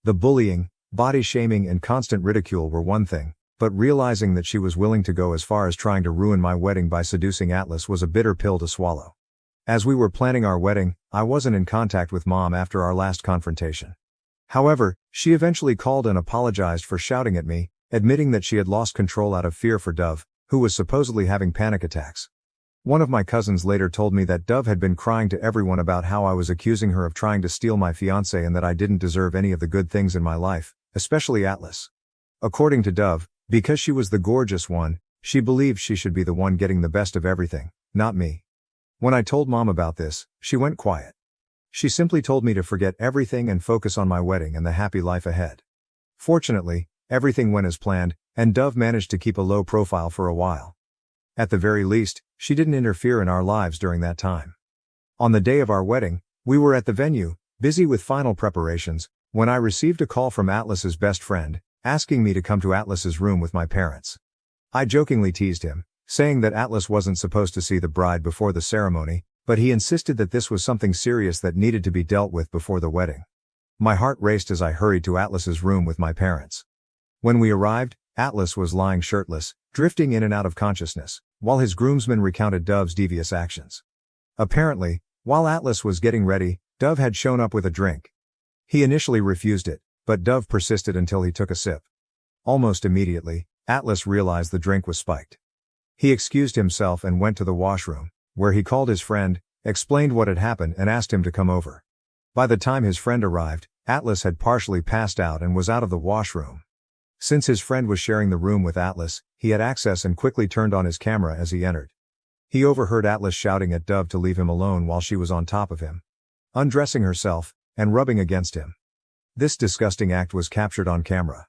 The bullying, body shaming and constant ridicule were one thing, but realizing that she was willing to go as far as trying to ruin my wedding by seducing Atlas was a bitter pill to swallow. As we were planning our wedding, I wasn't in contact with Mom after our last confrontation. However, she eventually called and apologized for shouting at me, admitting that she had lost control out of fear for Dove, who was supposedly having panic attacks. One of my cousins later told me that Dove had been crying to everyone about how I was accusing her of trying to steal my fiancé and that I didn't deserve any of the good things in my life, especially Atlas. According to Dove, because she was the gorgeous one, she believed she should be the one getting the best of everything, not me. When I told Mom about this, she went quiet. She simply told me to forget everything and focus on my wedding and the happy life ahead. Fortunately, everything went as planned, and Dove managed to keep a low profile for a while. At the very least, she didn't interfere in our lives during that time. On the day of our wedding, we were at the venue, busy with final preparations, when I received a call from Atlas's best friend, asking me to come to Atlas's room with my parents. I jokingly teased him, saying that Atlas wasn't supposed to see the bride before the ceremony, but he insisted that this was something serious that needed to be dealt with before the wedding. My heart raced as I hurried to Atlas's room with my parents. When we arrived, Atlas was lying shirtless, drifting in and out of consciousness, while his groomsmen recounted Dove's devious actions. Apparently, while Atlas was getting ready, Dove had shown up with a drink. He initially refused it, but Dove persisted until he took a sip. Almost immediately, Atlas realized the drink was spiked. He excused himself and went to the washroom, where he called his friend, explained what had happened and asked him to come over. By the time his friend arrived, Atlas had partially passed out and was out of the washroom. Since his friend was sharing the room with Atlas, he had access and quickly turned on his camera as he entered. He overheard Atlas shouting at Dove to leave him alone while she was on top of him, undressing herself, and rubbing against him. This disgusting act was captured on camera.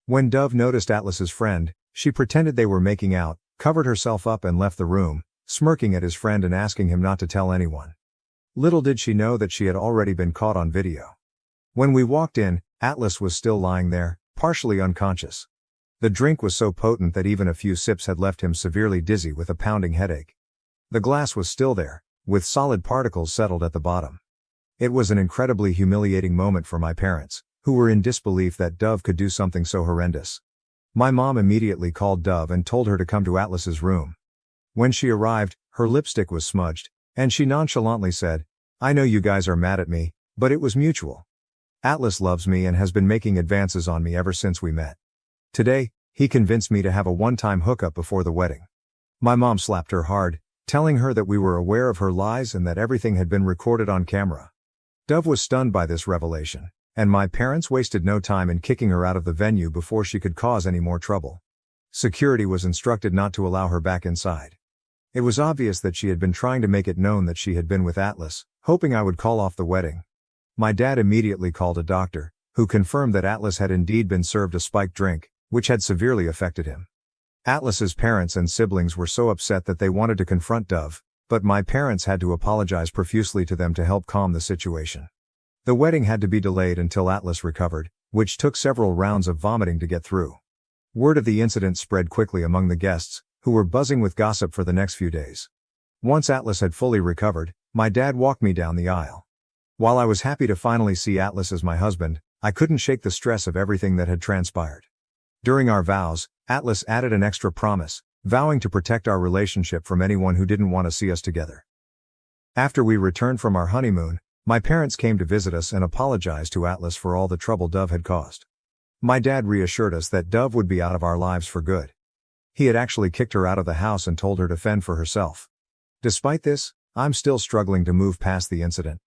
When Dove noticed Atlas's friend, she pretended they were making out, covered herself up and left the room, smirking at his friend and asking him not to tell anyone. Little did she know that she had already been caught on video. When we walked in, Atlas was still lying there, partially unconscious. The drink was so potent that even a few sips had left him severely dizzy with a pounding headache. The glass was still there, with solid particles settled at the bottom. It was an incredibly humiliating moment for my parents, who were in disbelief that Dove could do something so horrendous. My mom immediately called Dove and told her to come to Atlas's room. When she arrived, her lipstick was smudged, and she nonchalantly said, "I know you guys are mad at me, but it was mutual. Atlas loves me and has been making advances on me ever since we met. Today, he convinced me to have a one-time hookup before the wedding." My mom slapped her hard, telling her that we were aware of her lies and that everything had been recorded on camera. Dove was stunned by this revelation, and my parents wasted no time in kicking her out of the venue before she could cause any more trouble. Security was instructed not to allow her back inside. It was obvious that she had been trying to make it known that she had been with Atlas, hoping I would call off the wedding. My dad immediately called a doctor, who confirmed that Atlas had indeed been served a spiked drink, which had severely affected him. Atlas's parents and siblings were so upset that they wanted to confront Dove, but my parents had to apologize profusely to them to help calm the situation. The wedding had to be delayed until Atlas recovered, which took several rounds of vomiting to get through. Word of the incident spread quickly among the guests, who were buzzing with gossip for the next few days. Once Atlas had fully recovered, my dad walked me down the aisle. While I was happy to finally see Atlas as my husband, I couldn't shake the stress of everything that had transpired. During our vows, Atlas added an extra promise, vowing to protect our relationship from anyone who didn't want to see us together. After we returned from our honeymoon, My parents came to visit us and apologized to Atlas for all the trouble Dove had caused. My dad reassured us that Dove would be out of our lives for good. He had actually kicked her out of the house and told her to fend for herself. Despite this, I'm still struggling to move past the incident.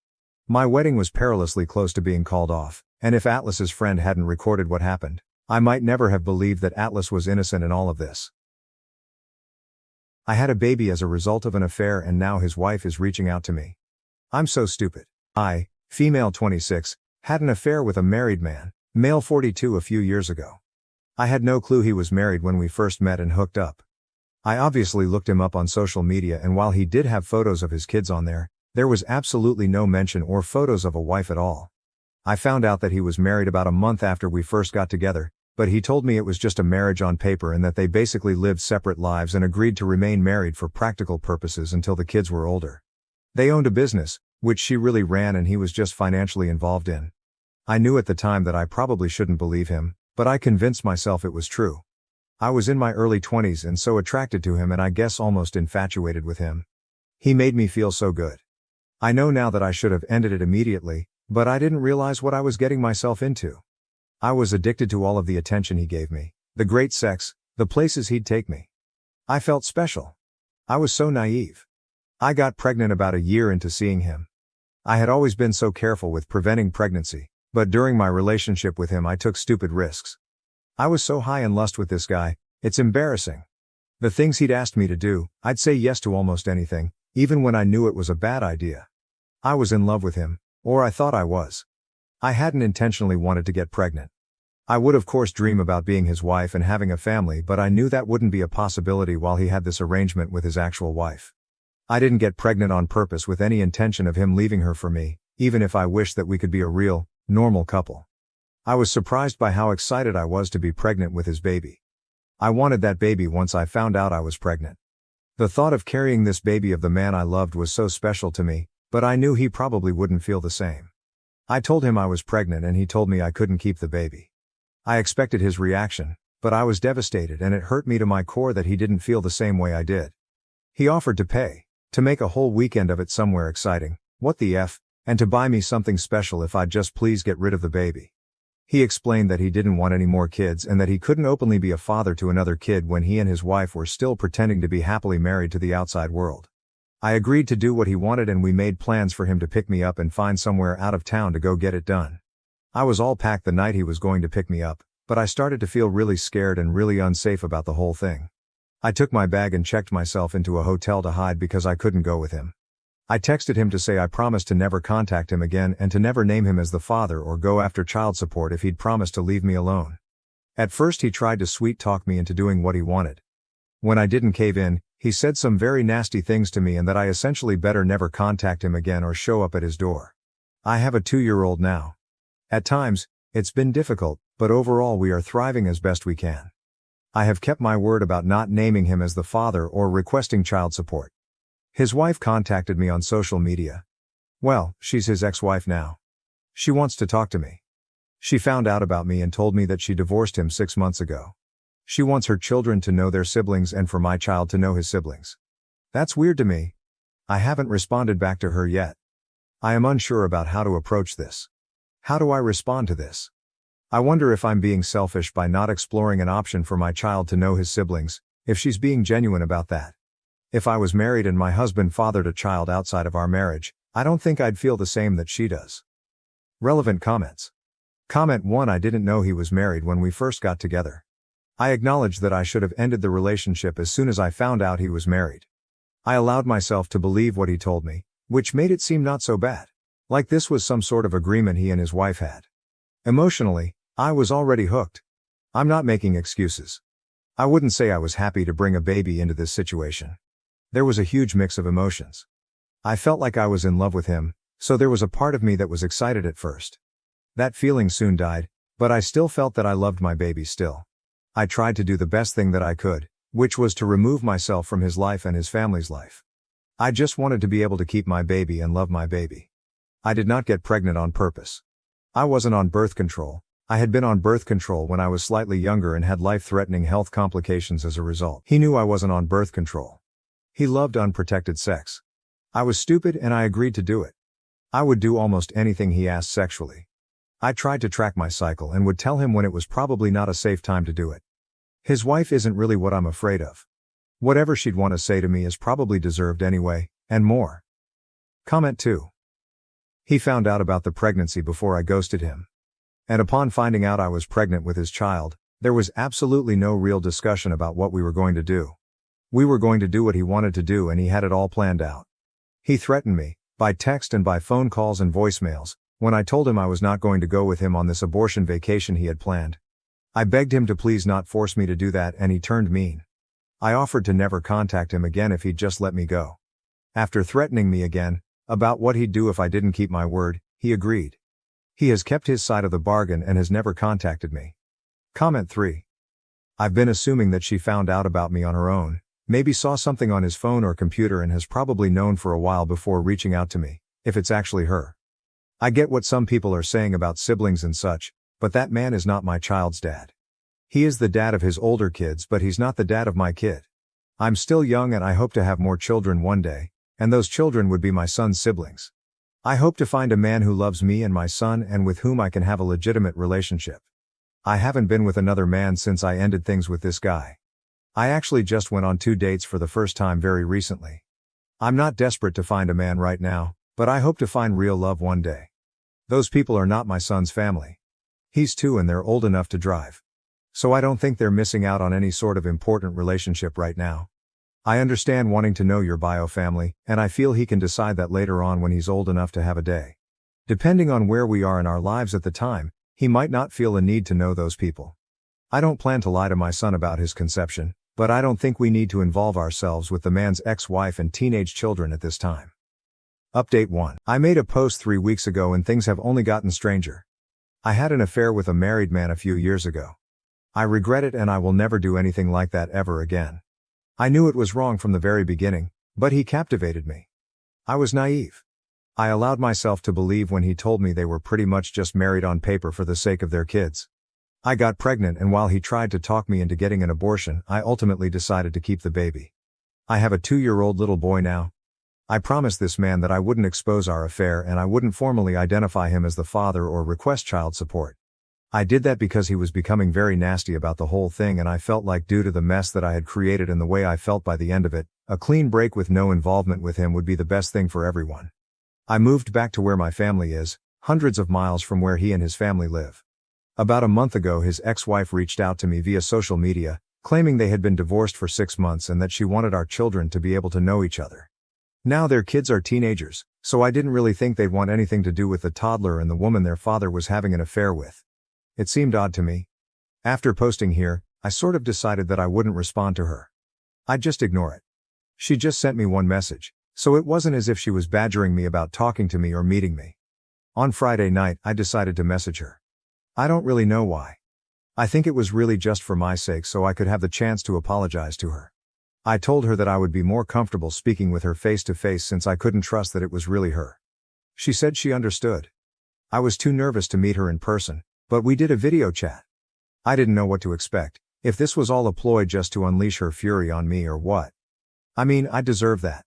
My wedding was perilously close to being called off, and if Atlas's friend hadn't recorded what happened, I might never have believed that Atlas was innocent in all of this. I had a baby as a result of an affair and now his wife is reaching out to me. I'm so stupid. I, female 26, had an affair with a married man, male 42 a few years ago. I had no clue he was married when we first met and hooked up. I obviously looked him up on social media and while he did have photos of his kids on there was absolutely no mention or photos of a wife at all. I found out that he was married about a month after we first got together, but he told me it was just a marriage on paper and that they basically lived separate lives and agreed to remain married for practical purposes until the kids were older. They owned a business, which she really ran and he was just financially involved in. I knew at the time that I probably shouldn't believe him, but I convinced myself it was true. I was in my early 20s and so attracted to him and I guess almost infatuated with him. He made me feel so good. I know now that I should have ended it immediately, but I didn't realize what I was getting myself into. I was addicted to all of the attention he gave me, the great sex, the places he'd take me. I felt special. I was so naive. I got pregnant about a year into seeing him. I had always been so careful with preventing pregnancy, but during my relationship with him I took stupid risks. I was so high in lust with this guy, it's embarrassing. The things he'd asked me to do, I'd say yes to almost anything, even when I knew it was a bad idea. I was in love with him, or I thought I was. I hadn't intentionally wanted to get pregnant. I would of course dream about being his wife and having a family, but I knew that wouldn't be a possibility while he had this arrangement with his actual wife. I didn't get pregnant on purpose with any intention of him leaving her for me, even if I wished that we could be a real, normal couple. I was surprised by how excited I was to be pregnant with his baby. I wanted that baby once I found out I was pregnant. The thought of carrying this baby of the man I loved was so special to me, but I knew he probably wouldn't feel the same. I told him I was pregnant and he told me I couldn't keep the baby. I expected his reaction, but I was devastated and it hurt me to my core that he didn't feel the same way I did. He offered to pay, to make a whole weekend of it somewhere exciting, what the F, and to buy me something special if I'd just please get rid of the baby. He explained that he didn't want any more kids and that he couldn't openly be a father to another kid when he and his wife were still pretending to be happily married to the outside world. I agreed to do what he wanted and we made plans for him to pick me up and find somewhere out of town to go get it done. I was all packed the night he was going to pick me up, but I started to feel really scared and really unsafe about the whole thing. I took my bag and checked myself into a hotel to hide because I couldn't go with him. I texted him to say I promised to never contact him again and to never name him as the father or go after child support if he'd promised to leave me alone. At first he tried to sweet talk me into doing what he wanted. When I didn't cave in, he said some very nasty things to me and that I essentially better never contact him again or show up at his door. I have a 2-year-old now. At times, it's been difficult, but overall we are thriving as best we can. I have kept my word about not naming him as the father or requesting child support. His wife contacted me on social media. Well, she's his ex-wife now. She wants to talk to me. She found out about me and told me that she divorced him 6 months ago. She wants her children to know their siblings and for my child to know his siblings. That's weird to me. I haven't responded back to her yet. I am unsure about how to approach this. How do I respond to this? I wonder if I'm being selfish by not exploring an option for my child to know his siblings, if she's being genuine about that. If I was married and my husband fathered a child outside of our marriage, I don't think I'd feel the same that she does. Relevant comments. Comment 1: I didn't know he was married when we first got together. I acknowledge that I should have ended the relationship as soon as I found out he was married. I allowed myself to believe what he told me, which made it seem not so bad. Like this was some sort of agreement he and his wife had. Emotionally, I was already hooked. I'm not making excuses. I wouldn't say I was happy to bring a baby into this situation. There was a huge mix of emotions. I felt like I was in love with him, so there was a part of me that was excited at first. That feeling soon died, but I still felt that I loved my baby still. I tried to do the best thing that I could, which was to remove myself from his life and his family's life. I just wanted to be able to keep my baby and love my baby. I did not get pregnant on purpose. I wasn't on birth control. I had been on birth control when I was slightly younger and had life-threatening health complications as a result. He knew I wasn't on birth control. He loved unprotected sex. I was stupid and I agreed to do it. I would do almost anything he asked sexually. I tried to track my cycle and would tell him when it was probably not a safe time to do it. His wife isn't really what I'm afraid of. Whatever she'd want to say to me is probably deserved anyway, and more. Comment 2. He found out about the pregnancy before I ghosted him. And upon finding out I was pregnant with his child, there was absolutely no real discussion about what we were going to do. We were going to do what he wanted to do and he had it all planned out. He threatened me, by text and by phone calls and voicemails, when I told him I was not going to go with him on this abortion vacation he had planned. I begged him to please not force me to do that and he turned mean. I offered to never contact him again if he'd just let me go. After threatening me again, about what he'd do if I didn't keep my word, he agreed. He has kept his side of the bargain and has never contacted me. Comment 3. I've been assuming that she found out about me on her own, maybe saw something on his phone or computer and has probably known for a while before reaching out to me, if it's actually her. I get what some people are saying about siblings and such, but that man is not my child's dad. He is the dad of his older kids, but he's not the dad of my kid. I'm still young and I hope to have more children one day, and those children would be my son's siblings. I hope to find a man who loves me and my son and with whom I can have a legitimate relationship. I haven't been with another man since I ended things with this guy. I actually just went on 2 dates for the first time very recently. I'm not desperate to find a man right now, but I hope to find real love one day. Those people are not my son's family. He's 2 and they're old enough to drive. So I don't think they're missing out on any sort of important relationship right now. I understand wanting to know your bio family, and I feel he can decide that later on when he's old enough to have a day. Depending on where we are in our lives at the time, he might not feel a need to know those people. I don't plan to lie to my son about his conception, but I don't think we need to involve ourselves with the man's ex-wife and teenage children at this time. Update 1. I made a post 3 weeks ago and things have only gotten stranger. I had an affair with a married man a few years ago. I regret it and I will never do anything like that ever again. I knew it was wrong from the very beginning, but he captivated me. I was naive. I allowed myself to believe when he told me they were pretty much just married on paper for the sake of their kids. I got pregnant and while he tried to talk me into getting an abortion, I ultimately decided to keep the baby. I have a 2-year-old little boy now. I promised this man that I wouldn't expose our affair and I wouldn't formally identify him as the father or request child support. I did that because he was becoming very nasty about the whole thing and I felt like due to the mess that I had created and the way I felt by the end of it, a clean break with no involvement with him would be the best thing for everyone. I moved back to where my family is, hundreds of miles from where he and his family live. About a month ago his ex-wife reached out to me via social media, claiming they had been divorced for 6 months and that she wanted our children to be able to know each other. Now their kids are teenagers, so I didn't really think they'd want anything to do with the toddler and the woman their father was having an affair with. It seemed odd to me. After posting here, I sort of decided that I wouldn't respond to her. I'd just ignore it. She just sent me one message, so it wasn't as if she was badgering me about talking to me or meeting me. On Friday night, I decided to message her. I don't really know why. I think it was really just for my sake so I could have the chance to apologize to her. I told her that I would be more comfortable speaking with her face to face since I couldn't trust that it was really her. She said she understood. I was too nervous to meet her in person, but we did a video chat. I didn't know what to expect, if this was all a ploy just to unleash her fury on me or what. I mean, I deserve that.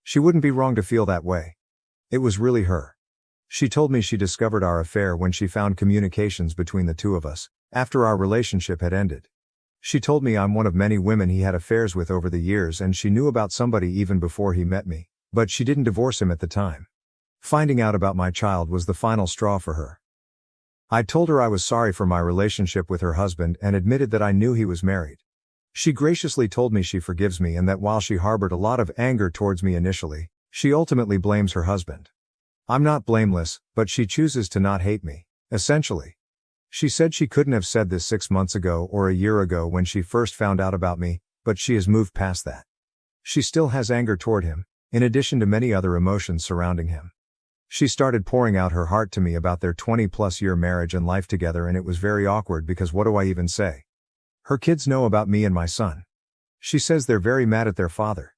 She wouldn't be wrong to feel that way. It was really her. She told me she discovered our affair when she found communications between the two of us, after our relationship had ended. She told me I'm one of many women he had affairs with over the years and she knew about somebody even before he met me, but she didn't divorce him at the time. Finding out about my child was the final straw for her. I told her I was sorry for my relationship with her husband and admitted that I knew he was married. She graciously told me she forgives me and that while she harbored a lot of anger towards me initially, she ultimately blames her husband. I'm not blameless, but she chooses to not hate me, essentially. She said she couldn't have said this 6 months ago or a year ago when she first found out about me, but she has moved past that. She still has anger toward him, in addition to many other emotions surrounding him. She started pouring out her heart to me about their 20-plus year marriage and life together and it was very awkward because what do I even say? Her kids know about me and my son. She says they're very mad at their father.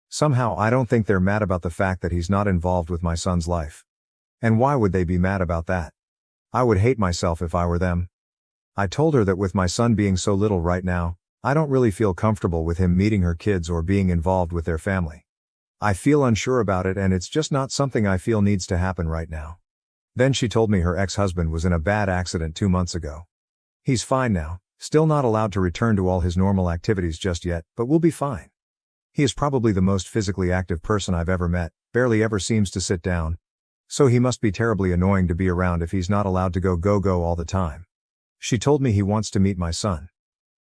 Somehow I don't think they're mad about the fact that he's not involved with my son's life. And why would they be mad about that? I would hate myself if I were them. I told her that with my son being so little right now, I don't really feel comfortable with him meeting her kids or being involved with their family. I feel unsure about it and it's just not something I feel needs to happen right now. Then she told me her ex-husband was in a bad accident 2 months ago. He's fine now, still not allowed to return to all his normal activities just yet, but will be fine. He is probably the most physically active person I've ever met, barely ever seems to sit down. So he must be terribly annoying to be around if he's not allowed to go all the time. She told me he wants to meet my son.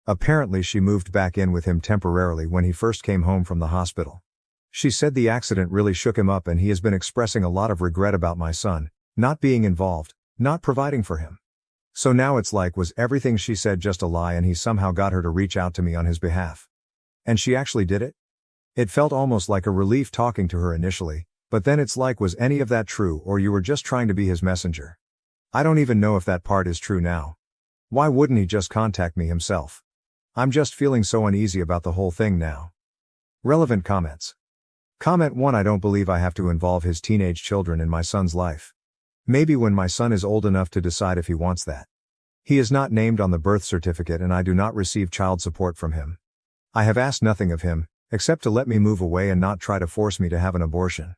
Apparently she moved back in with him temporarily when he first came home from the hospital. She said the accident really shook him up and he has been expressing a lot of regret about my son, not being involved, not providing for him. So now it's like, was everything she said just a lie and he somehow got her to reach out to me on his behalf? And she actually did it? It felt almost like a relief talking to her initially, but then it's like, was any of that true or you were just trying to be his messenger? I don't even know if that part is true now. Why wouldn't he just contact me himself? I'm just feeling so uneasy about the whole thing now. Relevant comments. Comment 1: I don't believe I have to involve his teenage children in my son's life. Maybe when my son is old enough to decide if he wants that. He is not named on the birth certificate and I do not receive child support from him. I have asked nothing of him, except to let me move away and not try to force me to have an abortion.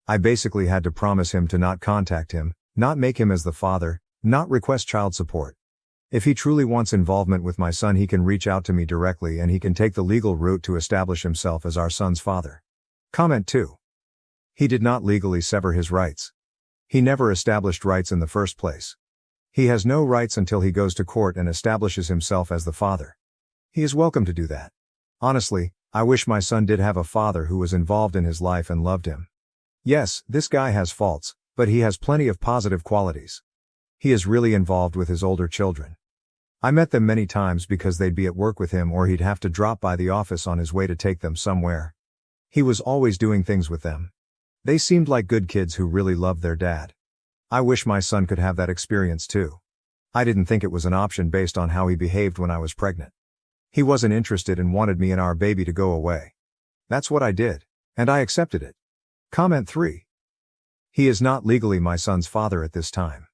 I basically had to promise him to not contact him, not make him as the father, not request child support. If he truly wants involvement with my son, he can reach out to me directly and he can take the legal route to establish himself as our son's father. Comment 2. He did not legally sever his rights. He never established rights in the first place. He has no rights until he goes to court and establishes himself as the father. He is welcome to do that. Honestly, I wish my son did have a father who was involved in his life and loved him. Yes, this guy has faults, but he has plenty of positive qualities. He is really involved with his older children. I met them many times because they'd be at work with him or he'd have to drop by the office on his way to take them somewhere. He was always doing things with them. They seemed like good kids who really loved their dad. I wish my son could have that experience too. I didn't think it was an option based on how he behaved when I was pregnant. He wasn't interested and wanted me and our baby to go away. That's what I did, and I accepted it. Comment 3. He is not legally my son's father at this time.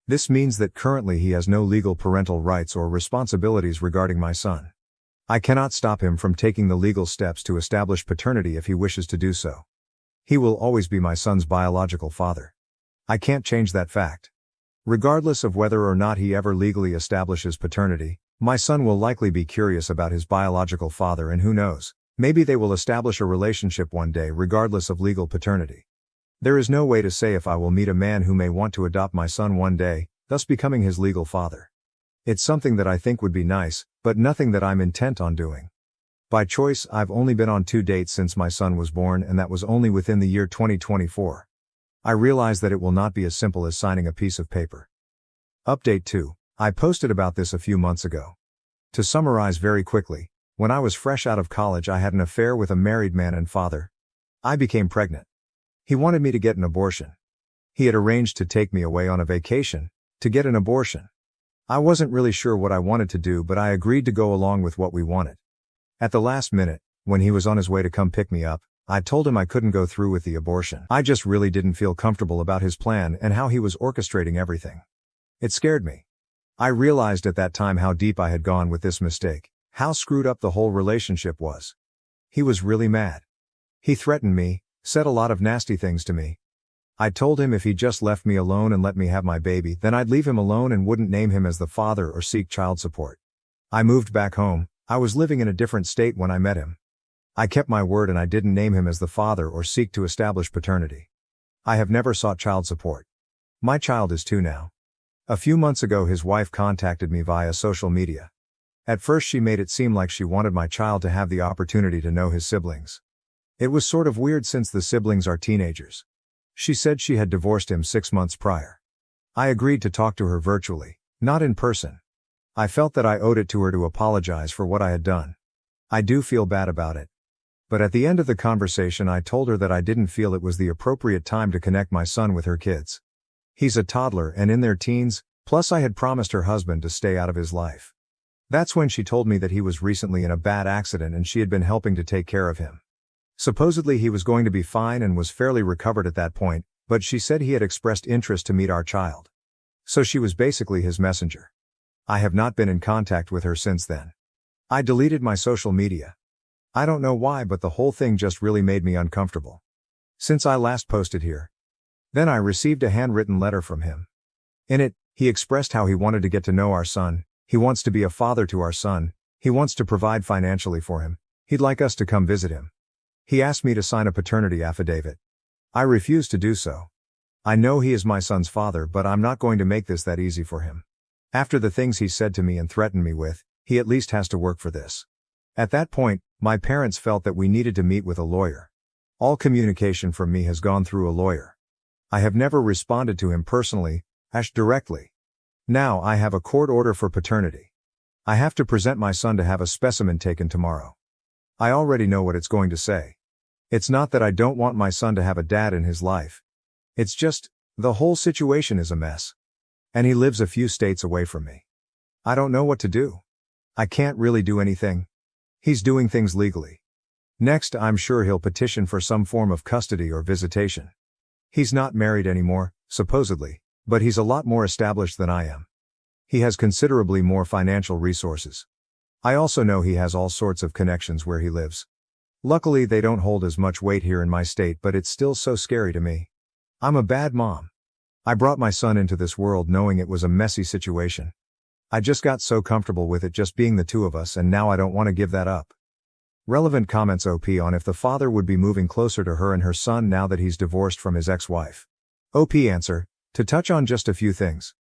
This means that currently he has no legal parental rights or responsibilities regarding my son. I cannot stop him from taking the legal steps to establish paternity if he wishes to do so. He will always be my son's biological father. I can't change that fact. Regardless of whether or not he ever legally establishes paternity, my son will likely be curious about his biological father and who knows, maybe they will establish a relationship one day regardless of legal paternity. There is no way to say if I will meet a man who may want to adopt my son one day, thus becoming his legal father. It's something that I think would be nice, but nothing that I'm intent on doing. By choice, I've only been on 2 dates since my son was born and that was only within the year 2024. I realize that it will not be as simple as signing a piece of paper. Update 2. I posted about this a few months ago. To summarize very quickly, when I was fresh out of college I had an affair with a married man and father. I became pregnant. He wanted me to get an abortion. He had arranged to take me away on a vacation, to get an abortion. I wasn't really sure what I wanted to do but I agreed to go along with what we wanted. At the last minute, when he was on his way to come pick me up, I told him I couldn't go through with the abortion. I just really didn't feel comfortable about his plan and how he was orchestrating everything. It scared me. I realized at that time how deep I had gone with this mistake, how screwed up the whole relationship was. He was really mad. He threatened me, said a lot of nasty things to me. I told him if he just left me alone and let me have my baby, then I'd leave him alone and wouldn't name him as the father or seek child support. I moved back home. I was living in a different state when I met him. I kept my word and I didn't name him as the father or seek to establish paternity. I have never sought child support. My child is 2 now. A few months ago his wife contacted me via social media. At first she made it seem like she wanted my child to have the opportunity to know his siblings. It was sort of weird since the siblings are teenagers. She said she had divorced him 6 months prior. I agreed to talk to her virtually, not in person. I felt that I owed it to her to apologize for what I had done. I do feel bad about it. But at the end of the conversation I told her that I didn't feel it was the appropriate time to connect my son with her kids. He's a toddler and in their teens, plus I had promised her husband to stay out of his life. That's when she told me that he was recently in a bad accident and she had been helping to take care of him. Supposedly he was going to be fine and was fairly recovered at that point, but she said he had expressed interest to meet our child. So she was basically his messenger. I have not been in contact with her since then. I deleted my social media. I don't know why, but the whole thing just really made me uncomfortable. Since I last posted here. Then I received a handwritten letter from him. In it, he expressed how he wanted to get to know our son, he wants to be a father to our son, he wants to provide financially for him, he'd like us to come visit him. He asked me to sign a paternity affidavit. I refused to do so. I know he is my son's father, but I'm not going to make this that easy for him. After the things he said to me and threatened me with, he at least has to work for this. At that point, my parents felt that we needed to meet with a lawyer. All communication from me has gone through a lawyer. I have never responded to him personally, directly. Now I have a court order for paternity. I have to present my son to have a specimen taken tomorrow. I already know what it's going to say. It's not that I don't want my son to have a dad in his life. It's just, the whole situation is a mess. And he lives a few states away from me. I don't know what to do. I can't really do anything. He's doing things legally. Next, I'm sure he'll petition for some form of custody or visitation. He's not married anymore, supposedly, but he's a lot more established than I am. He has considerably more financial resources. I also know he has all sorts of connections where he lives. Luckily, they don't hold as much weight here in my state, but it's still so scary to me. I'm a bad mom. I brought my son into this world knowing it was a messy situation. I just got so comfortable with it just being the two of us, and now I don't want to give that up. Relevant comments OP on if the father would be moving closer to her and her son now that he's divorced from his ex-wife. OP answer, to touch on just a few things.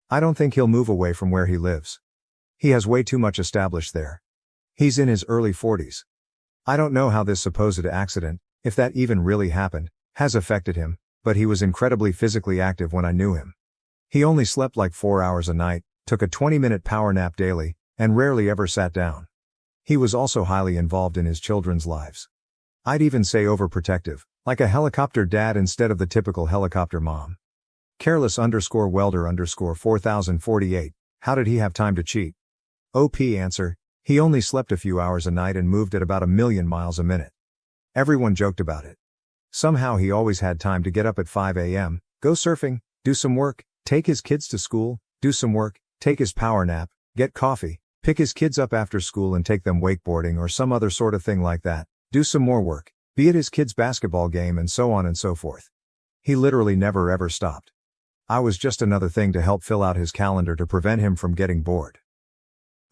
I don't think he'll move away from where he lives. He has way too much established there. He's in his early 40s. I don't know how this supposed accident, if that even really happened, has affected him, but he was incredibly physically active when I knew him. He only slept like 4 hours a night, took a 20-minute power nap daily, and rarely ever sat down. He was also highly involved in his children's lives. I'd even say overprotective, like a helicopter dad instead of the typical helicopter mom. Careless_welder_4048, how did he have time to cheat? OP answer, he only slept a few hours a night and moved at about 1,000,000 miles a minute. Everyone joked about it. Somehow he always had time to get up at 5 a.m., go surfing, do some work, take his kids to school, do some work, take his power nap, get coffee, pick his kids up after school and take them wakeboarding or some other sort of thing like that, do some more work, be at his kids' basketball game and so on and so forth. He literally never ever stopped. I was just another thing to help fill out his calendar to prevent him from getting bored.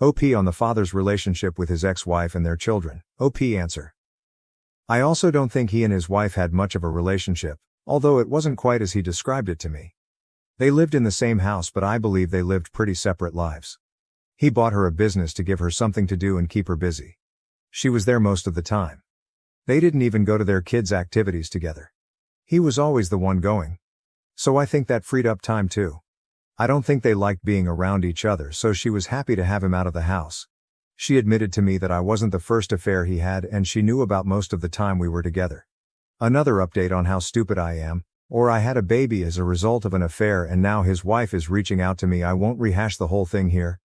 OP on the father's relationship with his ex-wife and their children. OP answer. I also don't think he and his wife had much of a relationship, although it wasn't quite as he described it to me. They lived in the same house, but I believe they lived pretty separate lives. He bought her a business to give her something to do and keep her busy. She was there most of the time. They didn't even go to their kids' activities together. He was always the one going. So I think that freed up time too. I don't think they liked being around each other, so she was happy to have him out of the house. She admitted to me that I wasn't the first affair he had, and she knew about most of the time we were together. Another update on how stupid I am, or I had a baby as a result of an affair and now his wife is reaching out to me. I won't rehash the whole thing here.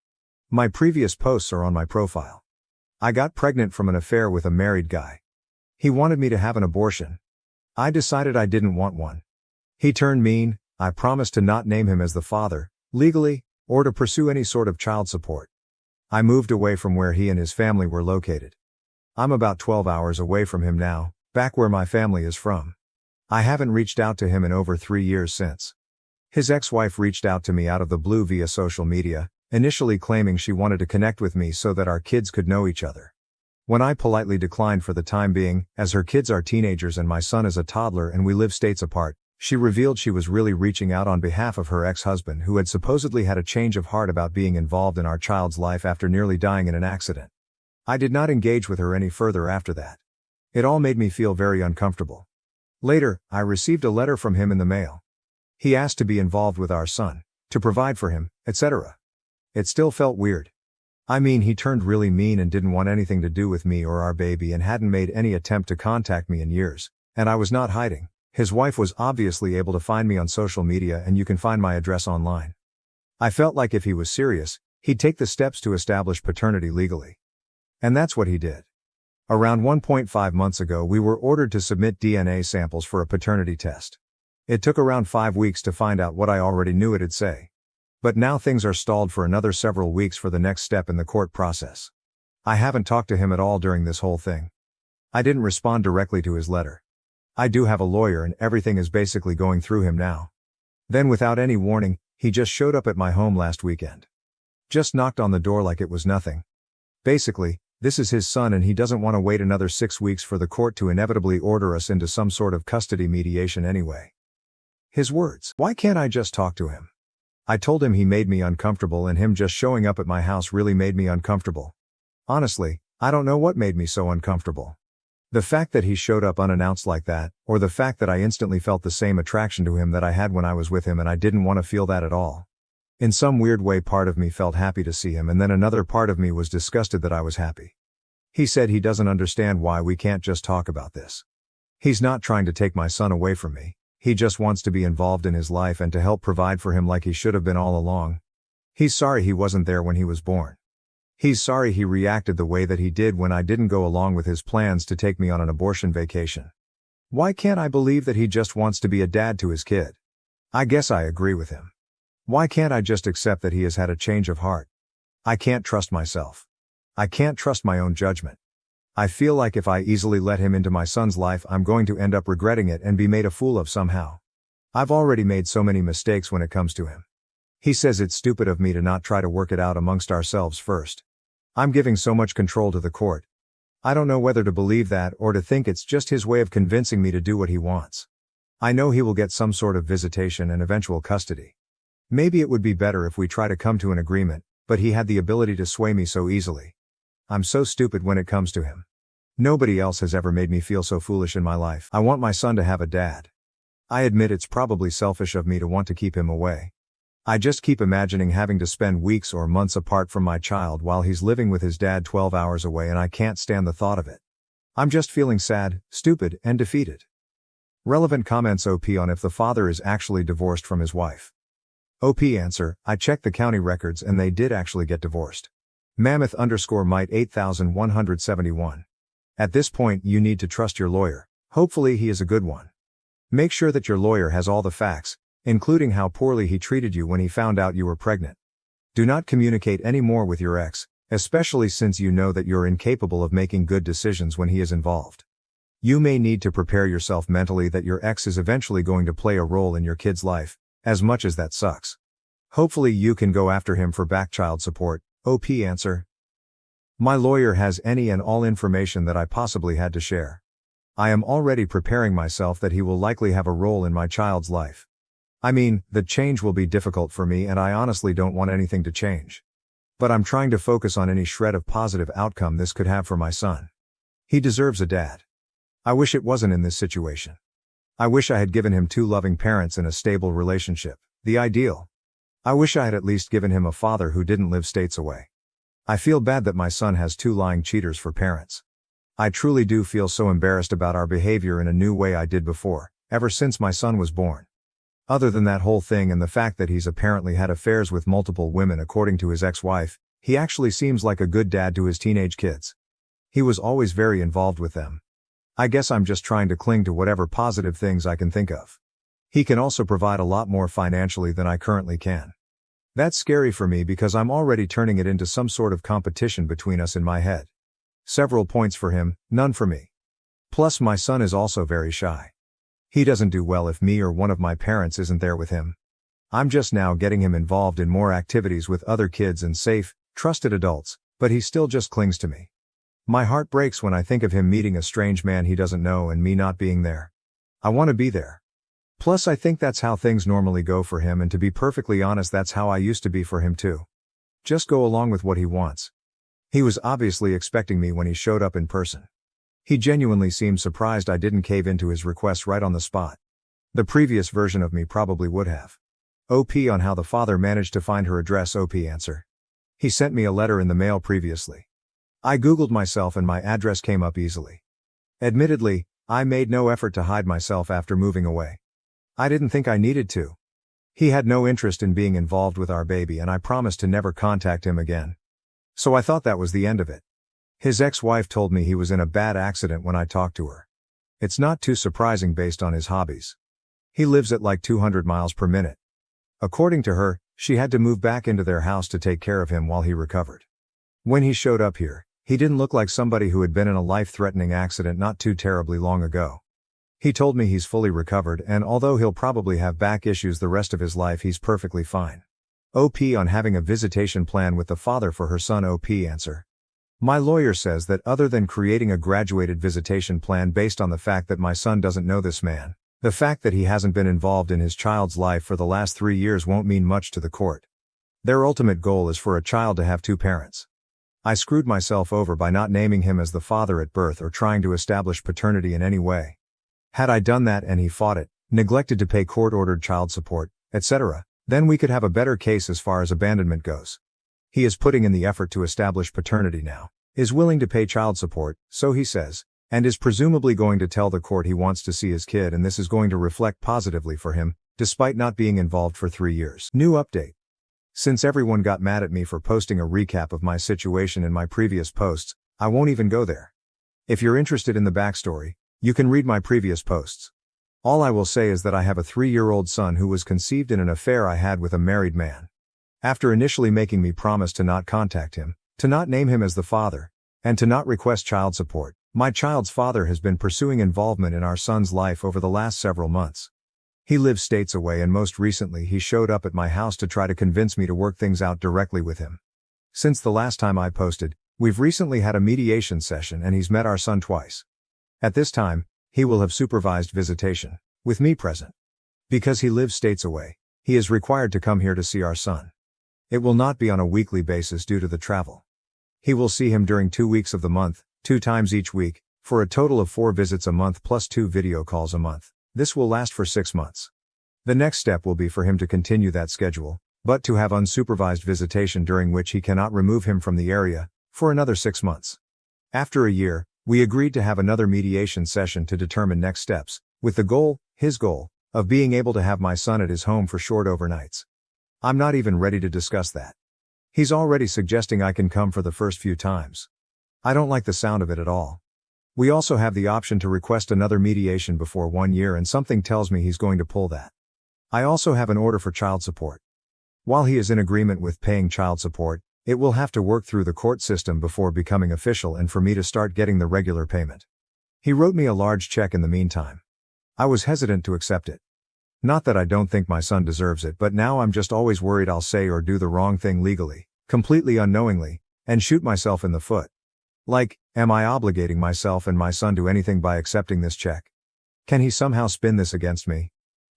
My previous posts are on my profile. I got pregnant from an affair with a married guy. He wanted me to have an abortion. I decided I didn't want one. He turned mean. I promised to not name him as the father, legally, or to pursue any sort of child support. I moved away from where he and his family were located. I'm about 12 hours away from him now, back where my family is from. I haven't reached out to him in over 3 years since. His ex-wife reached out to me out of the blue via social media, initially claiming she wanted to connect with me so that our kids could know each other. When I politely declined for the time being, as her kids are teenagers and my son is a toddler and we live states apart, she revealed she was really reaching out on behalf of her ex-husband who had supposedly had a change of heart about being involved in our child's life after nearly dying in an accident. I did not engage with her any further after that. It all made me feel very uncomfortable. Later, I received a letter from him in the mail. He asked to be involved with our son, to provide for him, etc. It still felt weird. I mean, he turned really mean and didn't want anything to do with me or our baby and hadn't made any attempt to contact me in years, and I was not hiding. His wife was obviously able to find me on social media and you can find my address online. I felt like if he was serious, he'd take the steps to establish paternity legally. And that's what he did. Around 1.5 months ago we were ordered to submit DNA samples for a paternity test. It took around 5 weeks to find out what I already knew it'd say. But now things are stalled for another several weeks for the next step in the court process. I haven't talked to him at all during this whole thing. I didn't respond directly to his letter. I do have a lawyer and everything is basically going through him now. Then without any warning, he just showed up at my home last weekend. Just knocked on the door like it was nothing. Basically, this is his son and he doesn't want to wait another 6 weeks for the court to inevitably order us into some sort of custody mediation anyway. His words. Why can't I just talk to him? I told him he made me uncomfortable and him just showing up at my house really made me uncomfortable. Honestly, I don't know what made me so uncomfortable. The fact that he showed up unannounced like that, or the fact that I instantly felt the same attraction to him that I had when I was with him and I didn't want to feel that at all. In some weird way part of me felt happy to see him and then another part of me was disgusted that I was happy. He said he doesn't understand why we can't just talk about this. He's not trying to take my son away from me, he just wants to be involved in his life and to help provide for him like he should have been all along. He's sorry he wasn't there when he was born. He's sorry he reacted the way that he did when I didn't go along with his plans to take me on an abortion vacation. Why can't I believe that he just wants to be a dad to his kid? I guess I agree with him. Why can't I just accept that he has had a change of heart? I can't trust myself. I can't trust my own judgment. I feel like if I easily let him into my son's life I'm going to end up regretting it and be made a fool of somehow. I've already made so many mistakes when it comes to him. He says it's stupid of me to not try to work it out amongst ourselves first. I'm giving so much control to the court. I don't know whether to believe that or to think it's just his way of convincing me to do what he wants. I know he will get some sort of visitation and eventual custody. Maybe it would be better if we try to come to an agreement, but he had the ability to sway me so easily. I'm so stupid when it comes to him. Nobody else has ever made me feel so foolish in my life. I want my son to have a dad. I admit it's probably selfish of me to want to keep him away. I just keep imagining having to spend weeks or months apart from my child while he's living with his dad 12 hours away and I can't stand the thought of it. I'm just feeling sad, stupid, and defeated. Relevant comments OP on if the father is actually divorced from his wife. OP answer, I checked the county records and they did actually get divorced. Mammoth_Might 8171. At this point you need to trust your lawyer, hopefully he is a good one. Make sure that your lawyer has all the facts, including how poorly he treated you when he found out you were pregnant. Do not communicate any more with your ex, especially since you know that you're incapable of making good decisions when he is involved. You may need to prepare yourself mentally that your ex is eventually going to play a role in your kid's life, as much as that sucks. Hopefully you can go after him for back child support, OP answer. My lawyer has any and all information that I possibly had to share. I am already preparing myself that he will likely have a role in my child's life. I mean, the change will be difficult for me and I honestly don't want anything to change. But I'm trying to focus on any shred of positive outcome this could have for my son. He deserves a dad. I wish it wasn't in this situation. I wish I had given him 2 loving parents in a stable relationship, the ideal. I wish I had at least given him a father who didn't live states away. I feel bad that my son has 2 lying cheaters for parents. I truly do feel so embarrassed about our behavior in a new way I did before, ever since my son was born. Other than that whole thing and the fact that he's apparently had affairs with multiple women according to his ex-wife, he actually seems like a good dad to his teenage kids. He was always very involved with them. I guess I'm just trying to cling to whatever positive things I can think of. He can also provide a lot more financially than I currently can. That's scary for me because I'm already turning it into some sort of competition between us in my head. Several points for him, none for me. Plus my son is also very shy. He doesn't do well if me or one of my parents isn't there with him. I'm just now getting him involved in more activities with other kids and safe, trusted adults, but he still just clings to me. My heart breaks when I think of him meeting a strange man he doesn't know and me not being there. I want to be there. Plus I think that's how things normally go for him and to be perfectly honest that's how I used to be for him too. Just go along with what he wants. He was obviously expecting me when he showed up in person. He genuinely seemed surprised I didn't cave into his request right on the spot. The previous version of me probably would have. OP on how the father managed to find her address. OP answer. He sent me a letter in the mail previously. I googled myself and my address came up easily. Admittedly, I made no effort to hide myself after moving away. I didn't think I needed to. He had no interest in being involved with our baby and I promised to never contact him again. So I thought that was the end of it. His ex-wife told me he was in a bad accident when I talked to her. It's not too surprising based on his hobbies. He lives at like 200 miles per minute. According to her, she had to move back into their house to take care of him while he recovered. When he showed up here, He didn't look like somebody who had been in a life-threatening accident not too terribly long ago. He told me he's fully recovered, and although he'll probably have back issues the rest of his life, he's perfectly fine. OP on having a visitation plan with the father for her son. OP answer. My lawyer says that other than creating a graduated visitation plan based on the fact that my son doesn't know this man, the fact that he hasn't been involved in his child's life for the last 3 years won't mean much to the court. Their ultimate goal is for a child to have 2 parents. I screwed myself over by not naming him as the father at birth or trying to establish paternity in any way. Had I done that and he fought it, neglected to pay court-ordered child support, etc., then we could have a better case as far as abandonment goes. He is putting in the effort to establish paternity now, is willing to pay child support, so he says, and is presumably going to tell the court he wants to see his kid, and this is going to reflect positively for him, despite not being involved for 3 years. New update. Since everyone got mad at me for posting a recap of my situation in my previous posts, I won't even go there. If you're interested in the backstory, you can read my previous posts. All I will say is that I have a 3-year-old son who was conceived in an affair I had with a married man. After initially making me promise to not contact him, to not name him as the father, and to not request child support, my child's father has been pursuing involvement in our son's life over the last several months. He lives states away, and most recently he showed up at my house to try to convince me to work things out directly with him. Since the last time I posted, we've recently had a mediation session and he's met our son twice. At this time, he will have supervised visitation, with me present. Because he lives states away, he is required to come here to see our son. It will not be on a weekly basis due to the travel. He will see him during 2 weeks of the month, 2 times each week, for a total of 4 visits a month plus 2 video calls a month. This will last for 6 months. The next step will be for him to continue that schedule, but to have unsupervised visitation during which he cannot remove him from the area, for another 6 months. After a year, we agreed to have another mediation session to determine next steps, with the goal, his goal, of being able to have my son at his home for short overnights. I'm not even ready to discuss that. He's already suggesting I can come for the first few times. I don't like the sound of it at all. We also have the option to request another mediation before 1 year, and something tells me he's going to pull that. I also have an order for child support. While he is in agreement with paying child support, it will have to work through the court system before becoming official and for me to start getting the regular payment. He wrote me a large check in the meantime. I was hesitant to accept it. Not that I don't think my son deserves it, but now I'm just always worried I'll say or do the wrong thing legally, completely unknowingly, and shoot myself in the foot. Like, am I obligating myself and my son to anything by accepting this check? Can he somehow spin this against me?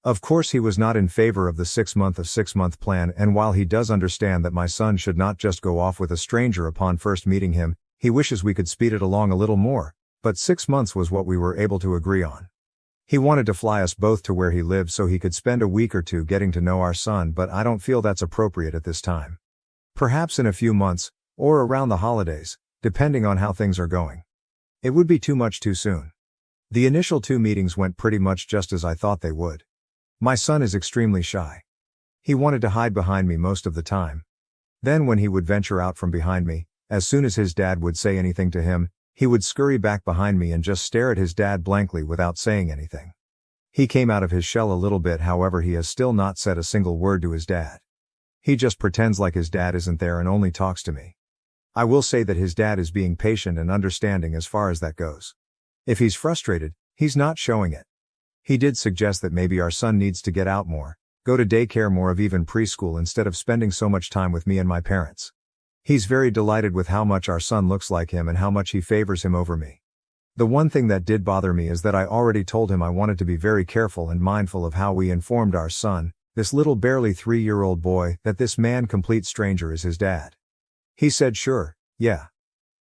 Of course he was not in favor of the 6-month plan, and while he does understand that my son should not just go off with a stranger upon first meeting him, he wishes we could speed it along a little more, but 6 months was what we were able to agree on. He wanted to fly us both to where he lived so he could spend a week or 2 getting to know our son, but I don't feel that's appropriate at this time. Perhaps in a few months, or around the holidays, depending on how things are going. It would be too much too soon. The initial 2 meetings went pretty much just as I thought they would. My son is extremely shy. He wanted to hide behind me most of the time. Then when he would venture out from behind me, as soon as his dad would say anything to him, he would scurry back behind me and just stare at his dad blankly without saying anything. He came out of his shell a little bit, however he has still not said a single word to his dad. He just pretends like his dad isn't there and only talks to me. I will say that his dad is being patient and understanding as far as that goes. If he's frustrated, he's not showing it. He did suggest that maybe our son needs to get out more, go to daycare more of even preschool instead of spending so much time with me and my parents. He's very delighted with how much our son looks like him and how much he favors him over me. The one thing that did bother me is that I already told him I wanted to be very careful and mindful of how we informed our son, this little barely 3-year-old boy, that this man complete stranger is his dad. He said sure, yeah.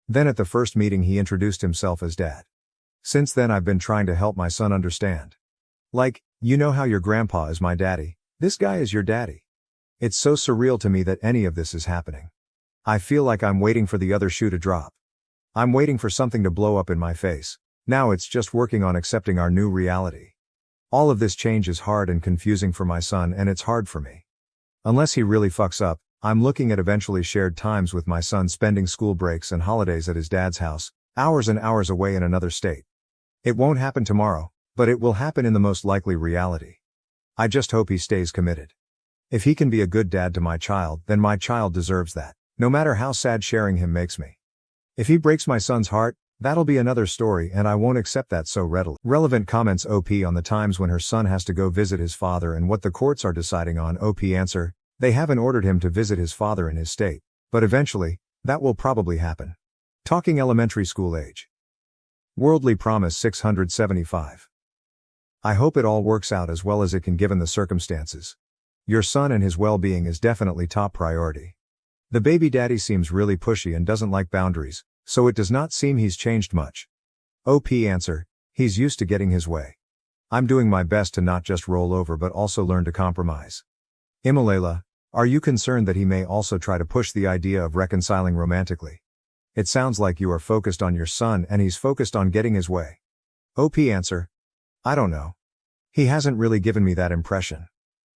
Then at the first meeting he introduced himself as dad. Since then I've been trying to help my son understand. Like, you know how your grandpa is my daddy, this guy is your daddy. It's so surreal to me that any of this is happening. I feel like I'm waiting for the other shoe to drop. I'm waiting for something to blow up in my face. Now it's just working on accepting our new reality. All of this change is hard and confusing for my son, and it's hard for me. Unless he really fucks up, I'm looking at eventually shared times with my son, spending school breaks and holidays at his dad's house, hours and hours away in another state. It won't happen tomorrow, but it will happen in the most likely reality. I just hope he stays committed. If he can be a good dad to my child, then my child deserves that, no matter how sad sharing him makes me. If he breaks my son's heart, that'll be another story and I won't accept that so readily. Relevant comments. OP on the times when her son has to go visit his father and what the courts are deciding on. OP answer, they haven't ordered him to visit his father in his state. But eventually, that will probably happen. Talking elementary school age. Worldly promise 675. I hope it all works out as well as it can given the circumstances. Your son and his well-being is definitely top priority. The baby daddy seems really pushy and doesn't like boundaries, so it does not seem he's changed much. OP answer, he's used to getting his way. I'm doing my best to not just roll over but also learn to compromise. Imalela, are you concerned that he may also try to push the idea of reconciling romantically? It sounds like you are focused on your son and he's focused on getting his way. OP answer, I don't know. He hasn't really given me that impression.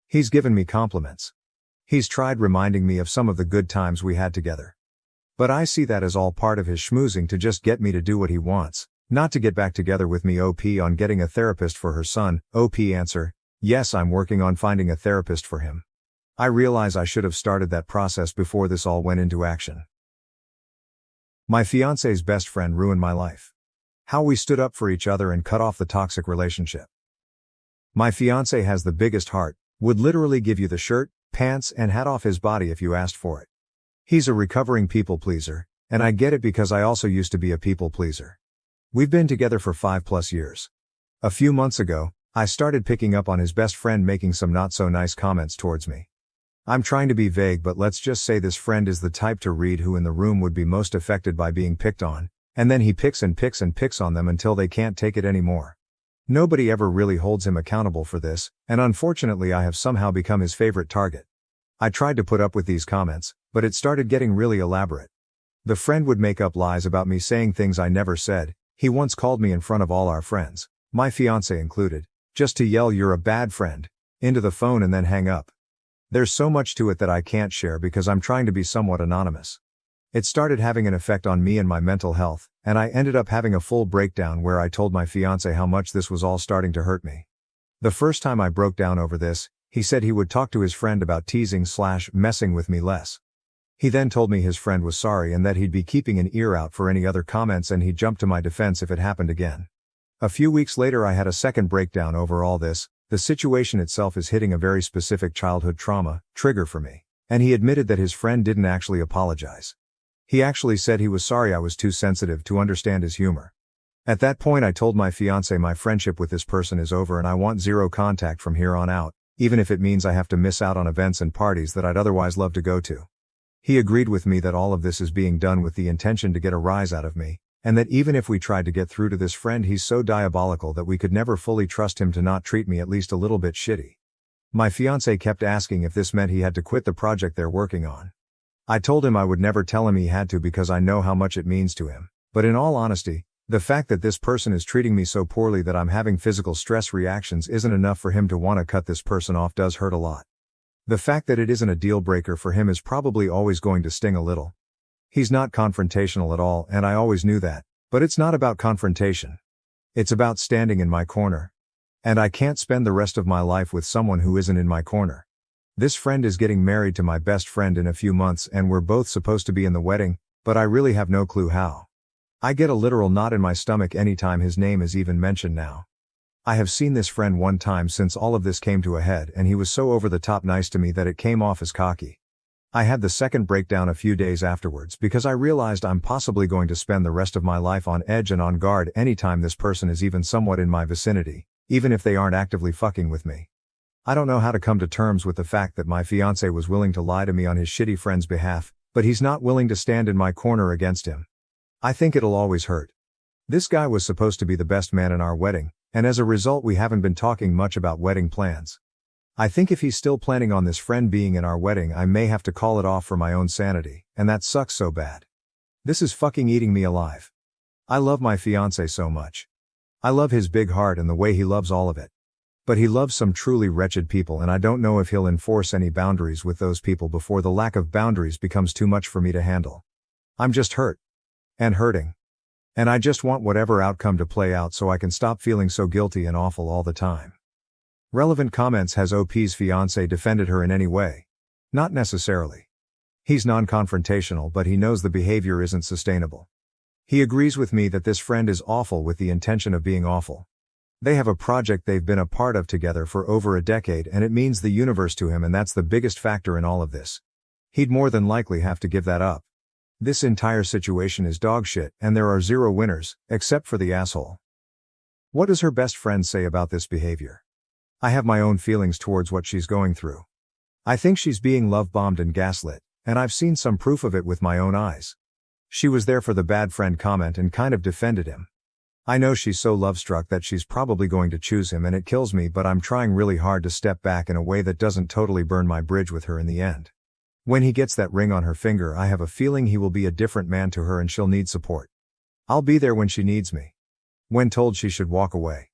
He's given me compliments. He's tried reminding me of some of the good times we had together. But I see that as all part of his schmoozing to just get me to do what he wants, not to get back together with me. OP on getting a therapist for her son. OP answer, yes, I'm working on finding a therapist for him. I realize I should have started that process before this all went into action. My fiance's best friend ruined my life. How we stood up for each other and cut off the toxic relationship. My fiance has the biggest heart, would literally give you the shirt, pants and hat off his body if you asked for it. He's a recovering people pleaser, and I get it because I also used to be a people pleaser. We've been together for 5+ years. A few months ago, I started picking up on his best friend making some not so nice comments towards me. I'm trying to be vague, but let's just say this friend is the type to read who in the room would be most affected by being picked on, and then he picks and picks and picks on them until they can't take it anymore. Nobody ever really holds him accountable for this, and unfortunately I have somehow become his favorite target. I tried to put up with these comments, but it started getting really elaborate. The friend would make up lies about me saying things I never said. He once called me in front of all our friends, my fiance included, just to yell "you're a bad friend" into the phone and then hang up. There's so much to it that I can't share because I'm trying to be somewhat anonymous. It started having an effect on me and my mental health, and I ended up having a full breakdown where I told my fiance how much this was all starting to hurt me. The first time I broke down over this, he said he would talk to his friend about teasing/messing with me less. He then told me his friend was sorry and that he'd be keeping an ear out for any other comments and he'd jump to my defense if it happened again. A few weeks later I had a second breakdown over all this. The situation itself is hitting a very specific childhood trauma trigger for me, and he admitted that his friend didn't actually apologize. He actually said he was sorry I was too sensitive to understand his humor. At that point I told my fiance my friendship with this person is over and I want zero contact from here on out, even if it means I have to miss out on events and parties that I'd otherwise love to go to. He agreed with me that all of this is being done with the intention to get a rise out of me, and that even if we tried to get through to this friend he's so diabolical that we could never fully trust him to not treat me at least a little bit shitty. My fiance kept asking if this meant he had to quit the project they're working on. I told him I would never tell him he had to because I know how much it means to him, but in all honesty, the fact that this person is treating me so poorly that I'm having physical stress reactions isn't enough for him to want to cut this person off does hurt a lot. The fact that it isn't a deal breaker for him is probably always going to sting a little. He's not confrontational at all and I always knew that, but it's not about confrontation. It's about standing in my corner. And I can't spend the rest of my life with someone who isn't in my corner. This friend is getting married to my best friend in a few months and we're both supposed to be in the wedding, but I really have no clue how. I get a literal knot in my stomach anytime his name is even mentioned now. I have seen this friend one time since all of this came to a head and he was so over the top nice to me that it came off as cocky. I had the second breakdown a few days afterwards because I realized I'm possibly going to spend the rest of my life on edge and on guard anytime this person is even somewhat in my vicinity, even if they aren't actively fucking with me. I don't know how to come to terms with the fact that my fiance was willing to lie to me on his shitty friend's behalf, but he's not willing to stand in my corner against him. I think it'll always hurt. This guy was supposed to be the best man in our wedding, and as a result we haven't been talking much about wedding plans. I think if he's still planning on this friend being in our wedding I may have to call it off for my own sanity, and that sucks so bad. This is fucking eating me alive. I love my fiance so much. I love his big heart and the way he loves all of it. But he loves some truly wretched people and I don't know if he'll enforce any boundaries with those people before the lack of boundaries becomes too much for me to handle. I'm just hurt. And hurting. And I just want whatever outcome to play out so I can stop feeling so guilty and awful all the time. Relevant comments. Has OP's fiance defended her in any way? Not necessarily. He's non-confrontational but he knows the behavior isn't sustainable. He agrees with me that this friend is awful with the intention of being awful. They have a project they've been a part of together for over a decade and it means the universe to him and that's the biggest factor in all of this. He'd more than likely have to give that up. This entire situation is dog shit and there are zero winners, except for the asshole. What does her best friend say about this behavior? I have my own feelings towards what she's going through. I think she's being love-bombed and gaslit, and I've seen some proof of it with my own eyes. She was there for the bad friend comment and kind of defended him. I know she's so love-struck that she's probably going to choose him and it kills me, but I'm trying really hard to step back in a way that doesn't totally burn my bridge with her in the end. When he gets that ring on her finger, I have a feeling he will be a different man to her and she'll need support. I'll be there when she needs me. When told she should walk away.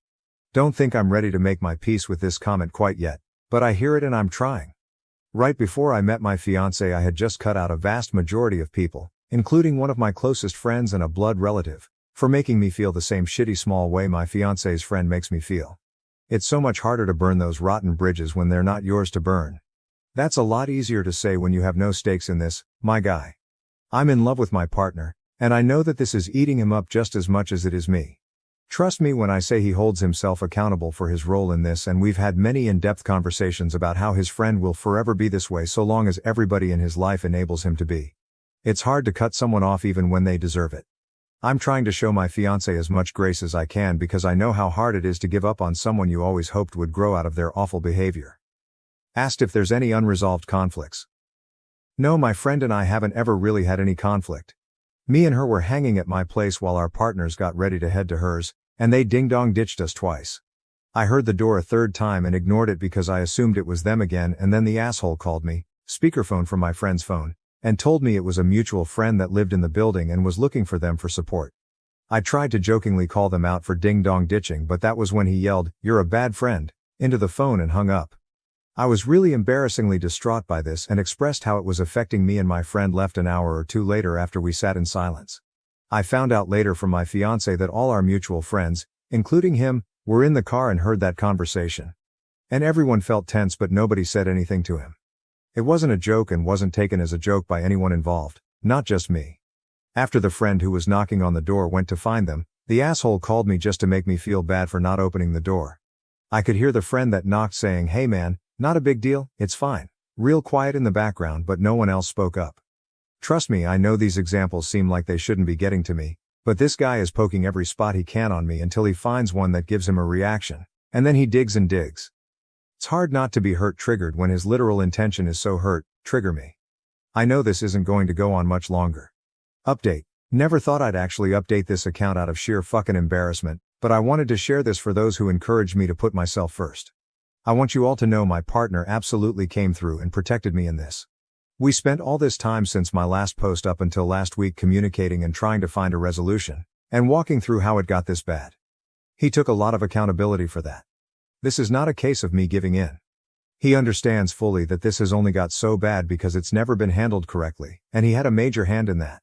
Don't think I'm ready to make my peace with this comment quite yet, but I hear it and I'm trying. Right before I met my fiancé, I had just cut out a vast majority of people, including one of my closest friends and a blood relative, for making me feel the same shitty small way my fiancé's friend makes me feel. It's so much harder to burn those rotten bridges when they're not yours to burn. That's a lot easier to say when you have no stakes in this, my guy. I'm in love with my partner, and I know that this is eating him up just as much as it is me. Trust me when I say he holds himself accountable for his role in this, and we've had many in-depth conversations about how his friend will forever be this way so long as everybody in his life enables him to be. It's hard to cut someone off even when they deserve it. I'm trying to show my fiancé as much grace as I can because I know how hard it is to give up on someone you always hoped would grow out of their awful behavior. Asked if there's any unresolved conflicts. No, my friend and I haven't ever really had any conflict. Me and her were hanging at my place while our partners got ready to head to hers, and they ding-dong ditched us twice. I heard the door a third time and ignored it because I assumed it was them again, and then the asshole called me, speakerphone from my friend's phone, and told me it was a mutual friend that lived in the building and was looking for them for support. I tried to jokingly call them out for ding-dong ditching, but that was when he yelled, "You're a bad friend," into the phone and hung up. I was really embarrassingly distraught by this and expressed how it was affecting me, and my friend left an hour or two later after we sat in silence. I found out later from my fiancé that all our mutual friends, including him, were in the car and heard that conversation. And everyone felt tense, but nobody said anything to him. It wasn't a joke and wasn't taken as a joke by anyone involved, not just me. After the friend who was knocking on the door went to find them, the asshole called me just to make me feel bad for not opening the door. I could hear the friend that knocked saying, "Hey man, not a big deal, it's fine," real quiet in the background, but no one else spoke up. Trust me, I know these examples seem like they shouldn't be getting to me, but this guy is poking every spot he can on me until he finds one that gives him a reaction, and then he digs and digs. It's hard not to be triggered when his literal intention is so trigger me. I know this isn't going to go on much longer. Update. Never thought I'd actually update this account out of sheer fucking embarrassment, but I wanted to share this for those who encouraged me to put myself first. I want you all to know my partner absolutely came through and protected me in this. We spent all this time since my last post up until last week communicating and trying to find a resolution, and walking through how it got this bad. He took a lot of accountability for that. This is not a case of me giving in. He understands fully that this has only got so bad because it's never been handled correctly, and he had a major hand in that.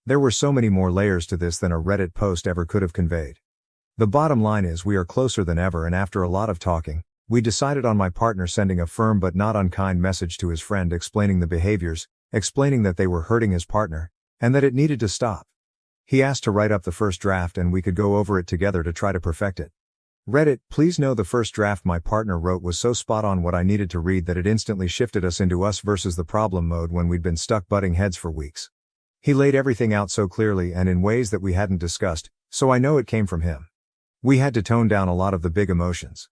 There were so many more layers to this than a Reddit post ever could have conveyed. The bottom line is we are closer than ever, and after a lot of talking, we decided on my partner sending a firm but not unkind message to his friend explaining the behaviors, explaining that they were hurting his partner, and that it needed to stop. He asked to write up the first draft and we could go over it together to try to perfect it. Reddit, please know the first draft my partner wrote was so spot on what I needed to read that it instantly shifted us into us versus the problem mode when we'd been stuck butting heads for weeks. He laid everything out so clearly and in ways that we hadn't discussed, so I know it came from him. We had to tone down a lot of the big emotions.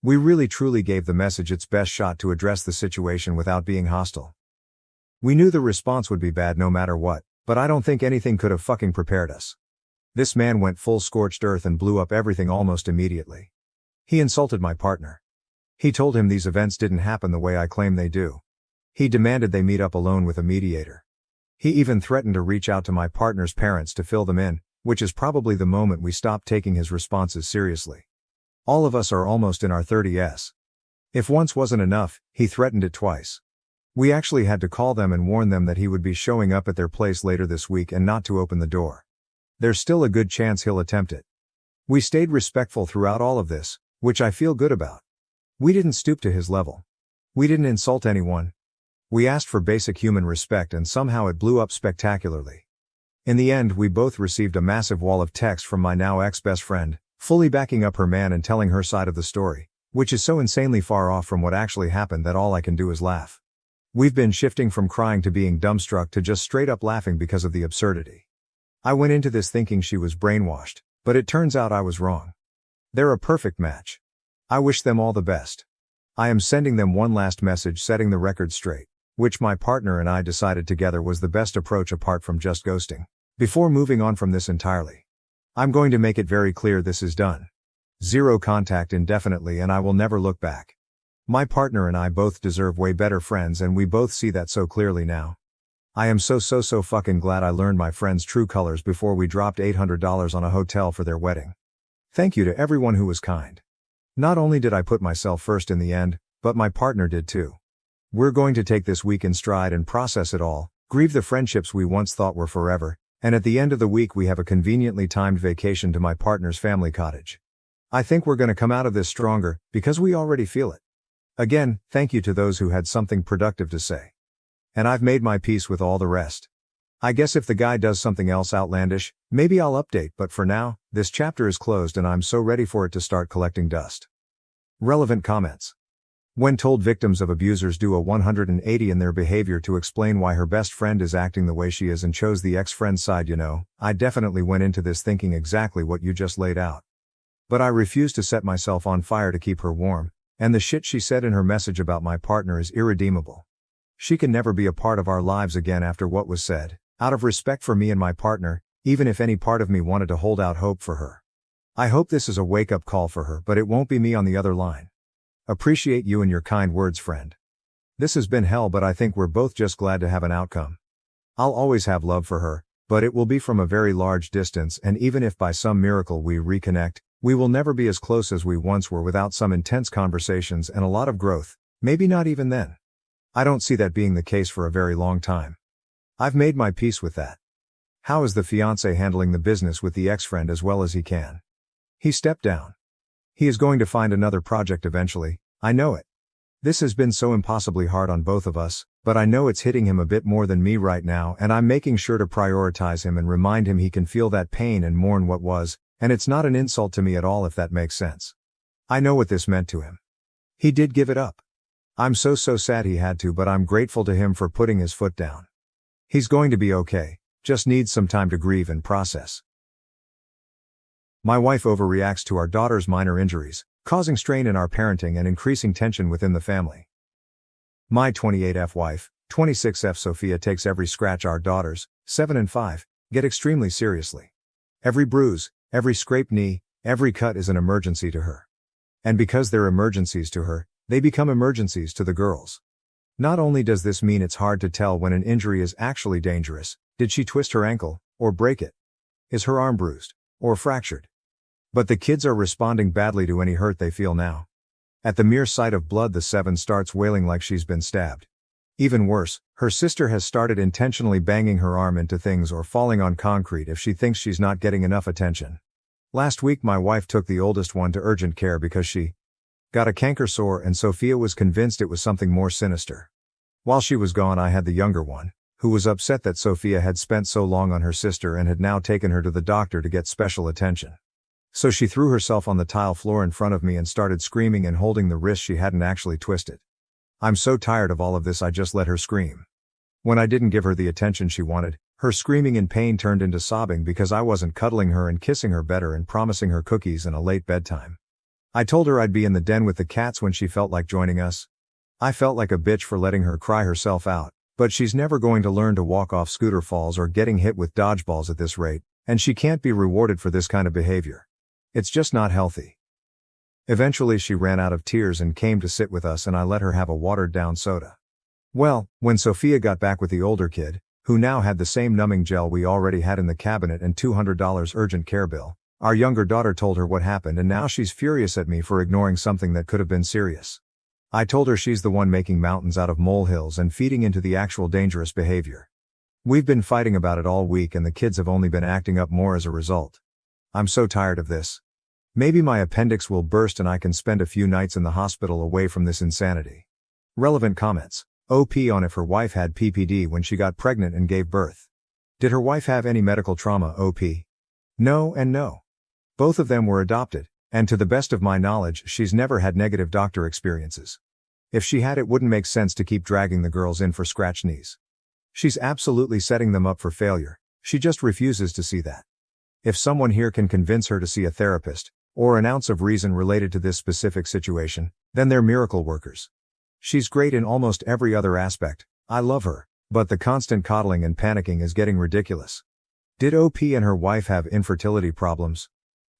We really truly gave the message its best shot to address the situation without being hostile. We knew the response would be bad no matter what, but I don't think anything could have fucking prepared us. This man went full scorched earth and blew up everything almost immediately. He insulted my partner. He told him these events didn't happen the way I claim they do. He demanded they meet up alone with a mediator. He even threatened to reach out to my partner's parents to fill them in, which is probably the moment we stopped taking his responses seriously. All of us are almost in our 30s. If once wasn't enough, he threatened it twice. We actually had to call them and warn them that he would be showing up at their place later this week and not to open the door. There's still a good chance he'll attempt it. We stayed respectful throughout all of this, which I feel good about. We didn't stoop to his level. We didn't insult anyone. We asked for basic human respect and somehow it blew up spectacularly. In the end, we both received a massive wall of text from my now ex-best friend, fully backing up her man and telling her side of the story, which is so insanely far off from what actually happened that all I can do is laugh. We've been shifting from crying to being dumbstruck to just straight up laughing because of the absurdity. I went into this thinking she was brainwashed, but it turns out I was wrong. They're a perfect match. I wish them all the best. I am sending them one last message setting the record straight, which my partner and I decided together was the best approach apart from just ghosting. Before moving on from this entirely, I'm going to make it very clear this is done. Zero contact indefinitely and I will never look back. My partner and I both deserve way better friends and we both see that so clearly now. I am so fucking glad I learned my friend's true colors before we dropped $800 on a hotel for their wedding. Thank you to everyone who was kind. Not only did I put myself first in the end, but my partner did too. We're going to take this week in stride and process it all, grieve the friendships we once thought were forever, and at the end of the week we have a conveniently timed vacation to my partner's family cottage. I think we're going to come out of this stronger, because we already feel it. Again, thank you to those who had something productive to say. And I've made my peace with all the rest. I guess if the guy does something else outlandish, maybe I'll update, but for now, this chapter is closed and I'm so ready for it to start collecting dust. Relevant comments. When told victims of abusers do a 180 in their behavior to explain why her best friend is acting the way she is and chose the ex-friend's side, I definitely went into this thinking exactly what you just laid out. But I refuse to set myself on fire to keep her warm, and the shit she said in her message about my partner is irredeemable. She can never be a part of our lives again after what was said, out of respect for me and my partner, even if any part of me wanted to hold out hope for her. I hope this is a wake-up call for her, but it won't be me on the other line. Appreciate you and your kind words, friend. This has been hell, but I think we're both just glad to have an outcome. I'll always have love for her, but it will be from a very large distance, and even if by some miracle we reconnect, we will never be as close as we once were without some intense conversations and a lot of growth, maybe not even then. I don't see that being the case for a very long time. I've made my peace with that. How is the fiancé handling the business with the ex-friend as well as he can? He stepped down. He is going to find another project eventually, I know it. This has been so impossibly hard on both of us, but I know it's hitting him a bit more than me right now, and I'm making sure to prioritize him and remind him he can feel that pain and mourn what was, and it's not an insult to me at all if that makes sense. I know what this meant to him. He did give it up. I'm so sad he had to, but I'm grateful to him for putting his foot down. He's going to be okay, just needs some time to grieve and process. My wife overreacts to our daughter's minor injuries, causing strain in our parenting and increasing tension within the family. My 28F wife, 26F Sophia takes every scratch our daughters, 7 and 5, get extremely seriously. Every bruise, every scraped knee, every cut is an emergency to her. And because they're emergencies to her, they become emergencies to the girls. Not only does this mean it's hard to tell when an injury is actually dangerous, did she twist her ankle, or break it? Is her arm bruised, or fractured? But the kids are responding badly to any hurt they feel now. At the mere sight of blood, the 7 starts wailing like she's been stabbed. Even worse, her sister has started intentionally banging her arm into things or falling on concrete if she thinks she's not getting enough attention. Last week my wife took the oldest one to urgent care because she got a canker sore, and Sophia was convinced it was something more sinister. While she was gone, I had the younger one, who was upset that Sophia had spent so long on her sister and had now taken her to the doctor to get special attention. So she threw herself on the tile floor in front of me and started screaming and holding the wrist she hadn't actually twisted. I'm so tired of all of this, I just let her scream. When I didn't give her the attention she wanted, her screaming in pain turned into sobbing because I wasn't cuddling her and kissing her better and promising her cookies and a late bedtime. I told her I'd be in the den with the cats when she felt like joining us. I felt like a bitch for letting her cry herself out, but she's never going to learn to walk off scooter falls or getting hit with dodgeballs at this rate, and she can't be rewarded for this kind of behavior. It's just not healthy. Eventually she ran out of tears and came to sit with us, and I let her have a watered-down soda. Well, when Sophia got back with the older kid, who now had the same numbing gel we already had in the cabinet and $200 urgent care bill, our younger daughter told her what happened, and now she's furious at me for ignoring something that could have been serious. I told her she's the one making mountains out of molehills and feeding into the actual dangerous behavior. We've been fighting about it all week, and the kids have only been acting up more as a result. I'm so tired of this. Maybe my appendix will burst and I can spend a few nights in the hospital away from this insanity. Relevant comments. OP on if her wife had PPD when she got pregnant and gave birth. Did her wife have any medical trauma, OP? No and no. Both of them were adopted, and to the best of my knowledge, she's never had negative doctor experiences. If she had, it wouldn't make sense to keep dragging the girls in for scratched knees. She's absolutely setting them up for failure. She just refuses to see that. If someone here can convince her to see a therapist, or an ounce of reason related to this specific situation, then they're miracle workers. She's great in almost every other aspect. I love her, but the constant coddling and panicking is getting ridiculous. Did OP and her wife have infertility problems?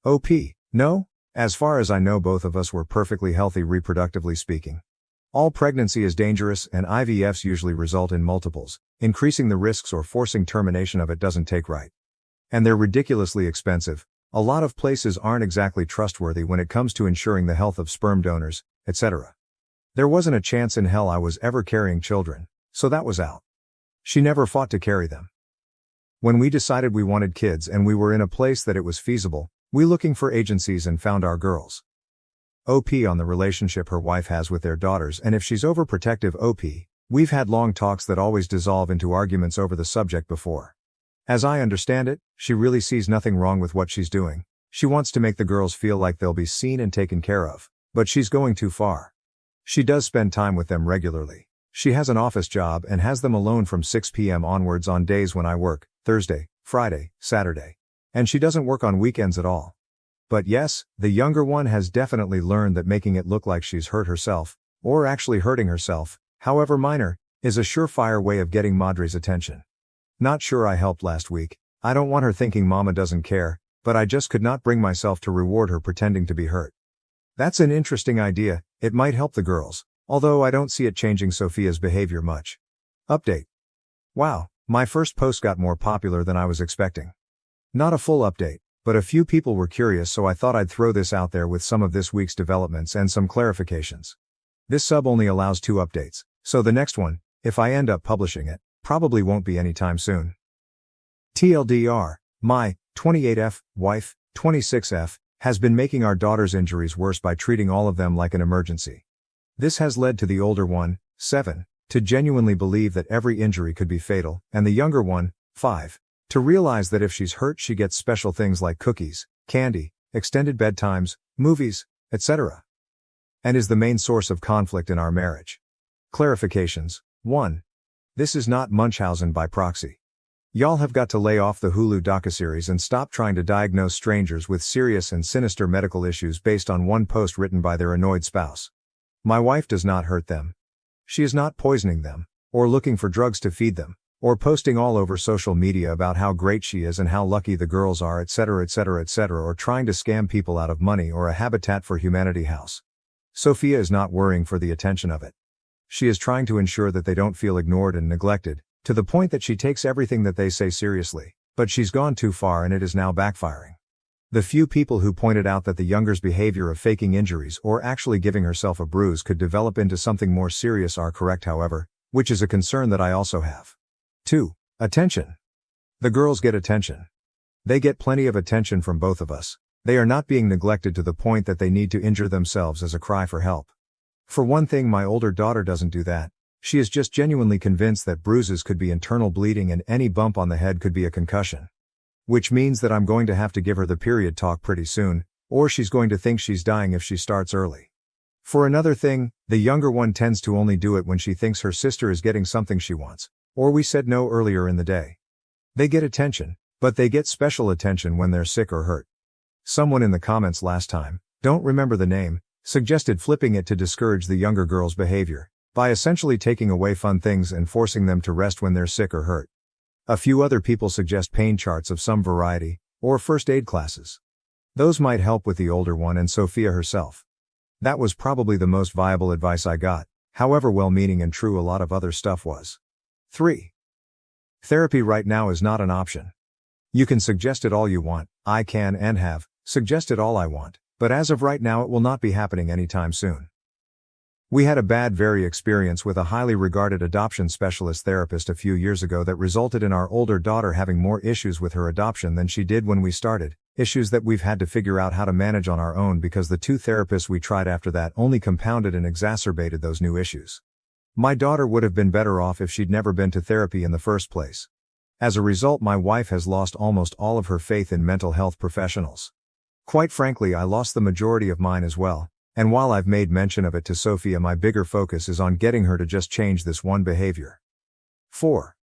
OP, no. As far as I know, both of us were perfectly healthy reproductively speaking. All pregnancy is dangerous, and IVFs usually result in multiples, increasing the risks or forcing termination of it doesn't take right. And they're ridiculously expensive. A lot of places aren't exactly trustworthy when it comes to ensuring the health of sperm donors, etc. There wasn't a chance in hell I was ever carrying children, so that was out. She never fought to carry them. When we decided we wanted kids and we were in a place that it was feasible, we looking for agencies and found our girls. OP on the relationship her wife has with their daughters, and if she's overprotective, OP, we've had long talks that always dissolve into arguments over the subject before. As I understand it, she really sees nothing wrong with what she's doing. She wants to make the girls feel like they'll be seen and taken care of, but she's going too far. She does spend time with them regularly. She has an office job and has them alone from 6 p.m. onwards on days when I work, Thursday, Friday, Saturday. And she doesn't work on weekends at all. But yes, the younger one has definitely learned that making it look like she's hurt herself, or actually hurting herself, however minor, is a surefire way of getting Madre's attention. Not sure I helped last week. I don't want her thinking mama doesn't care, but I just could not bring myself to reward her pretending to be hurt. That's an interesting idea. It might help the girls, although I don't see it changing Sophia's behavior much. Update. Wow, my first post got more popular than I was expecting. Not a full update, but a few people were curious, so I thought I'd throw this out there with some of this week's developments and some clarifications. This sub only allows 2 updates, so the next one, if I end up publishing it, probably won't be anytime soon. TLDR, my 28F wife, 26F, has been making our daughter's injuries worse by treating all of them like an emergency. This has led to the older one, 7, to genuinely believe that every injury could be fatal, and the younger one, 5, to realize that if she's hurt she gets special things like cookies, candy, extended bedtimes, movies, etc. And is the main source of conflict in our marriage. Clarifications. 1. This is not Munchausen by proxy. Y'all have got to lay off the Hulu docuseries and stop trying to diagnose strangers with serious and sinister medical issues based on one post written by their annoyed spouse. My wife does not hurt them. She is not poisoning them, or looking for drugs to feed them, or posting all over social media about how great she is and how lucky the girls are, etc., etc., etc., or trying to scam people out of money or a Habitat for Humanity house. Sophia is not worrying for the attention of it. She is trying to ensure that they don't feel ignored and neglected, to the point that she takes everything that they say seriously, but she's gone too far and it is now backfiring. The few people who pointed out that the younger's behavior of faking injuries or actually giving herself a bruise could develop into something more serious are correct, however, which is a concern that I also have. 2. Attention. The girls get attention. They get plenty of attention from both of us. They are not being neglected to the point that they need to injure themselves as a cry for help. For one thing, my older daughter doesn't do that. She is just genuinely convinced that bruises could be internal bleeding and any bump on the head could be a concussion. Which means that I'm going to have to give her the period talk pretty soon, or she's going to think she's dying if she starts early. For another thing, the younger one tends to only do it when she thinks her sister is getting something she wants, or we said no earlier in the day. They get attention, but they get special attention when they're sick or hurt. Someone in the comments last time, don't remember the name, suggested flipping it to discourage the younger girl's behavior, by essentially taking away fun things and forcing them to rest when they're sick or hurt. A few other people suggest pain charts of some variety, or first aid classes. Those might help with the older one and Sophia herself. That was probably the most viable advice I got, however well-meaning and true a lot of other stuff was. 3. Therapy right now is not an option. You can suggest it all you want, I can and have suggested all I want, but as of right now it will not be happening anytime soon. We had a bad experience with a highly regarded adoption specialist therapist a few years ago that resulted in our older daughter having more issues with her adoption than she did when we started, issues that we've had to figure out how to manage on our own because the 2 therapists we tried after that only compounded and exacerbated those new issues. My daughter would have been better off if she'd never been to therapy in the first place. As a result, my wife has lost almost all of her faith in mental health professionals. Quite frankly, I lost the majority of mine as well, and while I've made mention of it to Sophia, my bigger focus is on getting her to just change this one behavior. 4.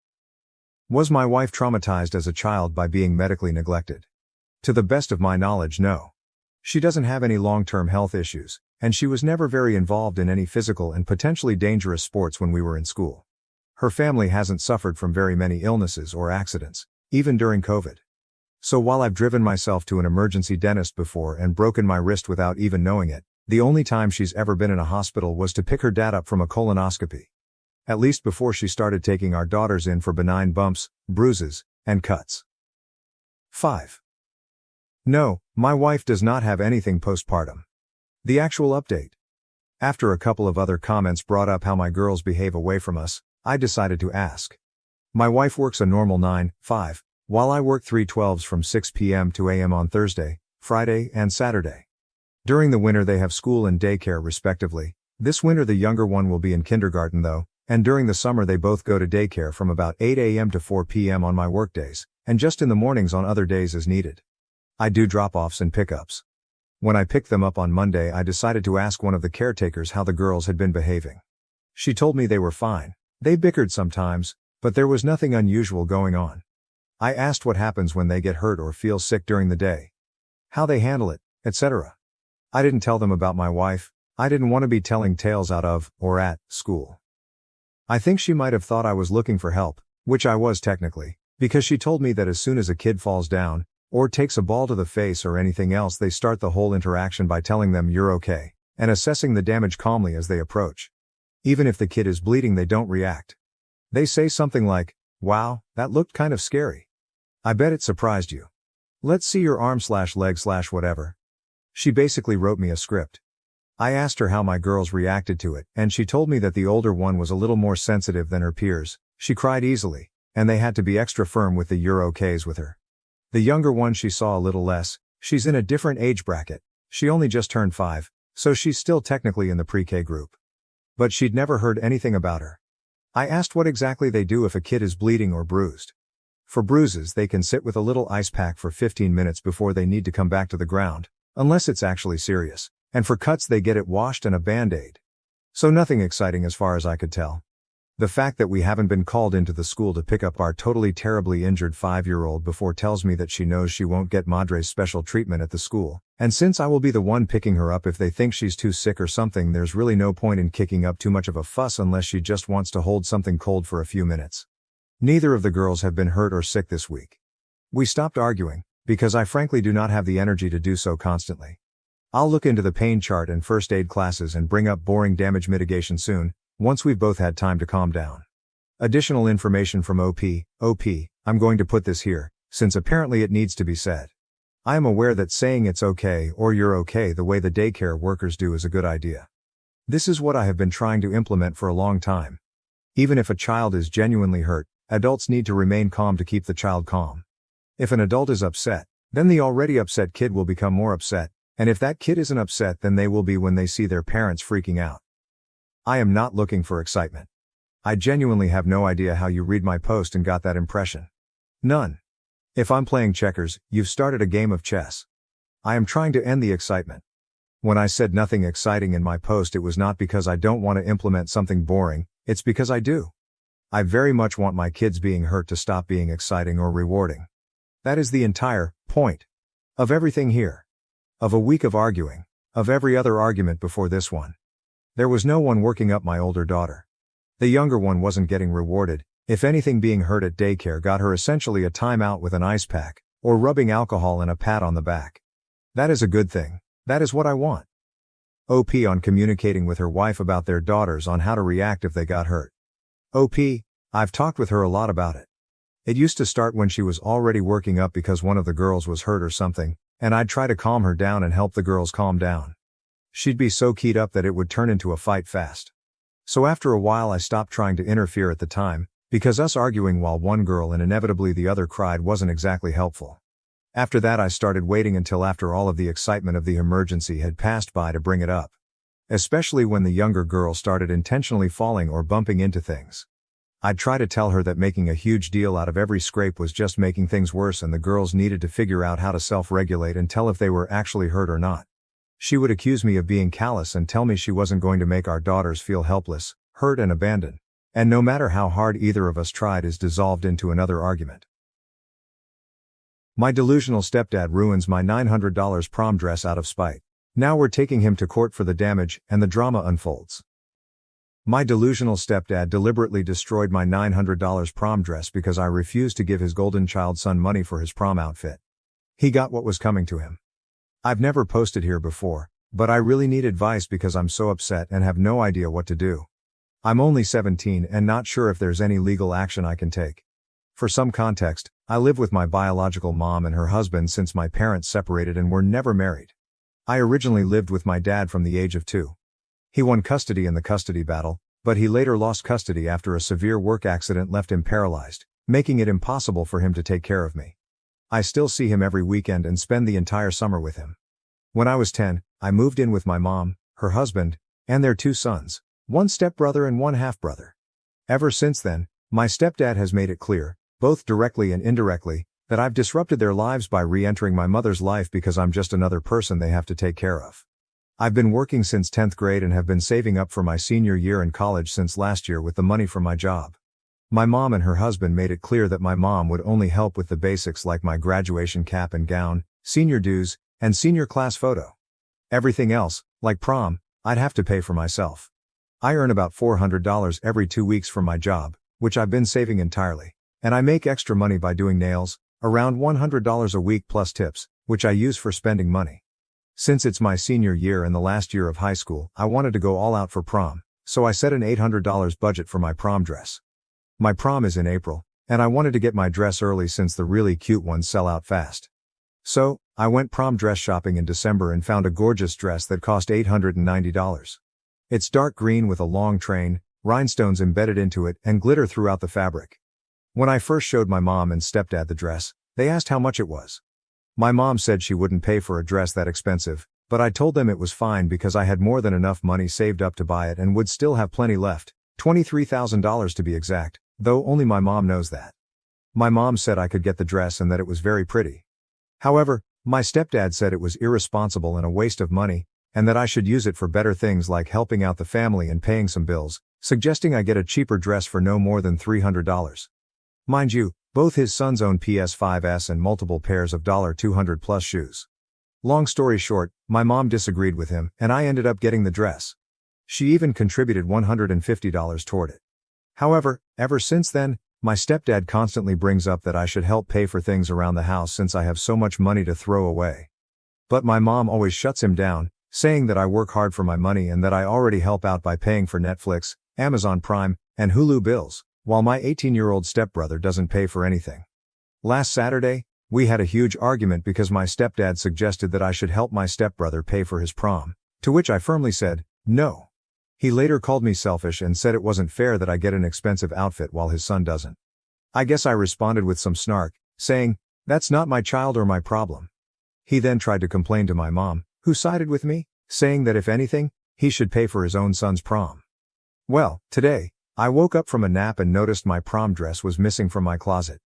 Was my wife traumatized as a child by being medically neglected? To the best of my knowledge, no. She doesn't have any long-term health issues, and she was never very involved in any physical and potentially dangerous sports when we were in school. Her family hasn't suffered from very many illnesses or accidents, even during COVID. So while I've driven myself to an emergency dentist before and broken my wrist without even knowing it, the only time she's ever been in a hospital was to pick her dad up from a colonoscopy. At least before she started taking our daughters in for benign bumps, bruises, and cuts. 5. No, my wife does not have anything postpartum. The actual update. After a couple of other comments brought up how my girls behave away from us, I decided to ask. My wife works a normal 9-5, while I work 3/12s from 6 p.m. to a.m. on Thursday, Friday, and Saturday. During the winter they have school and daycare respectively. This winter the younger one will be in kindergarten though, and during the summer they both go to daycare from about 8 a.m. to 4 p.m. on my workdays, and just in the mornings on other days as needed. I do drop-offs and pickups. When I picked them up on Monday, I decided to ask one of the caretakers how the girls had been behaving. She told me they were fine. They bickered sometimes, but there was nothing unusual going on. I asked what happens when they get hurt or feel sick during the day, how they handle it, etc. I didn't tell them about my wife. I didn't want to be telling tales out of, or at, school. I think she might have thought I was looking for help, which I was technically, because she told me that as soon as a kid falls down, or takes a ball to the face or anything else, they start the whole interaction by telling them you're okay, and assessing the damage calmly as they approach. Even if the kid is bleeding, they don't react. They say something like, "Wow, that looked kind of scary. I bet it surprised you. Let's see your arm/leg/whatever." She basically wrote me a script. I asked her how my girls reacted to it, and she told me that the older one was a little more sensitive than her peers. She cried easily, and they had to be extra firm with the "you're okays" with her. The younger one she saw a little less. She's in a different age bracket. She only just turned 5, so she's still technically in the pre-K group. But she'd never heard anything about her. I asked what exactly they do if a kid is bleeding or bruised. For bruises, they can sit with a little ice pack for 15 minutes before they need to come back to the ground, unless it's actually serious. And for cuts, they get it washed and a band-aid. So nothing exciting as far as I could tell. The fact that we haven't been called into the school to pick up our totally terribly injured 5-year-old before tells me that she knows she won't get Madre's special treatment at the school, and since I will be the one picking her up if they think she's too sick or something, there's really no point in kicking up too much of a fuss unless she just wants to hold something cold for a few minutes. Neither of the girls have been hurt or sick this week. We stopped arguing, because I frankly do not have the energy to do so constantly. I'll look into the pain chart and first aid classes and bring up boring damage mitigation soon, once we've both had time to calm down. Additional information from OP, I'm going to put this here, since apparently it needs to be said. I am aware that saying it's okay or you're okay the way the daycare workers do is a good idea. This is what I have been trying to implement for a long time. Even if a child is genuinely hurt, adults need to remain calm to keep the child calm. If an adult is upset, then the already upset kid will become more upset, and if that kid isn't upset, then they will be when they see their parents freaking out. I am not looking for excitement. I genuinely have no idea how you read my post and got that impression. None. If I'm playing checkers, you've started a game of chess. I am trying to end the excitement. When I said nothing exciting in my post, it was not because I don't want to implement something boring, it's because I do. I very much want my kids being hurt to stop being exciting or rewarding. That is the entire point of everything here. Of a week of arguing, of every other argument before this one. There was no one working up my older daughter. The younger one wasn't getting rewarded. If anything, being hurt at daycare got her essentially a timeout with an ice pack, or rubbing alcohol and a pat on the back. That is a good thing. That is what I want. OP on communicating with her wife about their daughters on how to react if they got hurt. OP, I've talked with her a lot about it. It used to start when she was already working up because one of the girls was hurt or something, and I'd try to calm her down and help the girls calm down. She'd be so keyed up that it would turn into a fight fast. So after a while I stopped trying to interfere at the time, because us arguing while one girl and inevitably the other cried wasn't exactly helpful. After that I started waiting until after all of the excitement of the emergency had passed by to bring it up. Especially when the younger girl started intentionally falling or bumping into things. I'd try to tell her that making a huge deal out of every scrape was just making things worse and the girls needed to figure out how to self-regulate and tell if they were actually hurt or not. She would accuse me of being callous and tell me she wasn't going to make our daughters feel helpless, hurt and abandoned. And no matter how hard either of us tried is dissolved into another argument. My delusional stepdad ruins my $900 prom dress out of spite. Now we're taking him to court for the damage, and the drama unfolds. My delusional stepdad deliberately destroyed my $900 prom dress because I refused to give his golden child son money for his prom outfit. He got what was coming to him. I've never posted here before, but I really need advice because I'm so upset and have no idea what to do. I'm only 17 and not sure if there's any legal action I can take. For some context, I live with my biological mom and her husband since my parents separated and were never married. I originally lived with my dad from the age of 2. He won custody in the custody battle, but he later lost custody after a severe work accident left him paralyzed, making it impossible for him to take care of me. I still see him every weekend and spend the entire summer with him. When I was 10, I moved in with my mom, her husband, and their 2 sons, one stepbrother and one half-brother. Ever since then, my stepdad has made it clear, both directly and indirectly, that I've disrupted their lives by re-entering my mother's life because I'm just another person they have to take care of. I've been working since 10th grade and have been saving up for my senior year in college since last year with the money from my job. My mom and her husband made it clear that my mom would only help with the basics like my graduation cap and gown, senior dues, and senior class photo. Everything else, like prom, I'd have to pay for myself. I earn about $400 every 2 weeks from my job, which I've been saving entirely. And I make extra money by doing nails, around $100 a week plus tips, which I use for spending money. Since it's my senior year and the last year of high school, I wanted to go all out for prom, so I set an $800 budget for my prom dress. My prom is in April, and I wanted to get my dress early since the really cute ones sell out fast. So, I went prom dress shopping in December and found a gorgeous dress that cost $890. It's dark green with a long train, rhinestones embedded into it, and glitter throughout the fabric. When I first showed my mom and stepdad the dress, they asked how much it was. My mom said she wouldn't pay for a dress that expensive, but I told them it was fine because I had more than enough money saved up to buy it and would still have plenty left, $23,000 to be exact, though only my mom knows that. My mom said I could get the dress and that it was very pretty. However, my stepdad said it was irresponsible and a waste of money, and that I should use it for better things like helping out the family and paying some bills, suggesting I get a cheaper dress for no more than $300. Mind you, both his sons own PS5s and multiple pairs of $200 plus shoes. Long story short, my mom disagreed with him, and I ended up getting the dress. She even contributed $150 toward it. However, ever since then, my stepdad constantly brings up that I should help pay for things around the house since I have so much money to throw away. But my mom always shuts him down, saying that I work hard for my money and that I already help out by paying for Netflix, Amazon Prime, and Hulu bills, while my 18-year-old stepbrother doesn't pay for anything. Last Saturday, we had a huge argument because my stepdad suggested that I should help my stepbrother pay for his prom, to which I firmly said, no. He later called me selfish and said it wasn't fair that I get an expensive outfit while his son doesn't. I guess I responded with some snark, saying, that's not my child or my problem. He then tried to complain to my mom, who sided with me, saying that if anything, he should pay for his own son's prom. Well, today, I woke up from a nap and noticed my prom dress was missing from my closet.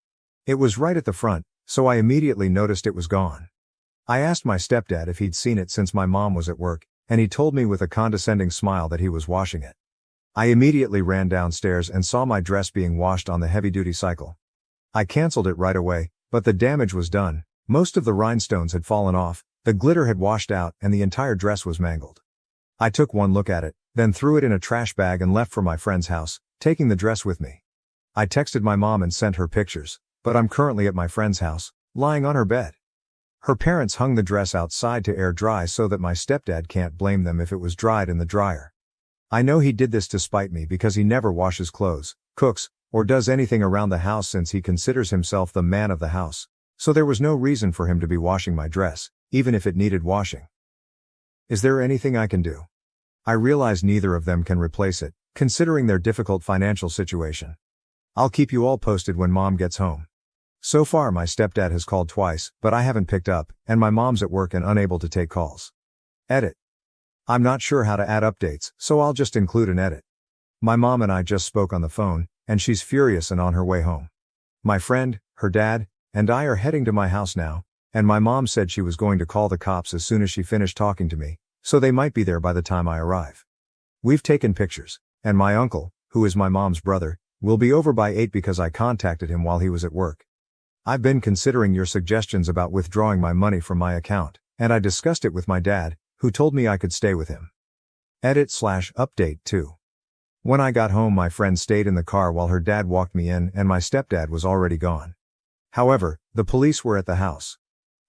It was right at the front, so I immediately noticed it was gone. I asked my stepdad if he'd seen it since my mom was at work, and he told me with a condescending smile that he was washing it. I immediately ran downstairs and saw my dress being washed on the heavy-duty cycle. I canceled it right away, but the damage was done. Most of the rhinestones had fallen off, the glitter had washed out, and the entire dress was mangled. I took one look at it, then threw it in a trash bag and left for my friend's house, taking the dress with me. I texted my mom and sent her pictures, but I'm currently at my friend's house, lying on her bed. Her parents hung the dress outside to air dry so that my stepdad can't blame them if it was dried in the dryer. I know he did this to spite me because he never washes clothes, cooks, or does anything around the house since he considers himself the man of the house, so there was no reason for him to be washing my dress, even if it needed washing. Is there anything I can do? I realize neither of them can replace it, considering their difficult financial situation. I'll keep you all posted when mom gets home. So far my stepdad has called twice, but I haven't picked up, and my mom's at work and unable to take calls. Edit. I'm not sure how to add updates, so I'll just include an edit. My mom and I just spoke on the phone, and she's furious and on her way home. My friend, her dad, and I are heading to my house now, and my mom said she was going to call the cops as soon as she finished talking to me, so they might be there by the time I arrive. We've taken pictures, and my uncle, who is my mom's brother, will be over by 8 because I contacted him while he was at work. I've been considering your suggestions about withdrawing my money from my account, and I discussed it with my dad, who told me I could stay with him. Edit/update 2. When I got home, my friend stayed in the car while her dad walked me in, and my stepdad was already gone. However, the police were at the house.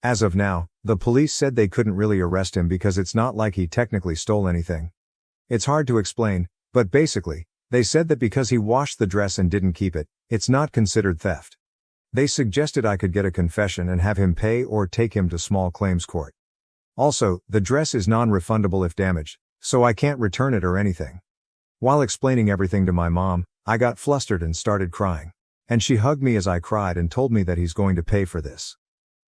As of now, the police said they couldn't really arrest him because it's not like he technically stole anything. It's hard to explain, but basically, they said that because he washed the dress and didn't keep it, it's not considered theft. They suggested I could get a confession and have him pay or take him to small claims court. Also, the dress is non-refundable if damaged, so I can't return it or anything. While explaining everything to my mom, I got flustered and started crying. And she hugged me as I cried and told me that he's going to pay for this.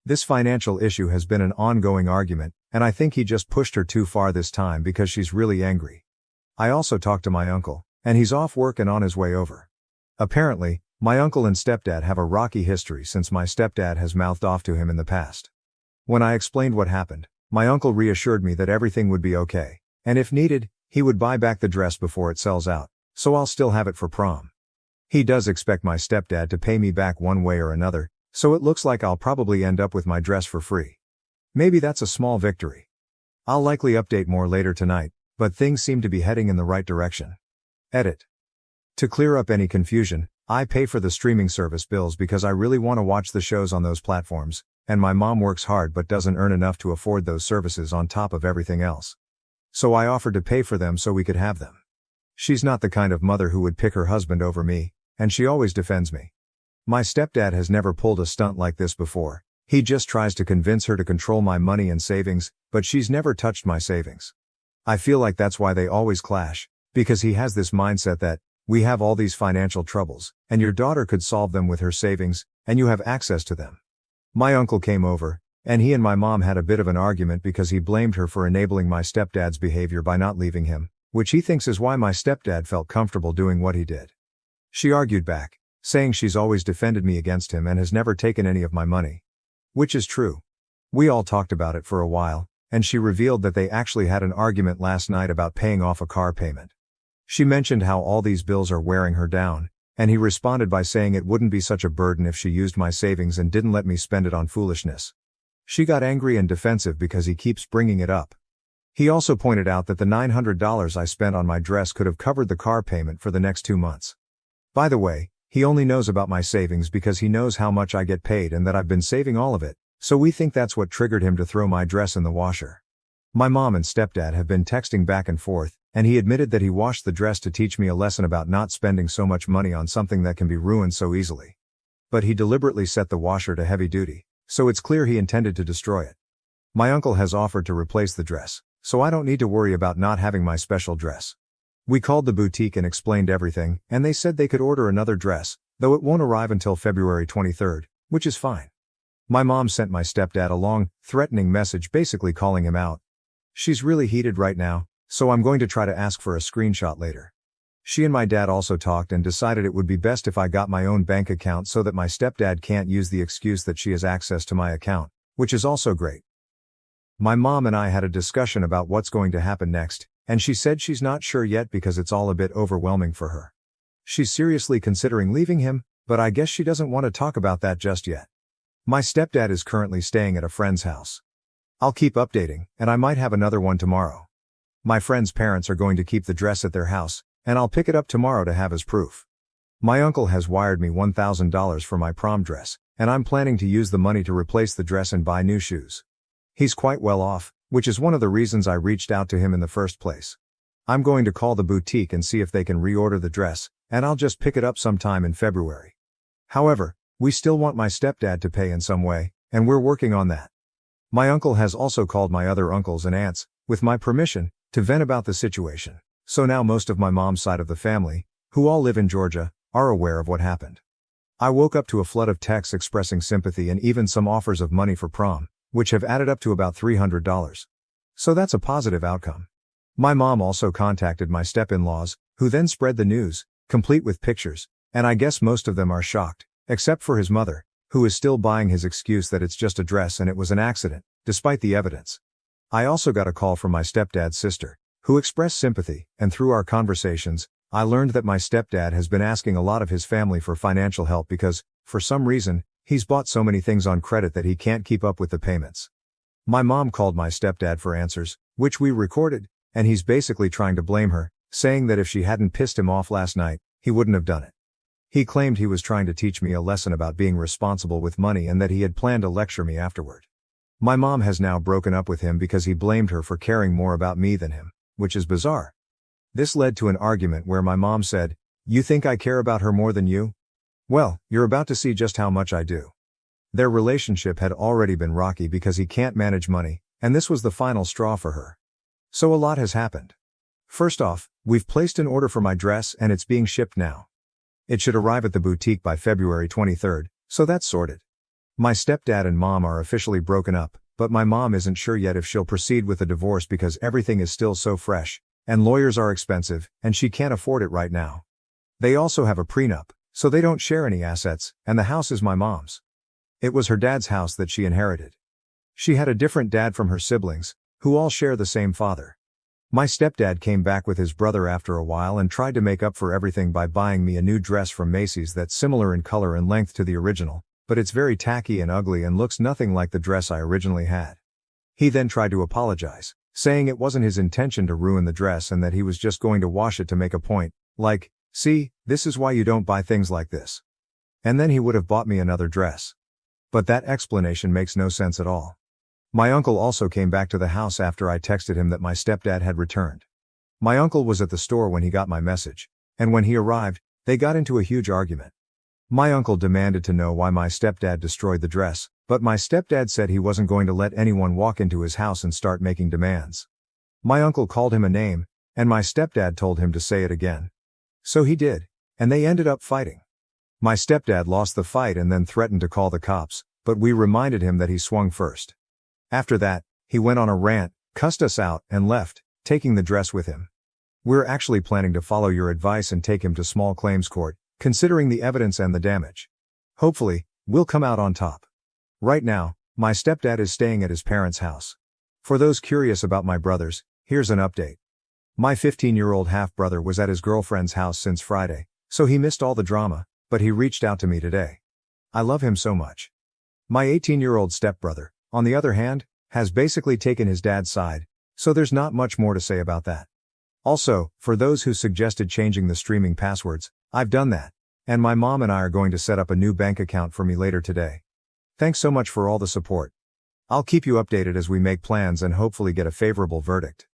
This financial issue has been an ongoing argument, and I think he just pushed her too far this time because she's really angry. I also talked to my uncle, and he's off work and on his way over. Apparently, my uncle and stepdad have a rocky history since my stepdad has mouthed off to him in the past. When I explained what happened, my uncle reassured me that everything would be okay, and if needed, he would buy back the dress before it sells out, so I'll still have it for prom. He does expect my stepdad to pay me back one way or another, so it looks like I'll probably end up with my dress for free. Maybe that's a small victory. I'll likely update more later tonight, but things seem to be heading in the right direction. Edit. To clear up any confusion, I pay for the streaming service bills because I really want to watch the shows on those platforms, and my mom works hard but doesn't earn enough to afford those services on top of everything else. So I offered to pay for them so we could have them. She's not the kind of mother who would pick her husband over me, and she always defends me. My stepdad has never pulled a stunt like this before. He just tries to convince her to control my money and savings, but she's never touched my savings. I feel like that's why they always clash, because he has this mindset that, we have all these financial troubles, and your daughter could solve them with her savings, and you have access to them. My uncle came over, and he and my mom had a bit of an argument because he blamed her for enabling my stepdad's behavior by not leaving him, which he thinks is why my stepdad felt comfortable doing what he did. She argued back, saying she's always defended me against him and has never taken any of my money. Which is true. We all talked about it for a while, and she revealed that they actually had an argument last night about paying off a car payment. She mentioned how all these bills are wearing her down, and he responded by saying it wouldn't be such a burden if she used my savings and didn't let me spend it on foolishness. She got angry and defensive because he keeps bringing it up. He also pointed out that the $900 I spent on my dress could have covered the car payment for the next 2 months. By the way, he only knows about my savings because he knows how much I get paid and that I've been saving all of it, so we think that's what triggered him to throw my dress in the washer. My mom and stepdad have been texting back and forth, and he admitted that he washed the dress to teach me a lesson about not spending so much money on something that can be ruined so easily. But he deliberately set the washer to heavy duty, so it's clear he intended to destroy it. My uncle has offered to replace the dress, so I don't need to worry about not having my special dress. We called the boutique and explained everything, and they said they could order another dress, though it won't arrive until February 23rd, which is fine. My mom sent my stepdad a long, threatening message basically calling him out. She's really heated right now, so I'm going to try to ask for a screenshot later. She and my dad also talked and decided it would be best if I got my own bank account so that my stepdad can't use the excuse that she has access to my account, which is also great. My mom and I had a discussion about what's going to happen next, and she said she's not sure yet because it's all a bit overwhelming for her. She's seriously considering leaving him, but I guess she doesn't want to talk about that just yet. My stepdad is currently staying at a friend's house. I'll keep updating, and I might have another one tomorrow. My friend's parents are going to keep the dress at their house, and I'll pick it up tomorrow to have as proof. My uncle has wired me $1,000 for my prom dress, and I'm planning to use the money to replace the dress and buy new shoes. He's quite well off, which is one of the reasons I reached out to him in the first place. I'm going to call the boutique and see if they can reorder the dress, and I'll just pick it up sometime in February. However, we still want my stepdad to pay in some way, and we're working on that. My uncle has also called my other uncles and aunts, with my permission, to vent about the situation, so now most of my mom's side of the family, who all live in Georgia, are aware of what happened. I woke up to a flood of texts expressing sympathy and even some offers of money for prom, which have added up to about $300. So that's a positive outcome. My mom also contacted my step-in-laws, who then spread the news, complete with pictures, And I guess most of them are shocked, except for his mother, who is still buying his excuse that it's just a dress and it was an accident, despite the evidence. I also got a call from my stepdad's sister, who expressed sympathy, and through our conversations, I learned that my stepdad has been asking a lot of his family for financial help because, for some reason, he's bought so many things on credit that he can't keep up with the payments. My mom called my stepdad for answers, which we recorded, and he's basically trying to blame her, saying that if she hadn't pissed him off last night, he wouldn't have done it. He claimed he was trying to teach me a lesson about being responsible with money and that he had planned to lecture me afterward. My mom has now broken up with him because he blamed her for caring more about me than him, which is bizarre. This led to an argument where my mom said, "You think I care about her more than you? Well, you're about to see just how much I do." Their relationship had already been rocky because he can't manage money, and this was the final straw for her. So a lot has happened. First off, we've placed an order for my dress and it's being shipped now. It should arrive at the boutique by February 23rd, so that's sorted. My stepdad and mom are officially broken up, but my mom isn't sure yet if she'll proceed with the divorce because everything is still so fresh, and lawyers are expensive, and she can't afford it right now. They also have a prenup, so they don't share any assets, and the house is my mom's. It was her dad's house that she inherited. She had a different dad from her siblings, who all share the same father. My stepdad came back with his brother after a while and tried to make up for everything by buying me a new dress from Macy's that's similar in color and length to the original, but it's very tacky and ugly and looks nothing like the dress I originally had. He then tried to apologize, saying it wasn't his intention to ruin the dress and that he was just going to wash it to make a point, like, "See, this is why you don't buy things like this." And then he would have bought me another dress. But that explanation makes no sense at all. My uncle also came back to the house after I texted him that my stepdad had returned. My uncle was at the store when he got my message, and when he arrived, they got into a huge argument. My uncle demanded to know why my stepdad destroyed the dress, but my stepdad said he wasn't going to let anyone walk into his house and start making demands. My uncle called him a name, and my stepdad told him to say it again. So he did, and they ended up fighting. My stepdad lost the fight and then threatened to call the cops, but we reminded him that he swung first. After that, he went on a rant, cussed us out, and left, taking the dress with him. We're actually planning to follow your advice and take him to small claims court, considering the evidence and the damage. Hopefully, we'll come out on top. Right now, my stepdad is staying at his parents' house. For those curious about my brothers, here's an update. My 15-year-old half-brother was at his girlfriend's house since Friday, so he missed all the drama, but he reached out to me today. I love him so much. My 18-year-old stepbrother, on the other hand, has basically taken his dad's side, so there's not much more to say about that. Also, for those who suggested changing the streaming passwords, I've done that, and my mom and I are going to set up a new bank account for me later today. Thanks so much for all the support. I'll keep you updated as we make plans and hopefully get a favorable verdict.